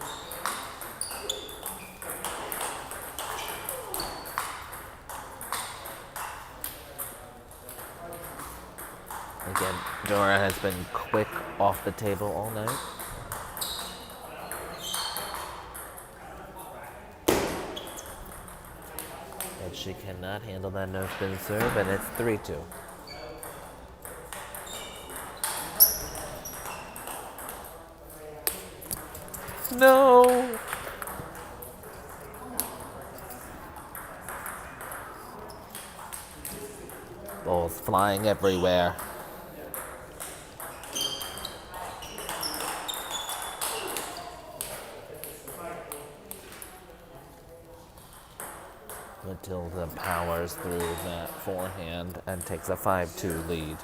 Again, Dora has been quick off the table all night. But she cannot handle that no-spin serve, and it's 3-2. No! Balls flying everywhere. Matilda powers through that forehand and takes a 5-2 lead.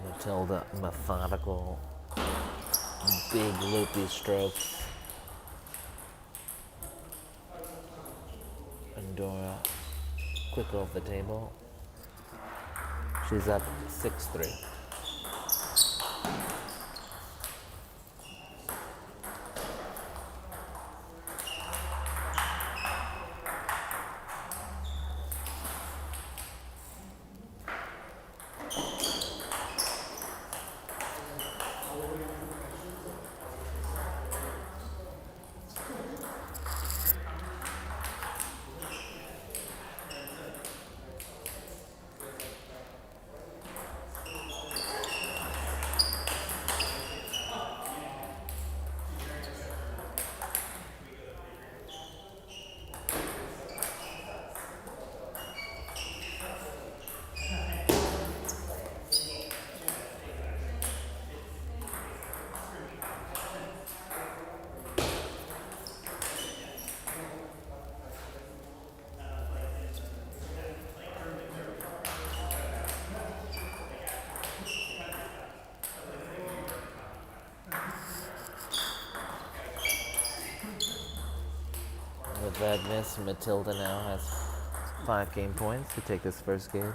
Matilda, methodical, big loopy strokes. And Dora, quick off the table. She's up 6-3. that miss, Matilda now has 5 game points to take this first game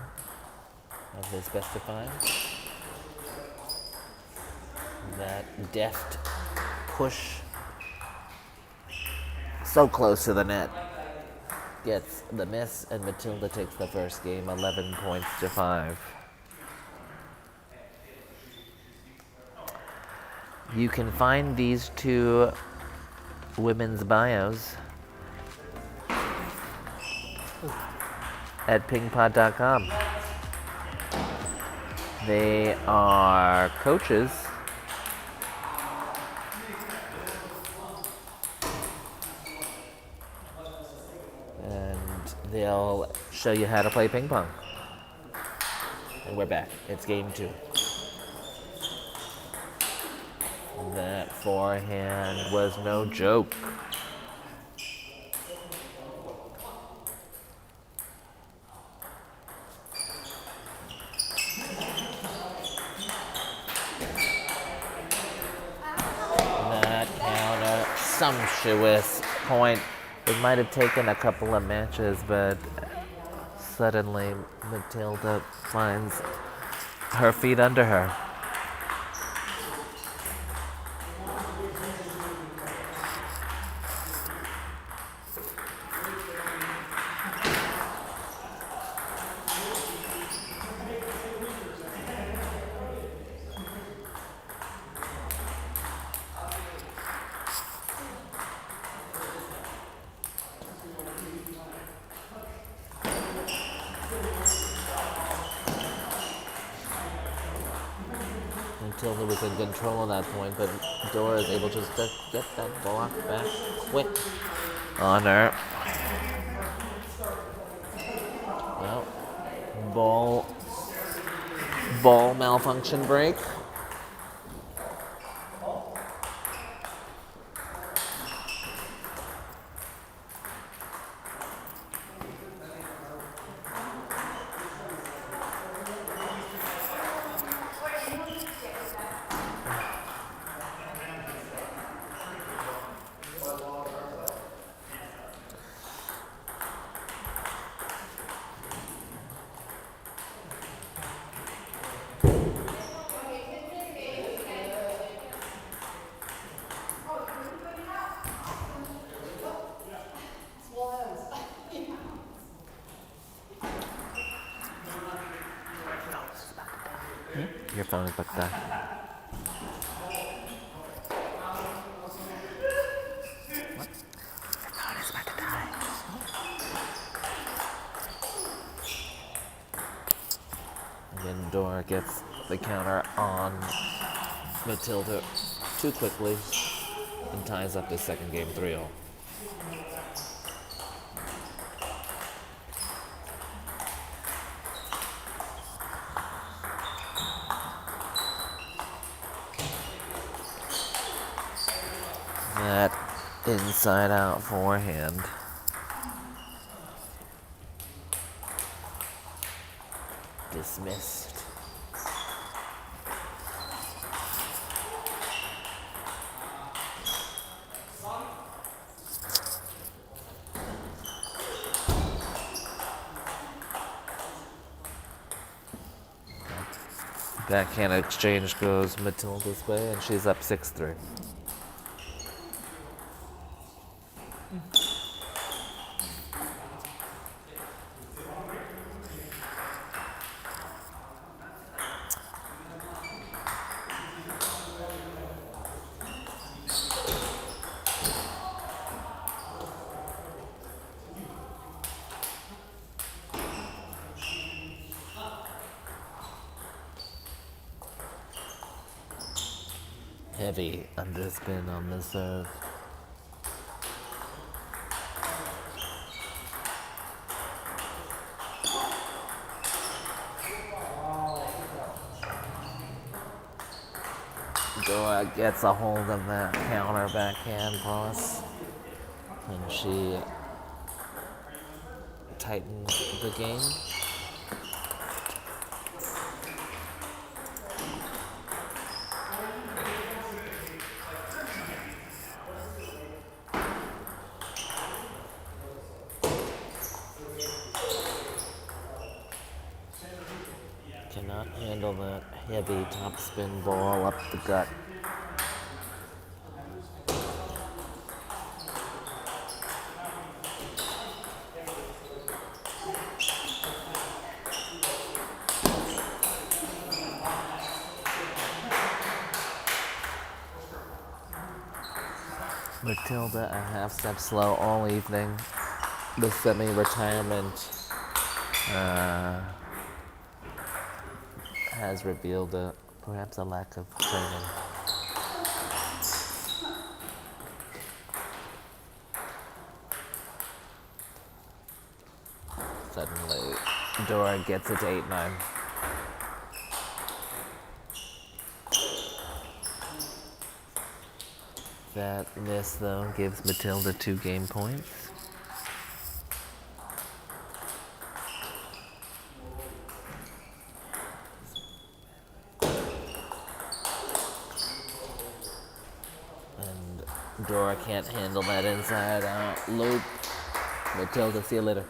of his best of 5. That deft push so close to the net gets the miss, and Matilda takes the first game 11 points to 5. You can find these two women's bios at pingpod.com. They are coaches and they'll show you how to play ping pong. And we're back. It's game 2. That forehand was no joke. That counter, sumptuous point. It might have taken a couple of matches, but suddenly Matilda finds her feet under her. Matilda was in control at that point, but Dora is able to just get that block back quick on her. Well, ball malfunction break. Your phone is about to die. What? Your phone is about to die. Again, Dora gets the counter on Matilda too quickly and ties up this second game 3-0. That inside out forehand. Dismissed. Backhand exchange goes Matilda's way, and she's up 6-3. Heavy underspin on the serve. Dora gets a hold of that counter backhand cross, and she tightens the game. Top spin ball up the gut. Matilda a half step slow all evening. The semi-retirement has revealed perhaps a lack of training. Suddenly, Dora gets it to 8-9. That miss, though, gives Matilda 2 game points. And Dora can't handle that inside out loop. Matilda, see you later.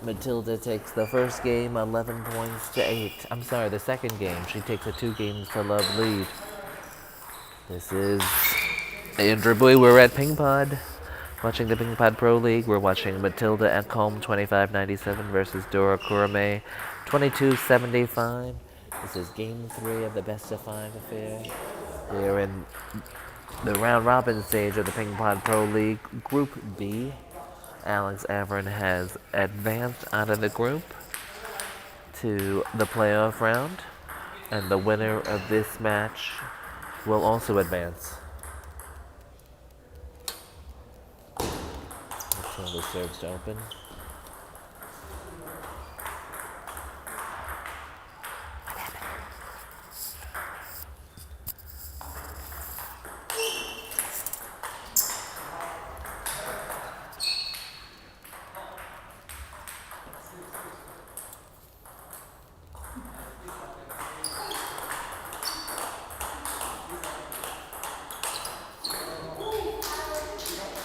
Matilda takes the first game 11 points to 8. I'm sorry, the second game. She takes a 2 games to love lead. This is Andrew Boy. We're at Pingpod, watching the Pingpod Pro League. We're watching Matilda Ekholm 25-97 versus Dora Kurimay 22-75. This is game 3 of the best of 5 affair. We're in the round robin stage of the Pingpod Pro League, Group B. Alex Averin has advanced out of the group to the playoff round, and the winner of this match will also advance. Matilda serves to open.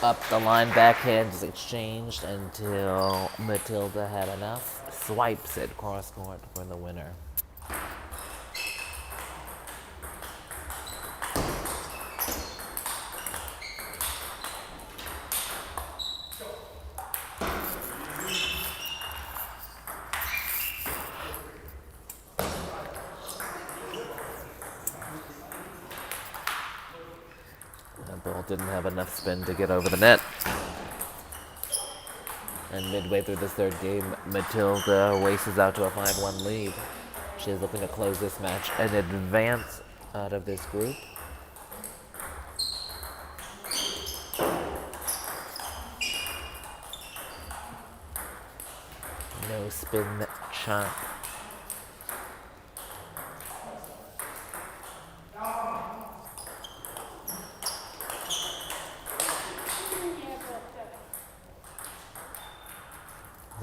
Up the line, backhand is exchanged until Matilda had enough. Swipes it cross court for the winner. Ball didn't have enough spin to get over the net. And midway through this third game, Matilda races out to a 5-1 lead. She is looking to close this match and advance out of this group. No spin chop.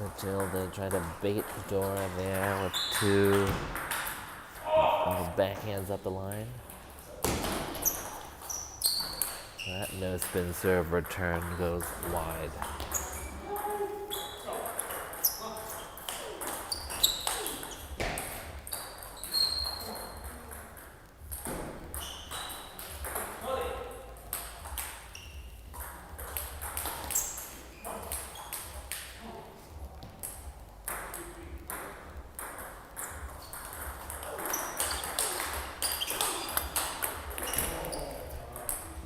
Matilda tried to bait Dora there with 2 backhands up the line. That no spin serve return goes wide.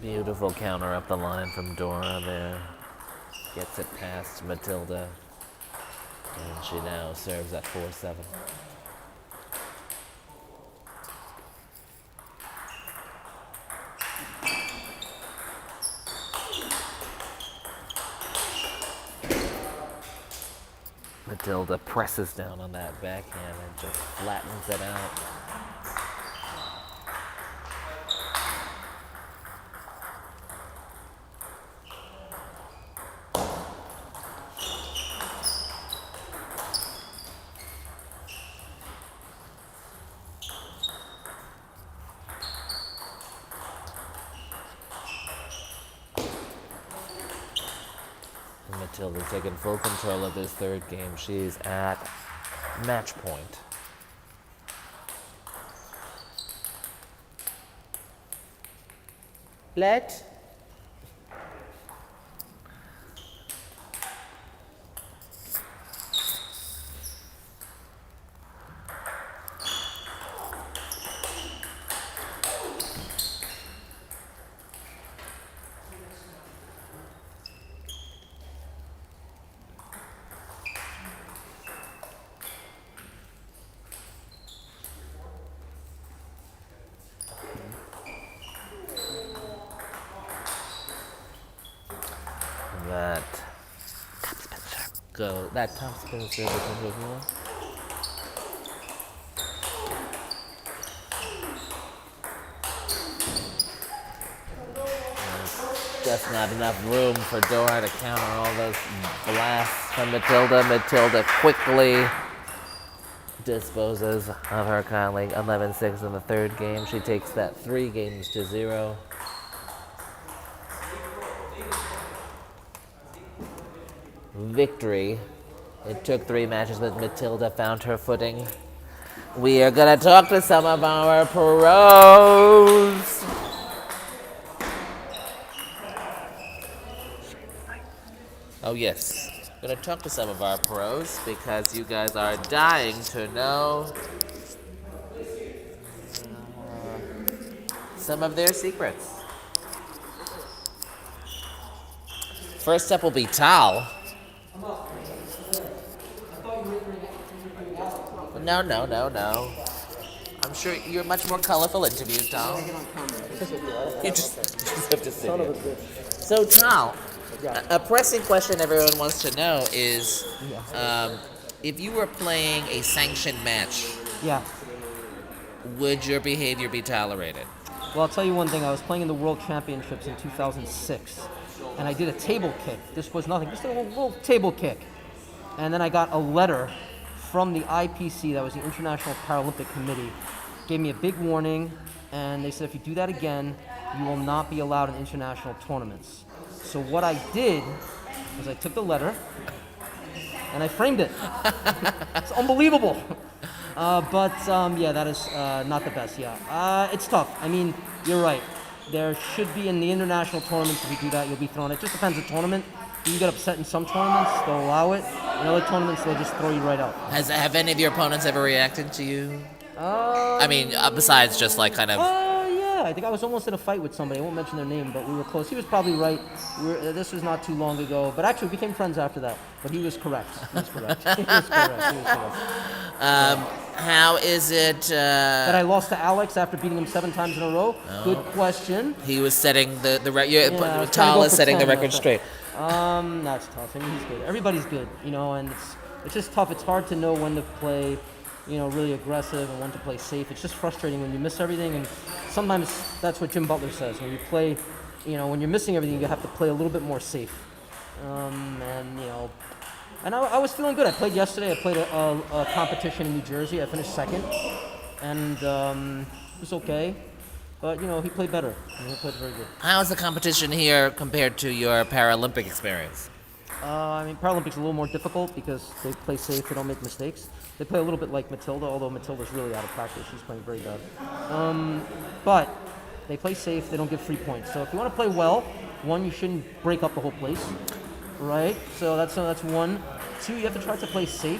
Beautiful counter up the line from Dora there. Gets it past Matilda. And she now serves at 4-7. Matilda presses down on that backhand and just flattens it out. Matilda's taking full control of this third game. She's at match point. Let. That top spin serve. Go. That top spin serve goes more. Just not enough room for Dora to counter all those blasts from Matilda. Matilda quickly disposes of her colleague 11-6 in the third game. She takes that 3-0. Victory. It took 3 matches, but Matilda found her footing. We are going to talk to some of our pros. Oh, yes. Going to talk to some of our pros because you guys are dying to know some of their secrets. First up will be Tahl. No. I'm sure you're a much more colorful interview, Tahl. You just have to sit here. So, Tahl, a pressing question everyone wants to know is, if you were playing a sanctioned match, would your behavior be tolerated? Well, I'll tell you one thing. I was playing in the World Championships in 2006, and I did a table kick. This was nothing, just a little table kick. And then I got a letter from the IPC, that was the International Paralympic Committee, gave me a big warning, and they said if you do that again, you will not be allowed in international tournaments. So what I did was I took the letter and I framed it. It's unbelievable. Yeah, that is not the best, it's tough. I mean, you're right. There should be in the international tournaments, if you do that, you'll be thrown. It just depends on the tournament. You can get upset in some tournaments, they'll allow it. In other tournaments, they'll just throw you right out. Have any of your opponents ever reacted to you? I mean, besides just like kind of... Yeah, I think I was almost in a fight with somebody. I won't mention their name, but we were close. He was probably right. This was not too long ago. But actually, we became friends after that. But he was correct. How is it... that I lost to Alex after beating him 7 times in a row? Oh. Good question. He was setting the record... Tahl is setting the record straight. That's tough. I mean, he's good. Everybody's good, and it's just tough. It's hard to know when to play, really aggressive and when to play safe. It's just frustrating when you miss everything, and sometimes that's what Jim Butler says. When you play, when you're missing everything, you have to play a little bit more safe. And I was feeling good. I played yesterday. I played a competition in New Jersey. I finished second, and it was okay. But, he played better. He played very good. How's the competition here compared to your Paralympic experience? Paralympics a little more difficult because they play safe. They don't make mistakes. They play a little bit like Matilda, although Matilda's really out of practice. She's playing very bad. But they play safe. They don't give free points. So if you want to play well, 1, you shouldn't break up the whole place, right? So that's 1. 2, you have to try to play safe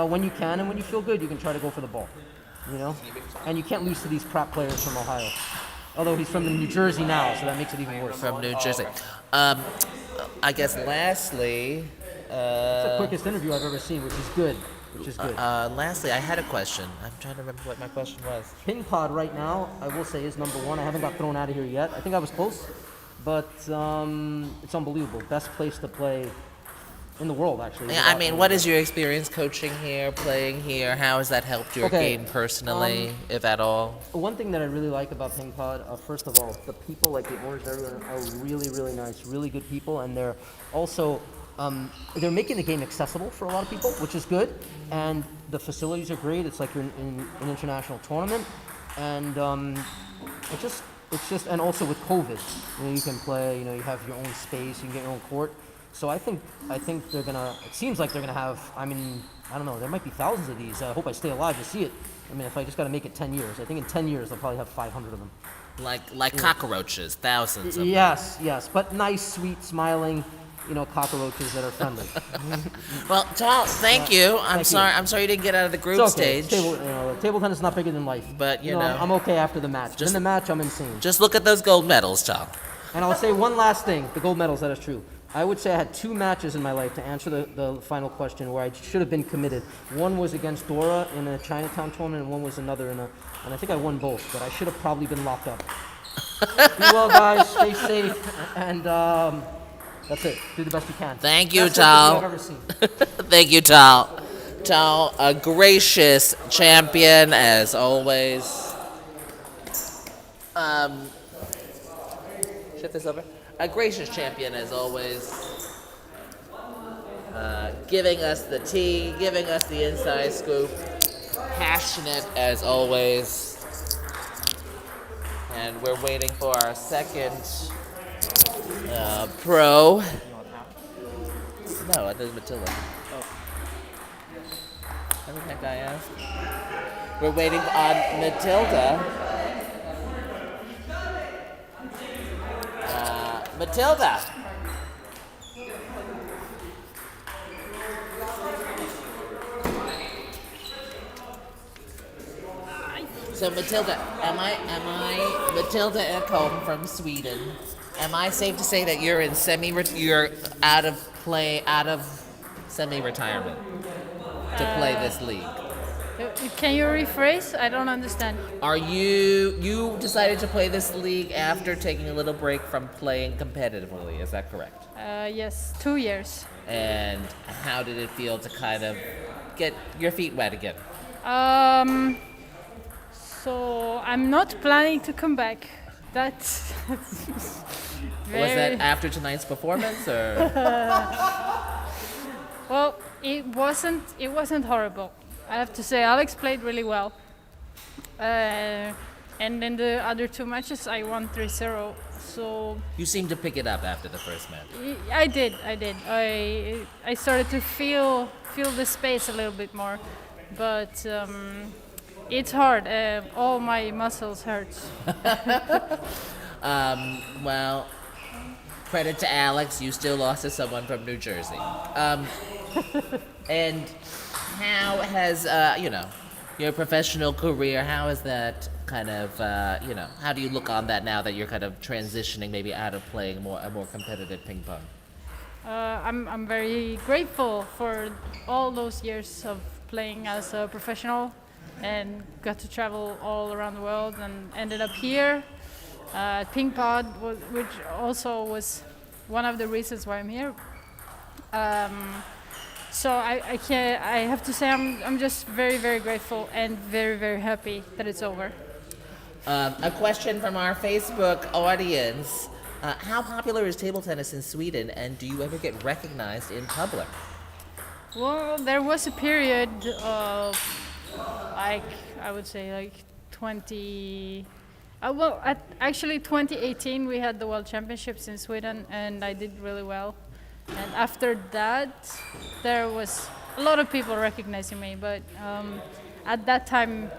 when you can, and when you feel good, you can try to go for the ball. And you can't lose to these crap players from Ohio. Although he's from New Jersey now, so that makes it even worse. From New Jersey. I guess lastly... it's the quickest interview I've ever seen, which is good. Lastly, I had a question. I'm trying to remember what my question was. Pingpod right now, I will say, is number 1. I haven't got thrown out of here yet. I think I was close, but it's unbelievable. Best place to play in the world, actually. Yeah, what is your experience coaching here, playing here? How has that helped your game personally, if at all? One thing that I really like about Pingpod, first of all, the people, like the owners, everyone are really, really nice, really good people, and they're also they're making the game accessible for a lot of people, which is good. And the facilities are great. It's like you're in an international tournament, and it's just, and also with COVID, you can play. You have your own space, you can get your own court. So I think they're gonna. It seems like they're gonna have. I don't know. There might be thousands of these. I hope I stay alive to see it. If I just got to make it 10 years, I think in 10 years they'll probably have 500 of them. Like cockroaches, thousands of them. Yes, yes, but nice, sweet, smiling, cockroaches that are friendly. Well, Tahl, thank you. I'm thank you. sorry. I'm sorry you didn't get out of the group It's okay. stage. Table tennis is not bigger than life. But, you know. I'm okay after the match. Just- In the match, I'm insane. Just look at those gold medals, Tahl. And I'll say one last thing. The gold medals, that is true. I would say I had 2 matches in my life to answer the final question where I should have been committed. One was against Dora in a Chinatown tournament, and one was another and I think I won both, but I should have probably been locked up. Be well, guys. Stay safe. And that's it. Do the best you can. Thank you, Best interview Tahl. I've ever seen. Thank you, Tahl. Tahl, a gracious champion as always. Shift this over. A gracious champion as always. Giving us the tea, giving us the inside scoop. Passionate as always. And we're waiting for our second pro. No, there's Matilda. I think that guy asked. We're waiting on Matilda. Matilda. So Matilda, am I Matilda Ekholm from Sweden? Am I safe to say that you're in you're out of semi-retirement to play this league? Can you rephrase? I don't understand. Are you decided to play this league after taking a little break from playing competitively? Is that correct? Yes, 2 years. And how did it feel to kind of get your feet wet again? So I'm not planning to come back. That's Was that after tonight's performance, or? Well, it wasn't horrible. I have to say, Alex played really well. And in the other 2 matches, I won 3-0. So You seemed to pick it up after the first match. I did. I started to feel the space a little bit more, but it's hard. All my muscles hurt. Well, credit to Alex, you still lost to someone from New Jersey. And how has your professional career? How is that kind of How do you look on that now that you're kind of transitioning maybe out of playing a more competitive ping pong? I'm very grateful for all those years of playing as a professional and got to travel all around the world and ended up here at Pingpod, which also was one of the reasons why I'm here. So I have to say I'm just very, very grateful and very, very happy that it's over. A question from our Facebook audience. How popular is table tennis in Sweden, and do you ever get recognized in public? Well, there was a period of, I would say 2018 we had the World Championships in Sweden, and I did really well. And after that, there was a lot of people recognizing me, but at that time,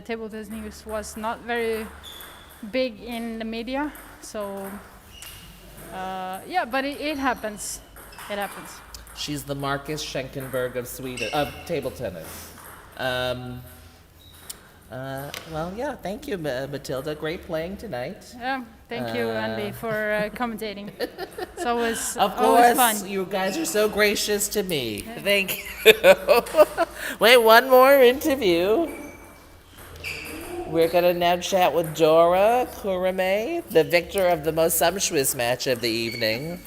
table tennis was not very big in the media. So, but it happens. It happens. She's the Marcus Schenkenberg of Sweden, of table tennis. Well, yeah, thank you, Matilda. Great playing tonight. Yeah, thank you, Andy, for commentating. It's always Of always course, fun. you guys are so gracious to me. Thank you. Wait, one more interview. We're going to now chat with Dora Kurimay, the victor of the most sumptuous match of the evening.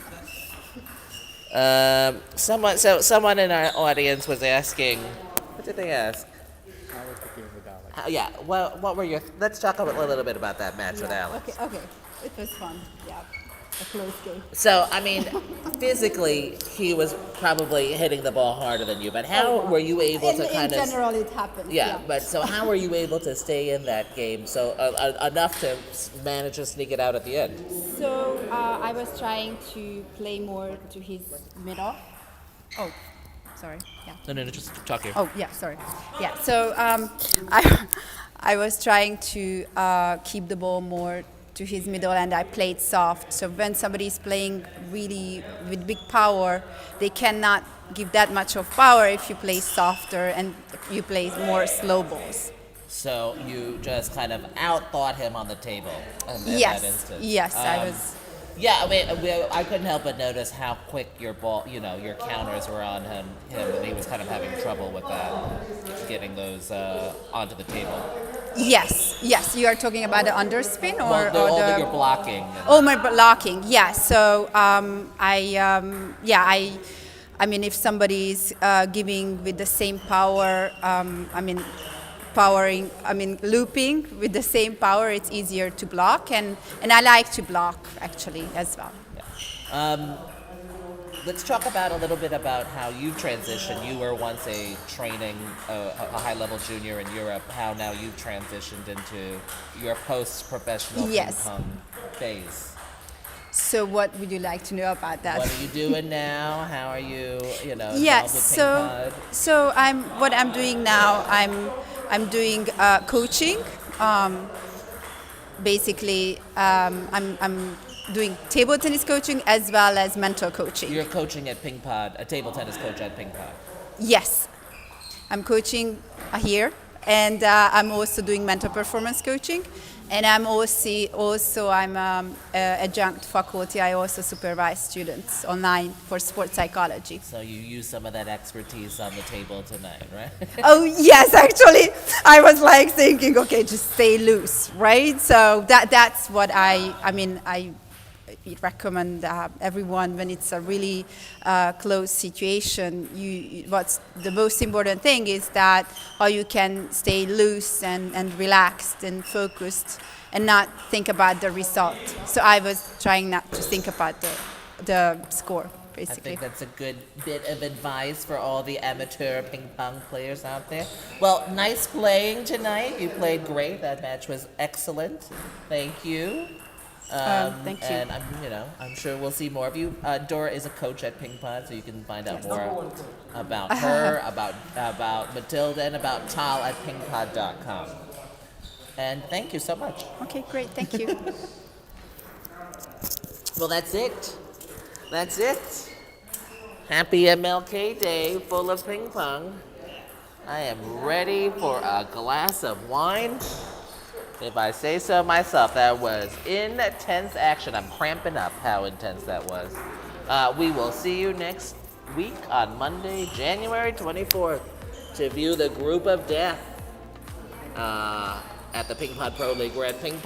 Someone in our audience was asking, what did they ask? How was the game with Alex? Yeah, well, what were your, let's talk a little bit about that match with Alex. Okay. It was fun. Yeah. A close game. So, I mean, physically, he was probably hitting the ball harder than you, but how were you able to kind of... In general, it happens. Yeah, but so how were you able to stay in that game so enough to manage to sneak it out at the end? So I was trying to play more to his mid-off. Oh, sorry. Yeah. No, just talk here. Oh, yeah, sorry. Yeah, so I was trying to keep the ball more to his middle, and I played soft. So when somebody is playing really with big power, they cannot give that much of power if you play softer and you play more slow balls. So you just kind of outthought him on the table in that Yes, instance. yes, I was. Yeah, I mean, I couldn't help but notice how quick your ball, your counters were on him, and he was kind of having trouble with that, getting those onto the table. Yes, yes. You are talking about the underspin or, Well, or all the. that you're blocking. Oh, my blocking. Yeah. So I mean, if somebody is giving with the same power, looping with the same power, it's easier to block, and I like to block actually as well. Let's talk about a little bit about how you transitioned. You were once a high-level junior in Europe. How now you've transitioned into your post-professional Yes. ping pong phase. So what would you like to know about that? What are you doing now? How are you, involved Yes. with So Pingpod? what I'm doing now. I'm doing coaching. Basically, I'm doing table tennis coaching as well as mental coaching. You're coaching at Pingpod, a table tennis coach at Pingpod. Yes, I'm coaching here, and I'm also doing mental performance coaching, and I'm I'm adjunct faculty. I also supervise students online for sports psychology. So you use some of that expertise on the table tonight, right? Oh yes, actually, I was like thinking, okay, just stay loose, right? So that's what I recommend everyone when it's a really close situation. What's the most important thing is that how you can stay loose and relaxed and focused and not think about the result. So I was trying not to think about the score, I basically. think that's a good bit of advice for all the amateur ping pong players out there. Well, nice playing tonight. You played great. That match was excellent. Thank you. Thank you. And I'm sure we'll see more of you. Dora is a coach at Pingpod, so you can find out more about her, about Matilda, and about Tahl at pingpod.com. And thank you so much. Okay, great, thank you. Well, that's it. That's it. Happy MLK Day full of ping pong. I am ready for a glass of wine. If I say so myself, that was intense action. I'm cramping up how intense that was. We will see you next week on Monday, January 24th, to view the group of death at the Pingpod Pro League. We're at Pingpod